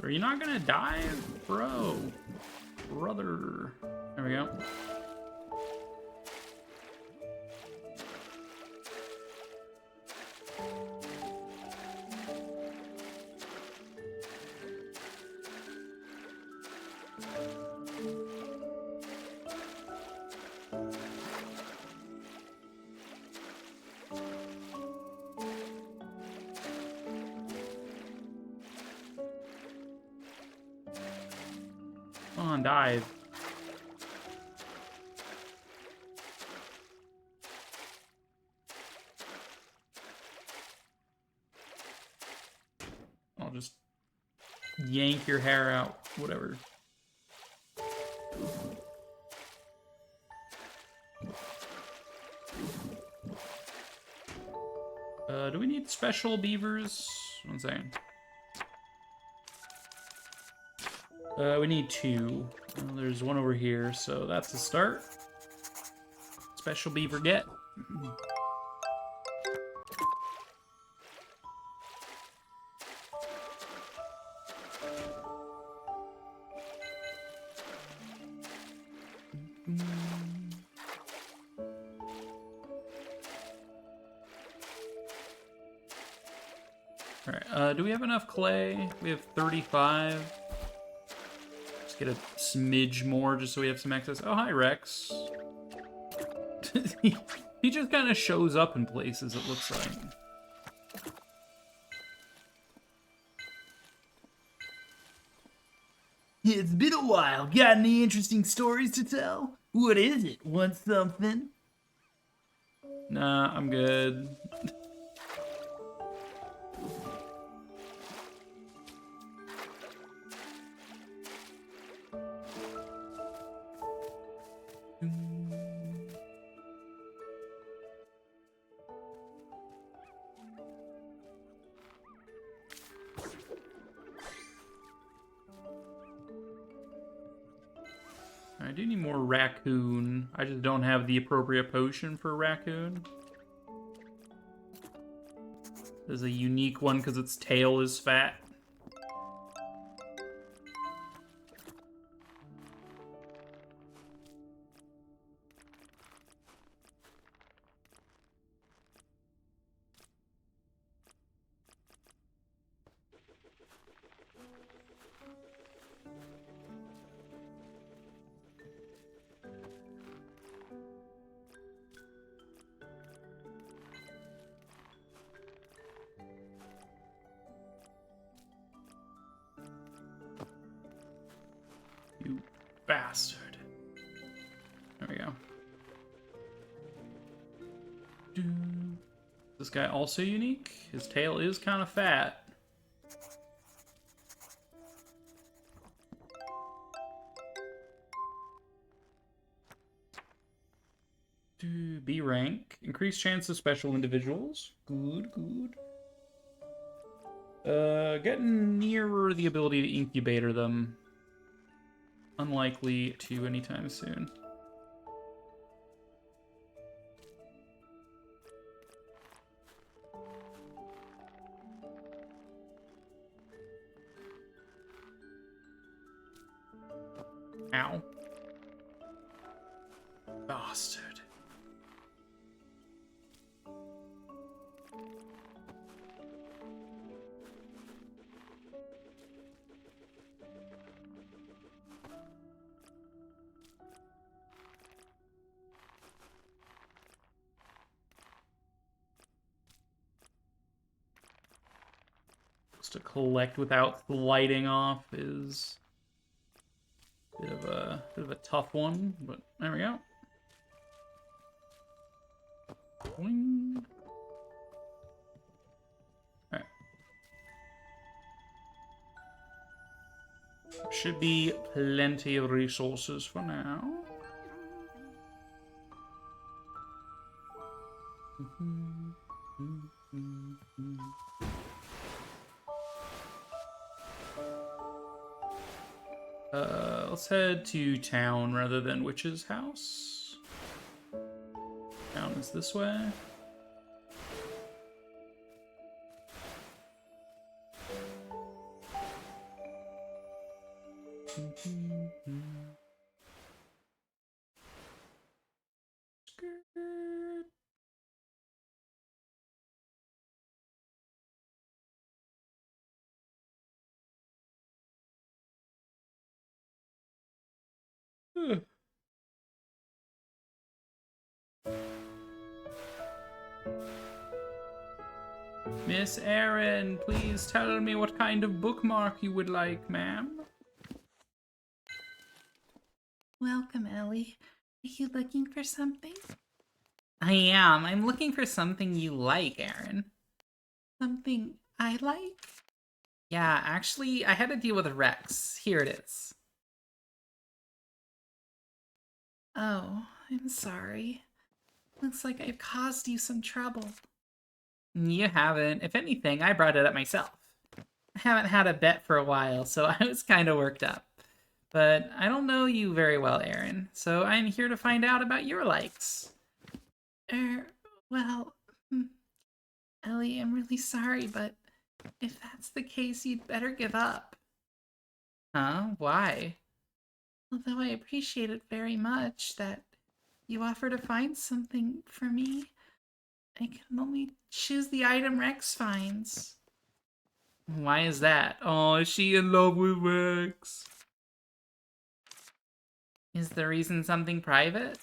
Are you not gonna dive, bro? Brother. There we go. Come on, dive. I'll just yank your hair out, whatever. Do we need special beavers? One second. We need 2. Well, there's one over here, so that's a start. Special beaver get. Do we have enough clay? We have 35. Let's get a smidge more just so we have some excess. Oh, hi, Rex. He just kind of shows up in places, it looks like. It's been a while. Got any interesting stories to tell? What is it? Want something? Nah, I'm good. I do need more raccoon. I just don't have the appropriate potion for raccoon. There's a unique one because its tail is fat. You bastard. There we go. This guy also unique? His tail is kind of fat. B rank. Increased chance of special individuals. Good, good. Getting nearer the ability to incubator them. Unlikely to anytime soon. Ow. Bastard. To collect without sliding off is a bit of a tough one, but there we go. Boing. All right. Should be plenty of resources for now. Let's head to town rather than Witch's house. Town is this way. Miss Erin, please tell me what kind of bookmark you would like, ma'am. Welcome, Ellie. Are you looking for something? I am. I'm looking for something you like, Erin. Something I like? Yeah, actually, I had to deal with Rex. Here it is. Oh, I'm sorry. Looks like I've caused you some trouble. You haven't. If anything, I brought it up myself. I haven't had a bet for a while, so I was kind of worked up. But I don't know you very well, Erin, so I'm here to find out about your likes. Well, Ellie, I'm really sorry, but if that's the case, you'd better give up. Huh? Why? Although I appreciate it very much that you offer to find something for me, I can only choose the item Rex finds. Why is that? Oh, is she in love with Rex? Is the reason something private?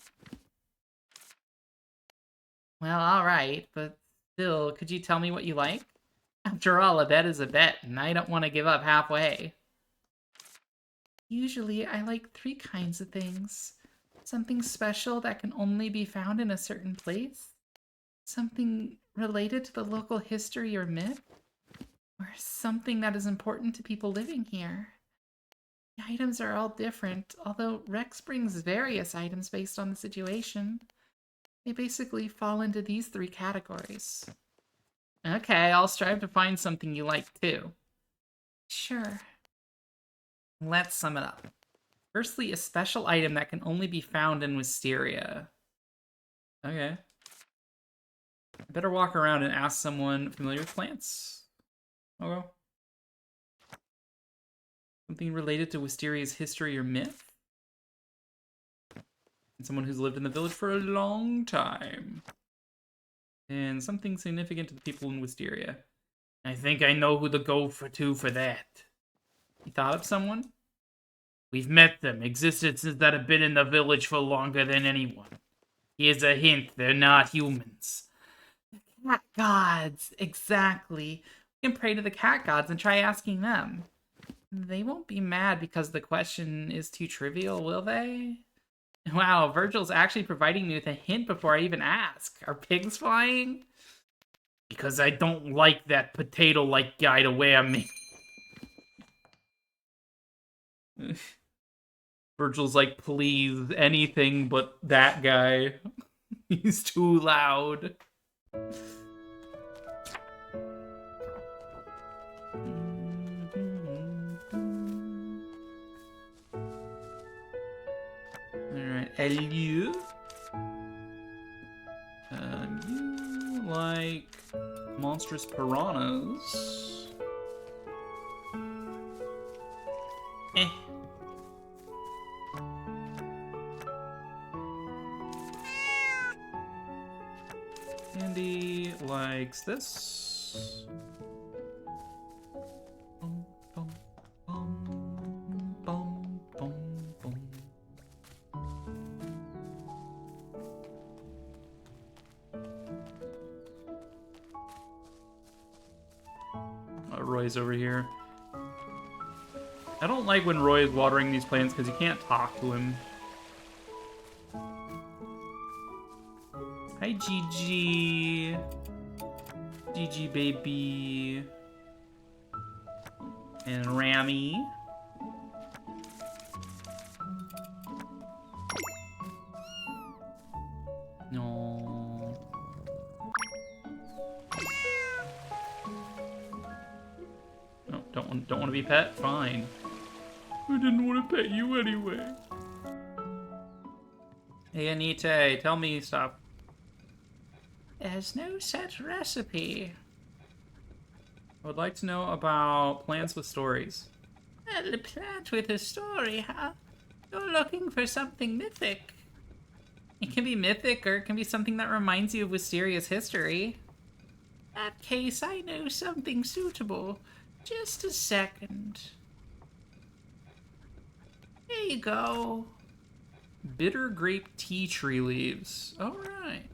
Well, alright, but still, could you tell me what you like? After all, a bet is a bet, and I don't want to give up halfway. Usually, I like 3 kinds of things. Something special that can only be found in a certain place. Something related to the local history or myth. Or something that is important to people living here. The items are all different, although Rex brings various items based on the situation. They basically fall into these 3 categories. Okay, I'll strive to find something you like too. Sure. Let's sum it up. Firstly, a special item that can only be found in Wisteria. Okay. I better walk around and ask someone familiar with plants. Okay. Something related to Wisteria's history or myth? And someone who's lived in the village for a long time. And something significant to the people in Wisteria. I think I know who to go for that. You thought of someone? We've met them, existences that have been in the village for longer than anyone. Here's a hint, they're not humans. The cat gods, exactly. We can pray to the cat gods and try asking them. They won't be mad because the question is too trivial, will they? Wow, Virgil's actually providing me with a hint before I even ask. Are pigs flying? Because I don't like that potato-like guy to wear me. Virgil's like, please, anything but that guy. He's too loud. Alright, hello? You like monstrous piranhas? Eh. Andy likes this. Bum, bum, bum, bum, bum, bum. Roy's over here. I don't like when Roy is watering these plants because you can't talk to him. Hi, Gigi. Gigi, baby. And Rami. No. No, don't want to be pet? Fine. I didn't want to pet you anyway. Hey, Anita, tell me stuff. There's no set recipe. I would like to know about plants with stories. Well, a plant with a story, huh? You're looking for something mythic. It can be mythic, or it can be something that reminds you of Wisteria's history. In that case, I know something suitable. Just a second. Here you go. Bitter grape tea tree leaves. Alright.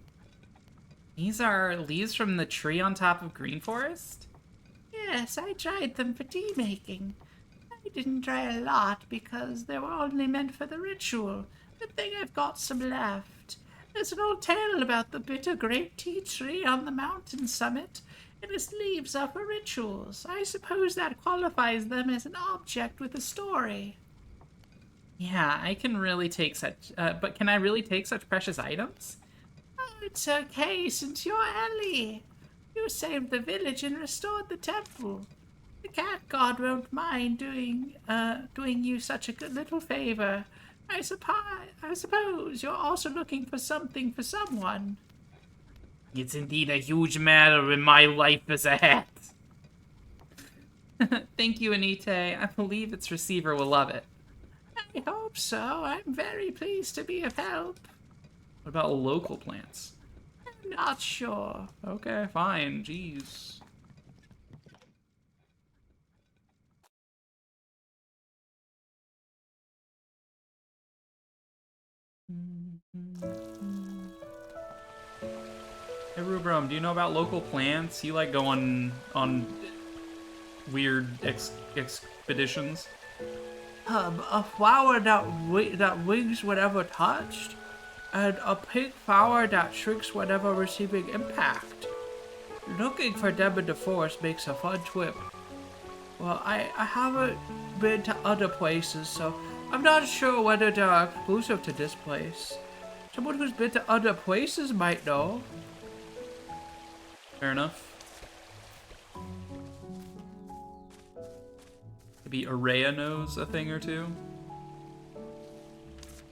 These are leaves from the tree on top of Green Forest? Yes, I dried them for tea making. I didn't dry a lot because they were only meant for the ritual. Good thing I've got some left. There's an old tale about the bitter grape tea tree on the mountain summit, and its leaves are for rituals. I suppose that qualifies them as an object with a story. Yeah, I can really take such... but can I really take such precious items? Oh, it's okay, since you're Ellie. You saved the village and restored the temple. The cat god won't mind doing you such a good little favor. I suppose you're also looking for something for someone. It's indeed a huge matter in my life as a hat. Thank you, Anite. I believe its receiver will love it. I hope so. I'm very pleased to be of help. What about local plants? I'm not sure. Okay, fine. Jeez. Hey Rubrum, do you know about local plants? You like go on weird expeditions? A flower that wings whatever touched, and a pink flower that shrinks whenever receiving impact. Looking for them in the forest makes a fun trip. Well, I haven't been to other places, so I'm not sure whether they're exclusive to this place. Someone who's been to other places might know. Fair enough. Maybe Araya knows a thing or two.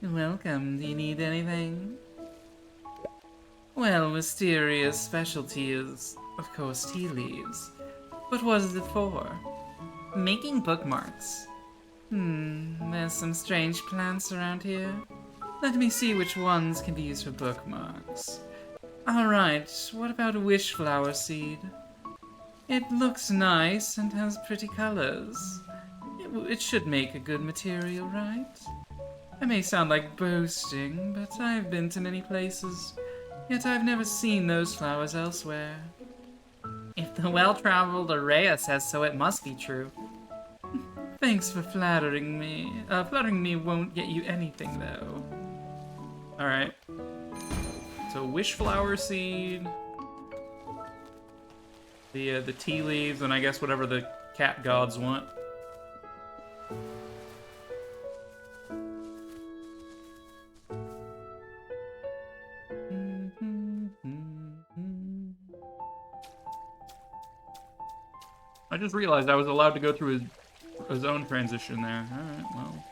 Welcome. Do you need anything? Well, Mysteria's specialty is, of course, tea leaves. But what is it for? Making bookmarks. There's some strange plants around here. Let me see which ones can be used for bookmarks. Alright, what about a wishflower seed? It looks nice and has pretty colors. It should make a good material, right? I may sound like boasting, but I've been to many places, yet I've never seen those flowers elsewhere. If the well-traveled Araya says so, it must be true. Thanks for flattering me. Flattering me won't get you anything, though. Alright. So wishflower seed. The tea leaves, and I guess whatever the cat gods want. I just realized I was allowed to go through a zone transition there. Alright, well.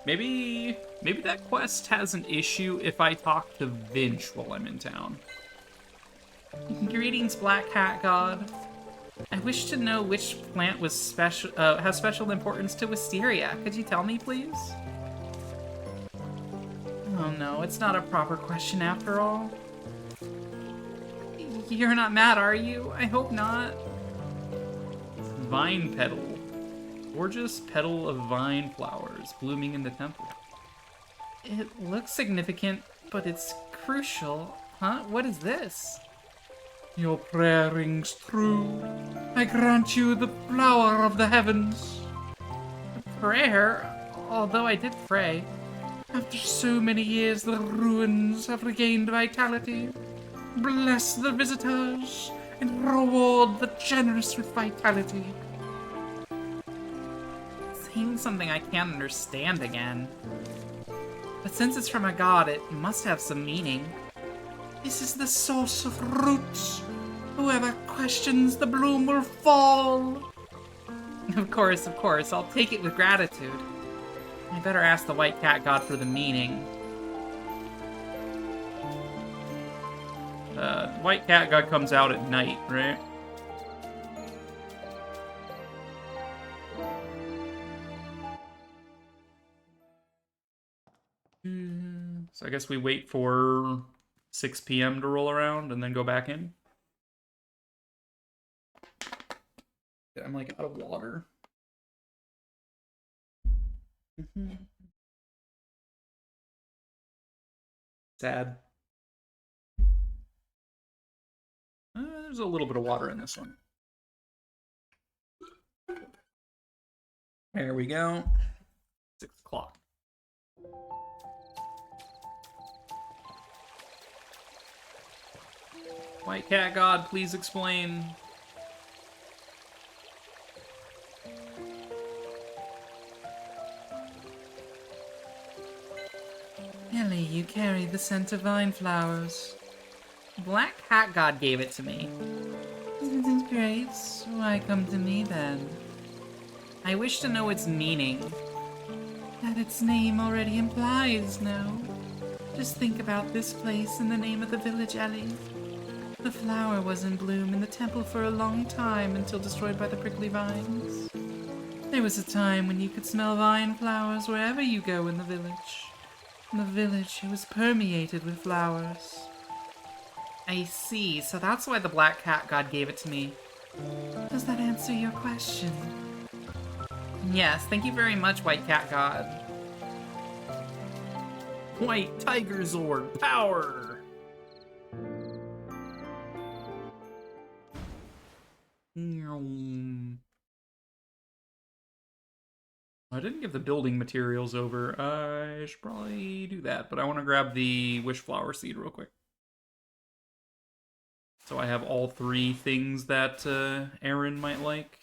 Maybe that quest has an issue if I talk to Vinch while I'm in town. Greetings, Black Cat God. I wish to know which plant was has special importance to Wisteria. Could you tell me, please? Oh no, it's not a proper question after all. You're not mad, are you? I hope not. Vine petal. Gorgeous petal of vine flowers blooming in the temple. It looks significant, but it's crucial. Huh? What is this? Your prayer rings true. I grant you the flower of the heavens. Prayer? Although I did pray. After so many years, the ruins have regained vitality. Bless the visitors and reward the generous with vitality. Saying something I can't understand again. But since it's from a god, it must have some meaning. This is the source of roots. Whoever questions the bloom will fall. Of course, I'll take it with gratitude. I better ask the White Cat God for the meaning. White Cat God comes out at night, right? So I guess we wait for 6 p.m. to roll around and then go back in. Yeah, I'm like out of water. Sad. There's a little bit of water in this one. There we go. 6 o'clock. White Cat God, please explain. Ellie, you carry the scent of vine flowers. Black Cat God gave it to me. Isn't it great? Why come to me then? I wish to know its meaning. That its name already implies, no? Just think about this place and the name of the village, Ellie. The flower was in bloom in the temple for a long time until destroyed by the prickly vines. There was a time when you could smell vine flowers wherever you go in the village. In the village, it was permeated with flowers. I see, so that's why the Black Cat God gave it to me. Does that answer your question? Yes, thank you very much, White Cat God. White Tiger Zord power! I didn't give the building materials over. I should probably do that, but I want to grab the wishflower seed real quick. So I have all 3 things that Aaron might like.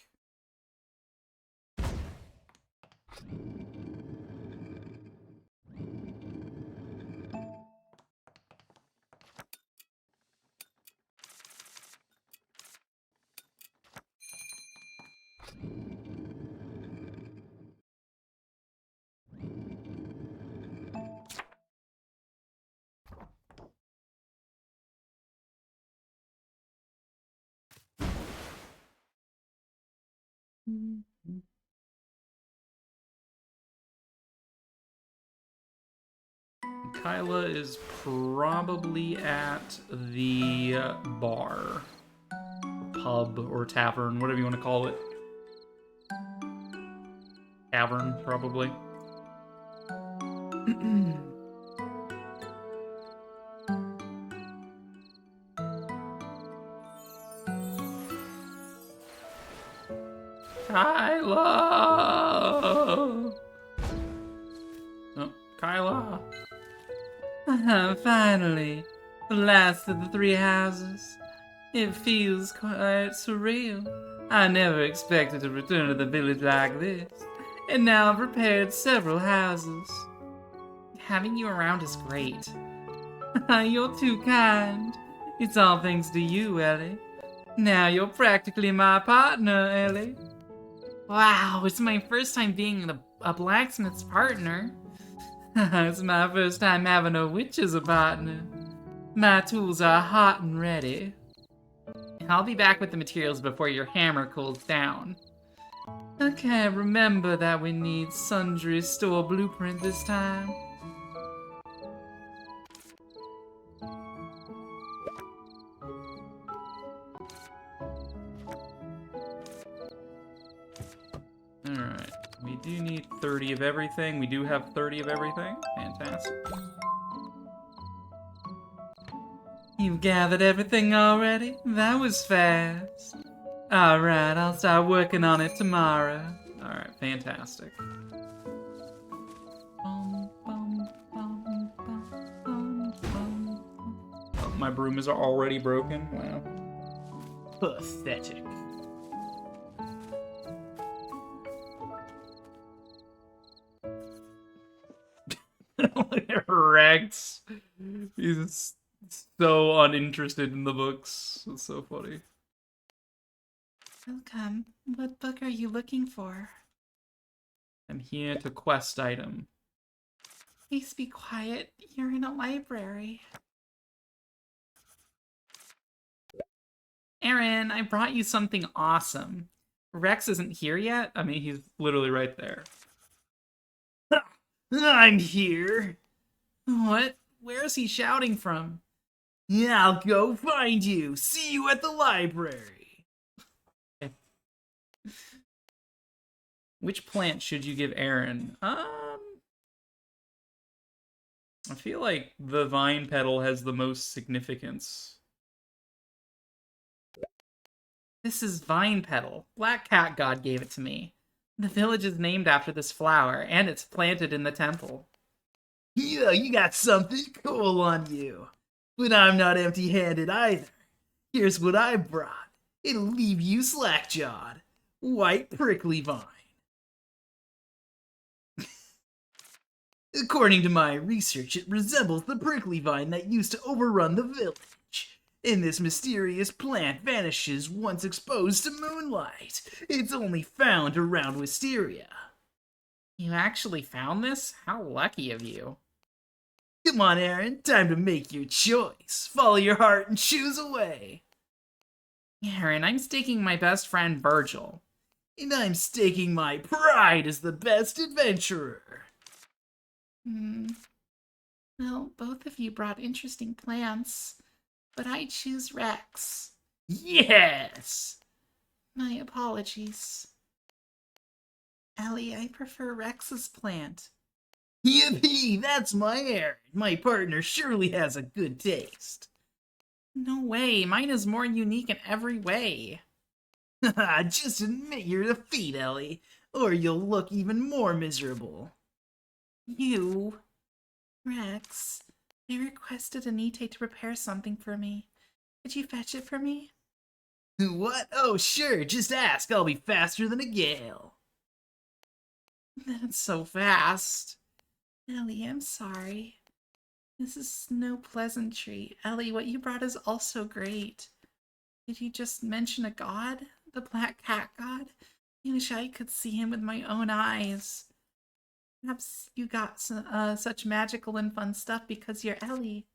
Kyla is probably at the bar, pub, or tavern, whatever you want to call it. Tavern, probably. Kyla! Oh, Kyla. Finally, the last of the 3 houses. It feels quite surreal. I never expected to return to the village like this, and now I've repaired several houses. Having you around is great. You're too kind. It's all thanks to you, Ellie. Now you're practically my partner, Ellie. Wow, it's my first time being a blacksmith's partner. It's my first time having a witch as a partner. My tools are hot and ready. I'll be back with the materials before your hammer cools down. Okay, remember that we need sundry store blueprint this time. Alright, we do need 30 of everything. We do have 30 of everything. Fantastic. You've gathered everything already? That was fast. Alright, I'll start working on it tomorrow. Alright, fantastic. Oh, my broom is already broken? Wow. Pathetic. Rex. He's so uninterested in the books. It's so funny. Welcome. What book are you looking for? I'm here to quest item. Please be quiet. You're in a library. Aaron, I brought you something awesome. Rex isn't here yet? I mean, he's literally right there. I'm here. What? Where is he shouting from? Yeah, I'll go find you. See you at the library. Which plant should you give Aaron? I feel like the vine petal has the most significance. This is Vine Petal. Black Cat God gave it to me. The village is named after this flower, and it's planted in the temple. Yeah, you got something cool on you. But I'm not empty-handed either. Here's what I brought. It'll leave you slack-jawed. White prickly vine. According to my research, it resembles the prickly vine that used to overrun the village. And this mysterious plant vanishes once exposed to moonlight. It's only found around Wisteria. You actually found this? How lucky of you. Come on, Aaron, time to make your choice. Follow your heart and choose a way. Aaron, I'm staking my best friend Virgil. And I'm staking my pride as the best adventurer. Well, both of you brought interesting plants, but I choose Rex. Yes! My apologies. Ellie, I prefer Rex's plant. Yippee! That's my Aaron. My partner surely has a good taste. No way, mine is more unique in every way. Just admit your defeat, Ellie, or you'll look even more miserable. You. Rex, I requested Anite to prepare something for me. Could you fetch it for me? What? Oh, sure, just ask. I'll be faster than a gale. That's so fast. Ellie, I'm sorry. This is no pleasantry. Ellie, what you brought is also great. Did you just mention a god? The Black Cat God? I wish I could see him with my own eyes. Perhaps you got such magical and fun stuff because you're Ellie.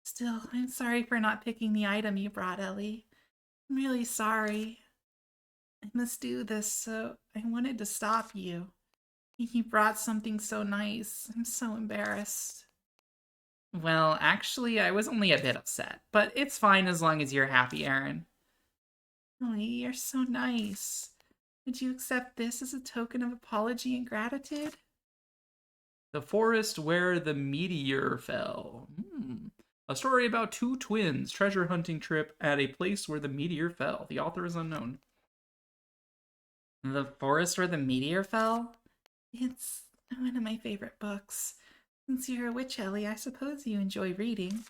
Still, I'm sorry for not picking the item you brought, Ellie. I'm really sorry. I must do this, so I wanted to stop you. You brought something so nice. I'm so embarrassed. Well, actually, I was only a bit upset, but it's fine as long as you're happy, Aaron. Ellie, you're so nice. Would you accept this as a token of apology and gratitude? The forest where the meteor fell. A story about two twins treasure hunting trip at a place where the meteor fell. The author is unknown. The forest where the meteor fell? It's one of my favorite books. Since you're a witch, Ellie, I suppose you enjoy reading.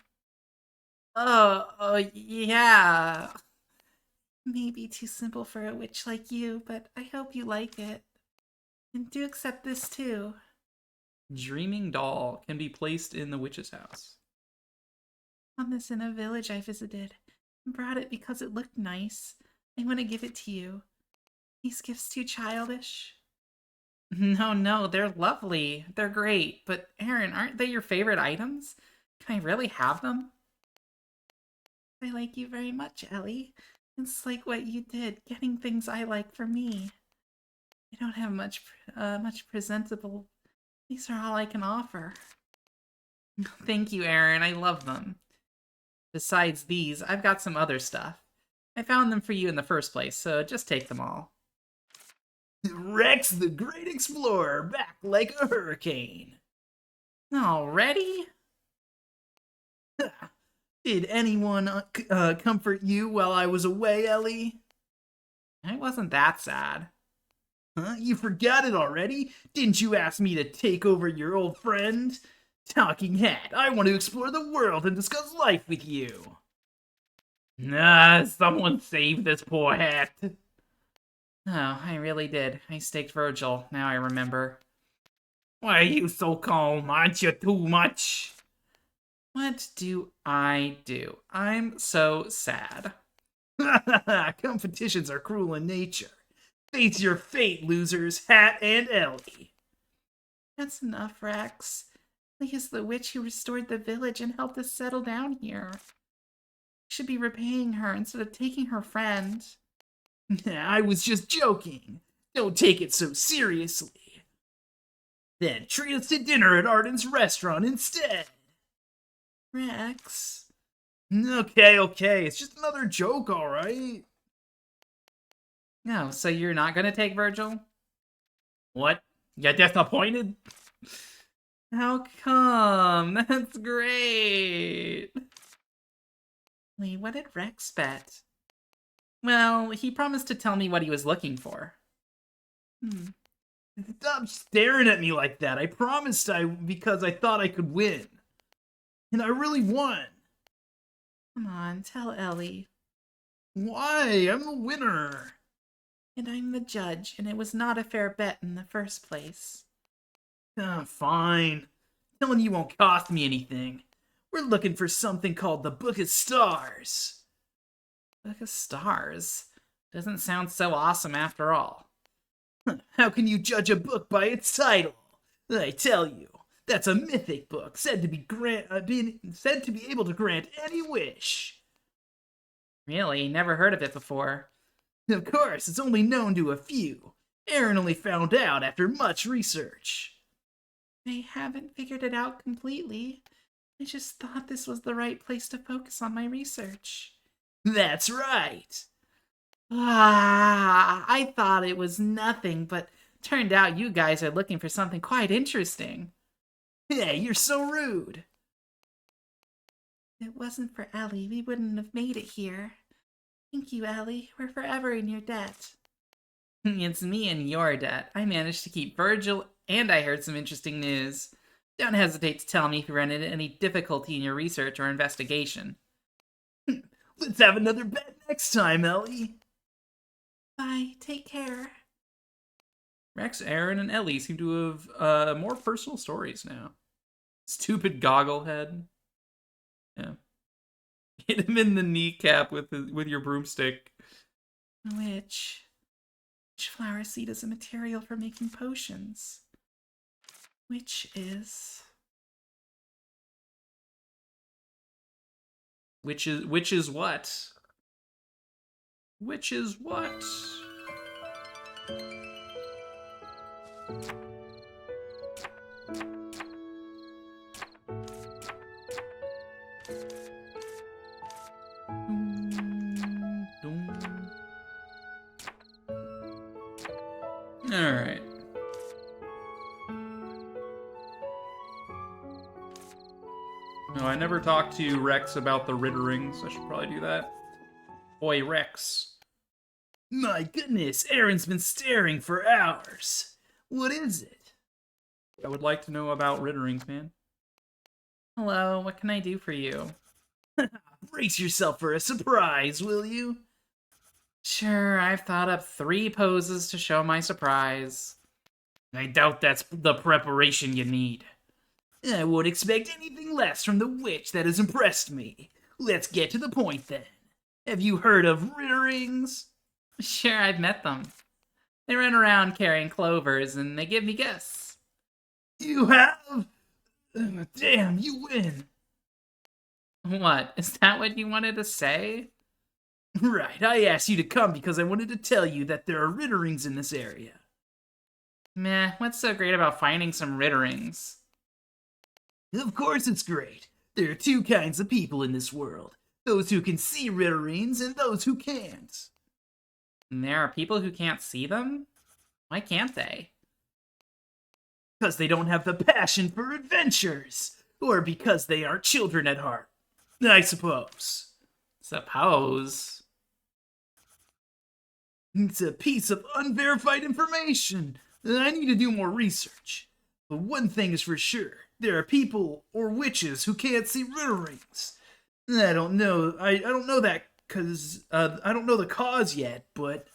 Oh, yeah. Maybe too simple for a witch like you, but I hope you like it. And do accept this too. Dreaming doll can be placed in the witch's house. Found this in a village I visited. I brought it because it looked nice. I want to give it to you. These gifts too childish? No, they're lovely. They're great. But Aaron, aren't they your favorite items? Can I really have them? I like you very much, Ellie. It's like what you did, getting things I like for me. I don't have much presentable. These are all I can offer. Thank you, Aaron. I love them. Besides these, I've got some other stuff. I found them for you in the first place, so just take them all. Rex the Great Explorer, back like a hurricane. Already? Did anyone comfort you while I was away, Ellie? I wasn't that sad. Huh? You forgot it already? Didn't you ask me to take over your old friend? Talking Hat, I want to explore the world and discuss life with you. Someone save this poor hat. Oh, I really did. I staked Virgil. Now I remember. Why are you so calm? Aren't you too much? What do I do? I'm so sad. Competitions are cruel in nature. Face your fate, losers, Hat and Ellie. That's enough, Rex. Ellie is the witch who restored the village and helped us settle down here. I should be repaying her instead of taking her friend. I was just joking. Don't take it so seriously. Then treat us to dinner at Arden's restaurant instead. Rex. Okay. It's just another joke, alright? No, so you're not gonna take Virgil? What? You disappointed? How come? That's great. Wait, what did Rex bet? Well, he promised to tell me what he was looking for. Stop staring at me like that. I promised because I thought I could win. And I really won. Come on, tell Ellie. Why? I'm the winner. And I'm the judge, and it was not a fair bet in the first place. Fine. Telling you won't cost me anything. We're looking for something called the Book of Stars. Book of Stars? Doesn't sound so awesome after all. How can you judge a book by its title? I tell you, that's a mythic book said to be able to grant any wish. Really? Never heard of it before. Of course, it's only known to a few. Aaron only found out after much research. I haven't figured it out completely. I just thought this was the right place to focus on my research. That's right. I thought it was nothing, but Turned out you guys are looking for something quite interesting. Hey, you're so rude. If it wasn't for Ellie, we wouldn't have made it here. Thank you, Ellie. We're forever in your debt. It's me in your debt. I managed to keep Virgil, and I heard some interesting news. Don't hesitate to tell me if you run into any difficulty in your research or investigation. Let's have another bet next time, Ellie. Bye. Take care. Rex, Aaron, and Ellie seem to have more personal stories now. Stupid gogglehead. Yeah. Hit him in the kneecap with your broomstick. Which flower seed is a material for making potions? Which is Which is what? Which is what? Alright. No, I never talked to Rex about the Ritterings. I should probably do that. Boy, Rex. My goodness, Aaron's been staring for hours. What is it? I would like to know about Ritterings, man. hello. What can I do for you? Brace yourself for a surprise, will you? Sure, I've thought up 3 poses to show my surprise. I doubt that's the preparation you need. I won't expect anything less from the witch that has impressed me. Let's get to the point then. Have you heard of Ritterings? Sure, I've met them. They run around carrying clovers and they give me gifts. You have? Damn, you win. What? Is that what you wanted to say? Right, I asked you to come because I wanted to tell you that there are Ritterings in this area. Meh, what's so great about finding some Ritterings? Of course it's great. There are 2 kinds of people in this world. Those who can see Ritterings and those who can't. And there are people who can't see them? Why can't they? Because they don't have the passion for adventures. Or because they aren't children at heart. I suppose. Suppose. It's a piece of unverified information. I need to do more research. But one thing is for sure. There are people or witches who can't see Ritterings. I don't know. I don't know that because I don't know the cause yet, but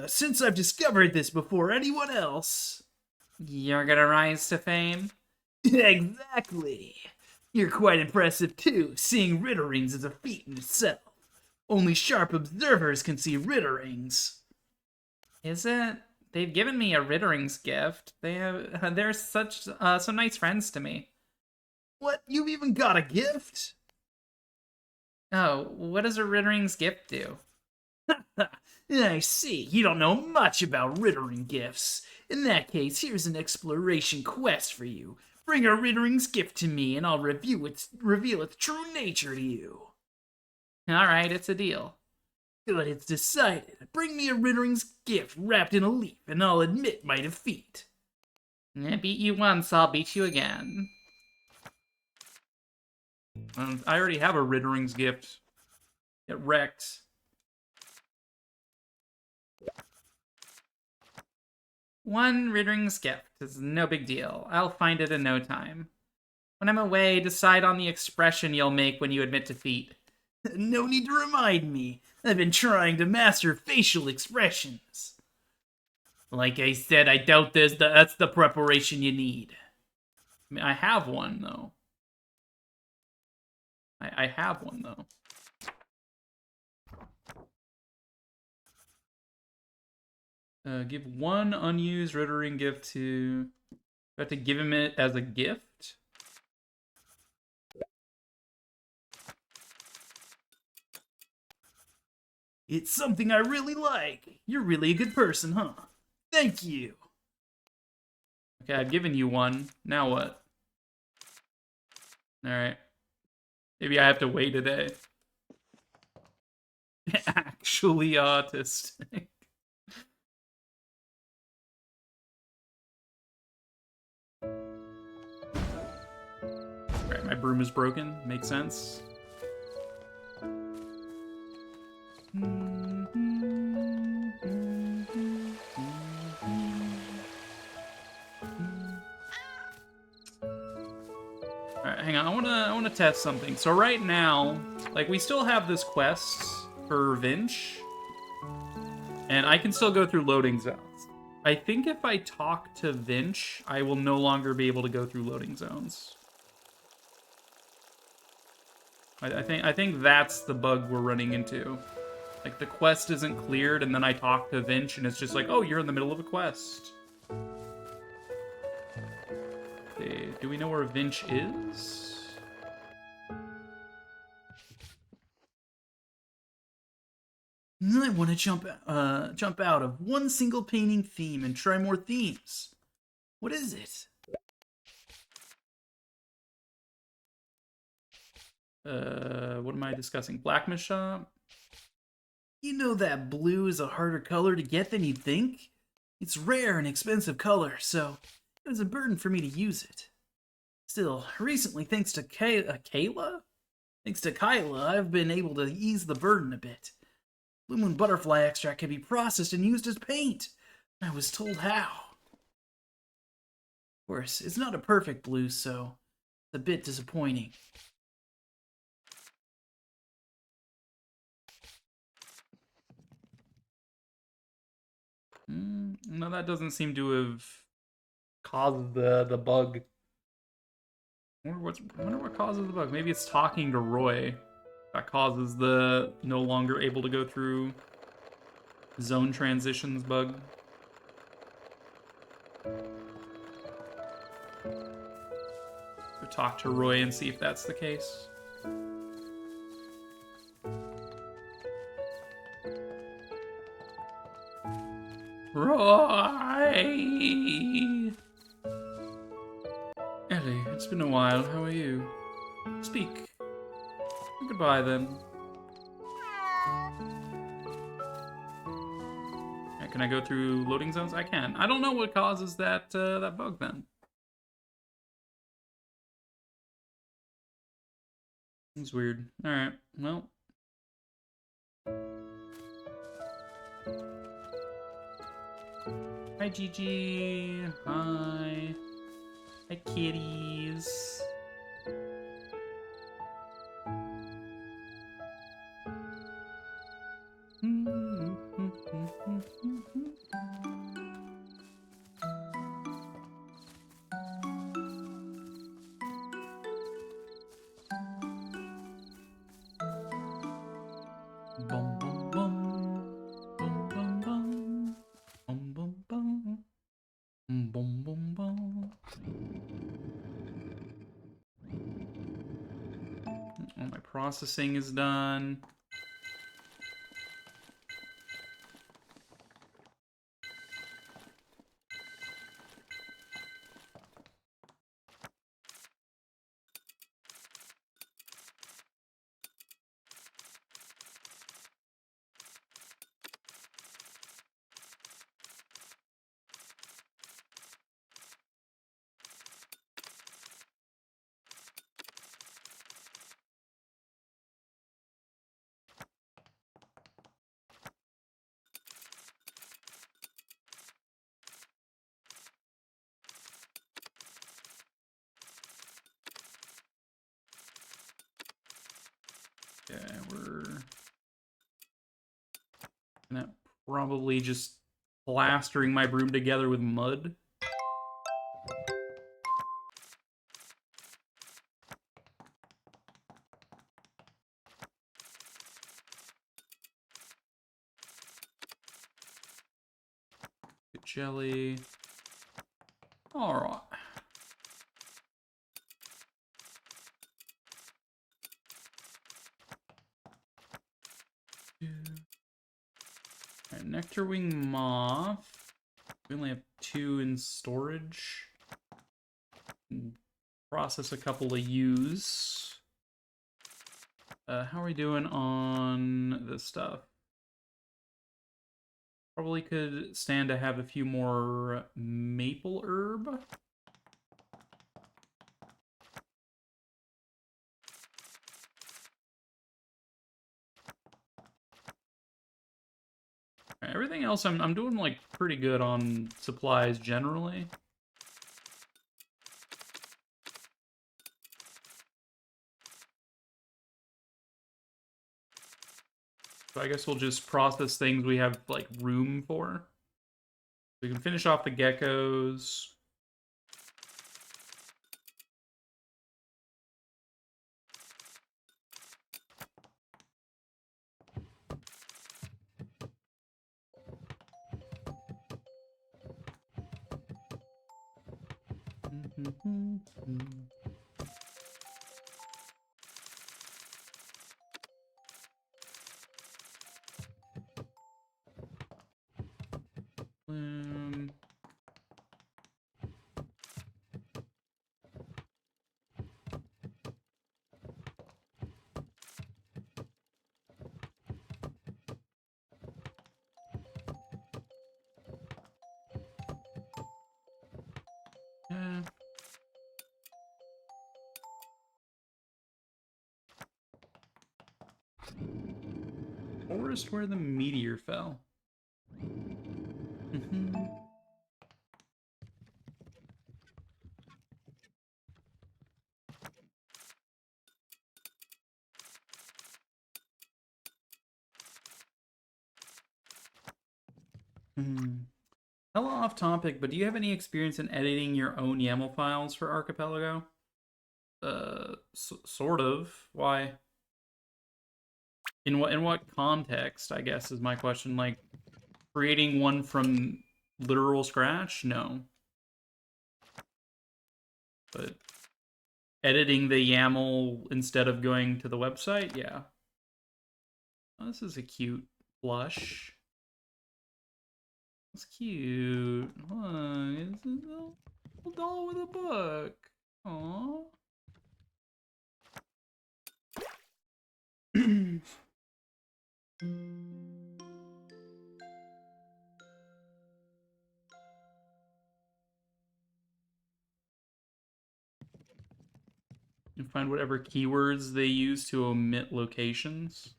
since I've discovered this before anyone else... You're gonna rise to fame? Exactly. You're quite impressive too. Seeing Ritterings is a feat in itself. Only sharp observers can see Ritterings. Is it? They've given me a Ritterings gift. They're such some nice friends to me. What? You've even got a gift? Oh, what does a Ritterings gift do? I see. You don't know much about Rittering gifts. In that case, here's an exploration quest for you. Bring a Rittering's gift to me, and I'll reveal its true nature to you. All right, it's a deal. But it's decided. Bring me a Rittering's gift wrapped in a leaf, and I'll admit my defeat. I beat you once, I'll beat you again. I already have a Ritterings gift. Get wrecked. One Rittering's gift is no big deal. I'll find it in no time. When I'm away, decide on the expression you'll make when you admit defeat. No need to remind me. I've been trying to master facial expressions. Like I said, I doubt that's the preparation you need. I mean, I have one, though. I have one, though. Give one unused Rittering gift to... Do I have to give him it as a gift? It's something I really like. You're really a good person, huh? Thank you. Okay, I've given you one. Now what? Alright. Maybe I have to wait a day. Actually autistic. Alright, my broom is broken. Makes sense. Alright, hang on. I wanna test something. So right now, like, we still have this quest for Vinch, and I can still go through loading zones. I think if I talk to Vinch, I will no longer be able to go through loading zones. I think that's the bug we're running into. Like, the quest isn't cleared, and then I talk to Vinch, and it's just like, oh, you're in the middle of a quest. Okay, do we know where Vinch is? I want to jump out of one single painting theme and try more themes. What is it? What am I discussing? Blacksmith shop? You know that blue is a harder color to get than you'd think? It's rare and expensive color, so it was a burden for me to use it. Still, recently, thanks to Kayla? Thanks to Kyla, I've been able to ease the burden a bit. Blue Moon Butterfly extract can be processed and used as paint. I was told how. Of course, it's not a perfect blue, so it's a bit disappointing. No, that doesn't seem to have caused the bug. I wonder what causes the bug. Maybe it's talking to Roy that causes the no longer able to go through zone transitions bug. Go talk to Roy and see if that's the case. Roy! Ellie, it's been a while. How are you? Speak. Goodbye, then. Can I go through loading zones? I can. I don't know what causes that that bug, then. It's weird. Alright, well. Hi, Gigi. Hi. Hi, kitties. Bum, bum, bum. Bum, bum, bum. Bum, bum, bum. Bum, bum, bum. All my processing is done. Okay, we're gonna probably just plastering my broom together with mud. Good jelly. All right. Alright, Nectarwing Moth. We only have 2 in storage. Process a couple to use. How are we doing on this stuff? Probably could stand to have a few more maple herb. Everything else, I'm doing like pretty good on supplies generally. So I guess we'll just process things we have like room for. We can finish off the geckos. Um, yeah. Forest where the meteor fell. Hella off topic, but do you have any experience in editing your own YAML files for Archipelago? Sort of. Why? In what context, I guess, is my question. Like, creating one from literal scratch? No. But editing the YAML instead of going to the website? Yeah. Oh, this is a cute blush. It's cute. Look, it's a little doll with a book. Aww. And find whatever keywords they use to omit locations.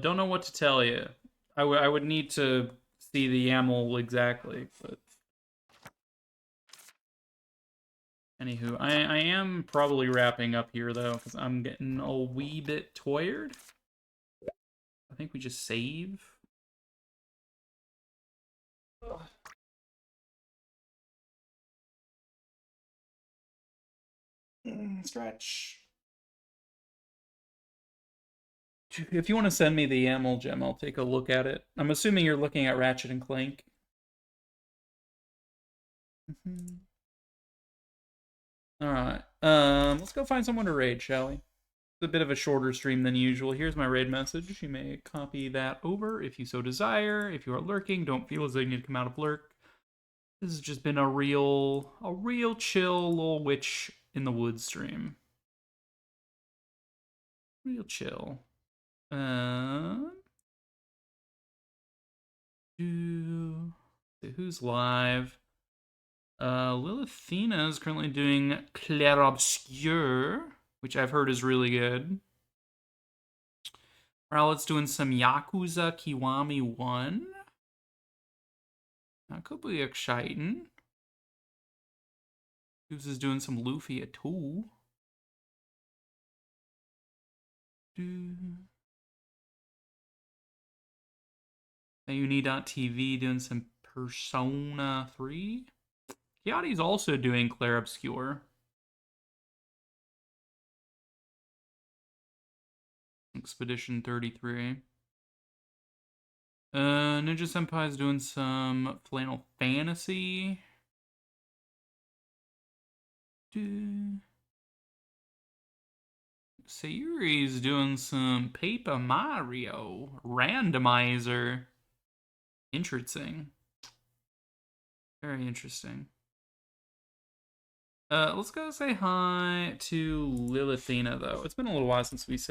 Don't know what to tell you. I would need to see the YAML exactly, but anywho, I am probably wrapping up here though, because I'm getting a wee bit tired. I think we just save. Stretch. If you want to send me the YAML gem, I'll take a look at it. I'm assuming you're looking at Ratchet and Clank. Alright. Let's go find someone to raid, shall we? It's a bit of a shorter stream than usual. Here's my raid message. You may copy that over if you so desire. If you are lurking, don't feel as though you need to come out of lurk. This has just been a real chill little witch in the woods stream. Real chill. Who's live? Lilithina is currently doing Clair Obscur, which I've heard is really good. Rowlett's doing some Yakuza Kiwami 1. That could be exciting. Goose is doing some Lufia 2. Uni.tv doing some Persona 3. Kiati's also doing Clair Obscur. Expedition 33. Ninja Senpai's doing some Flannel Fantasy. Sayuri's doing some Paper Mario Randomizer. Interesting. Very interesting. Let's go say hi to Lilithina, though. It's been a little while since we said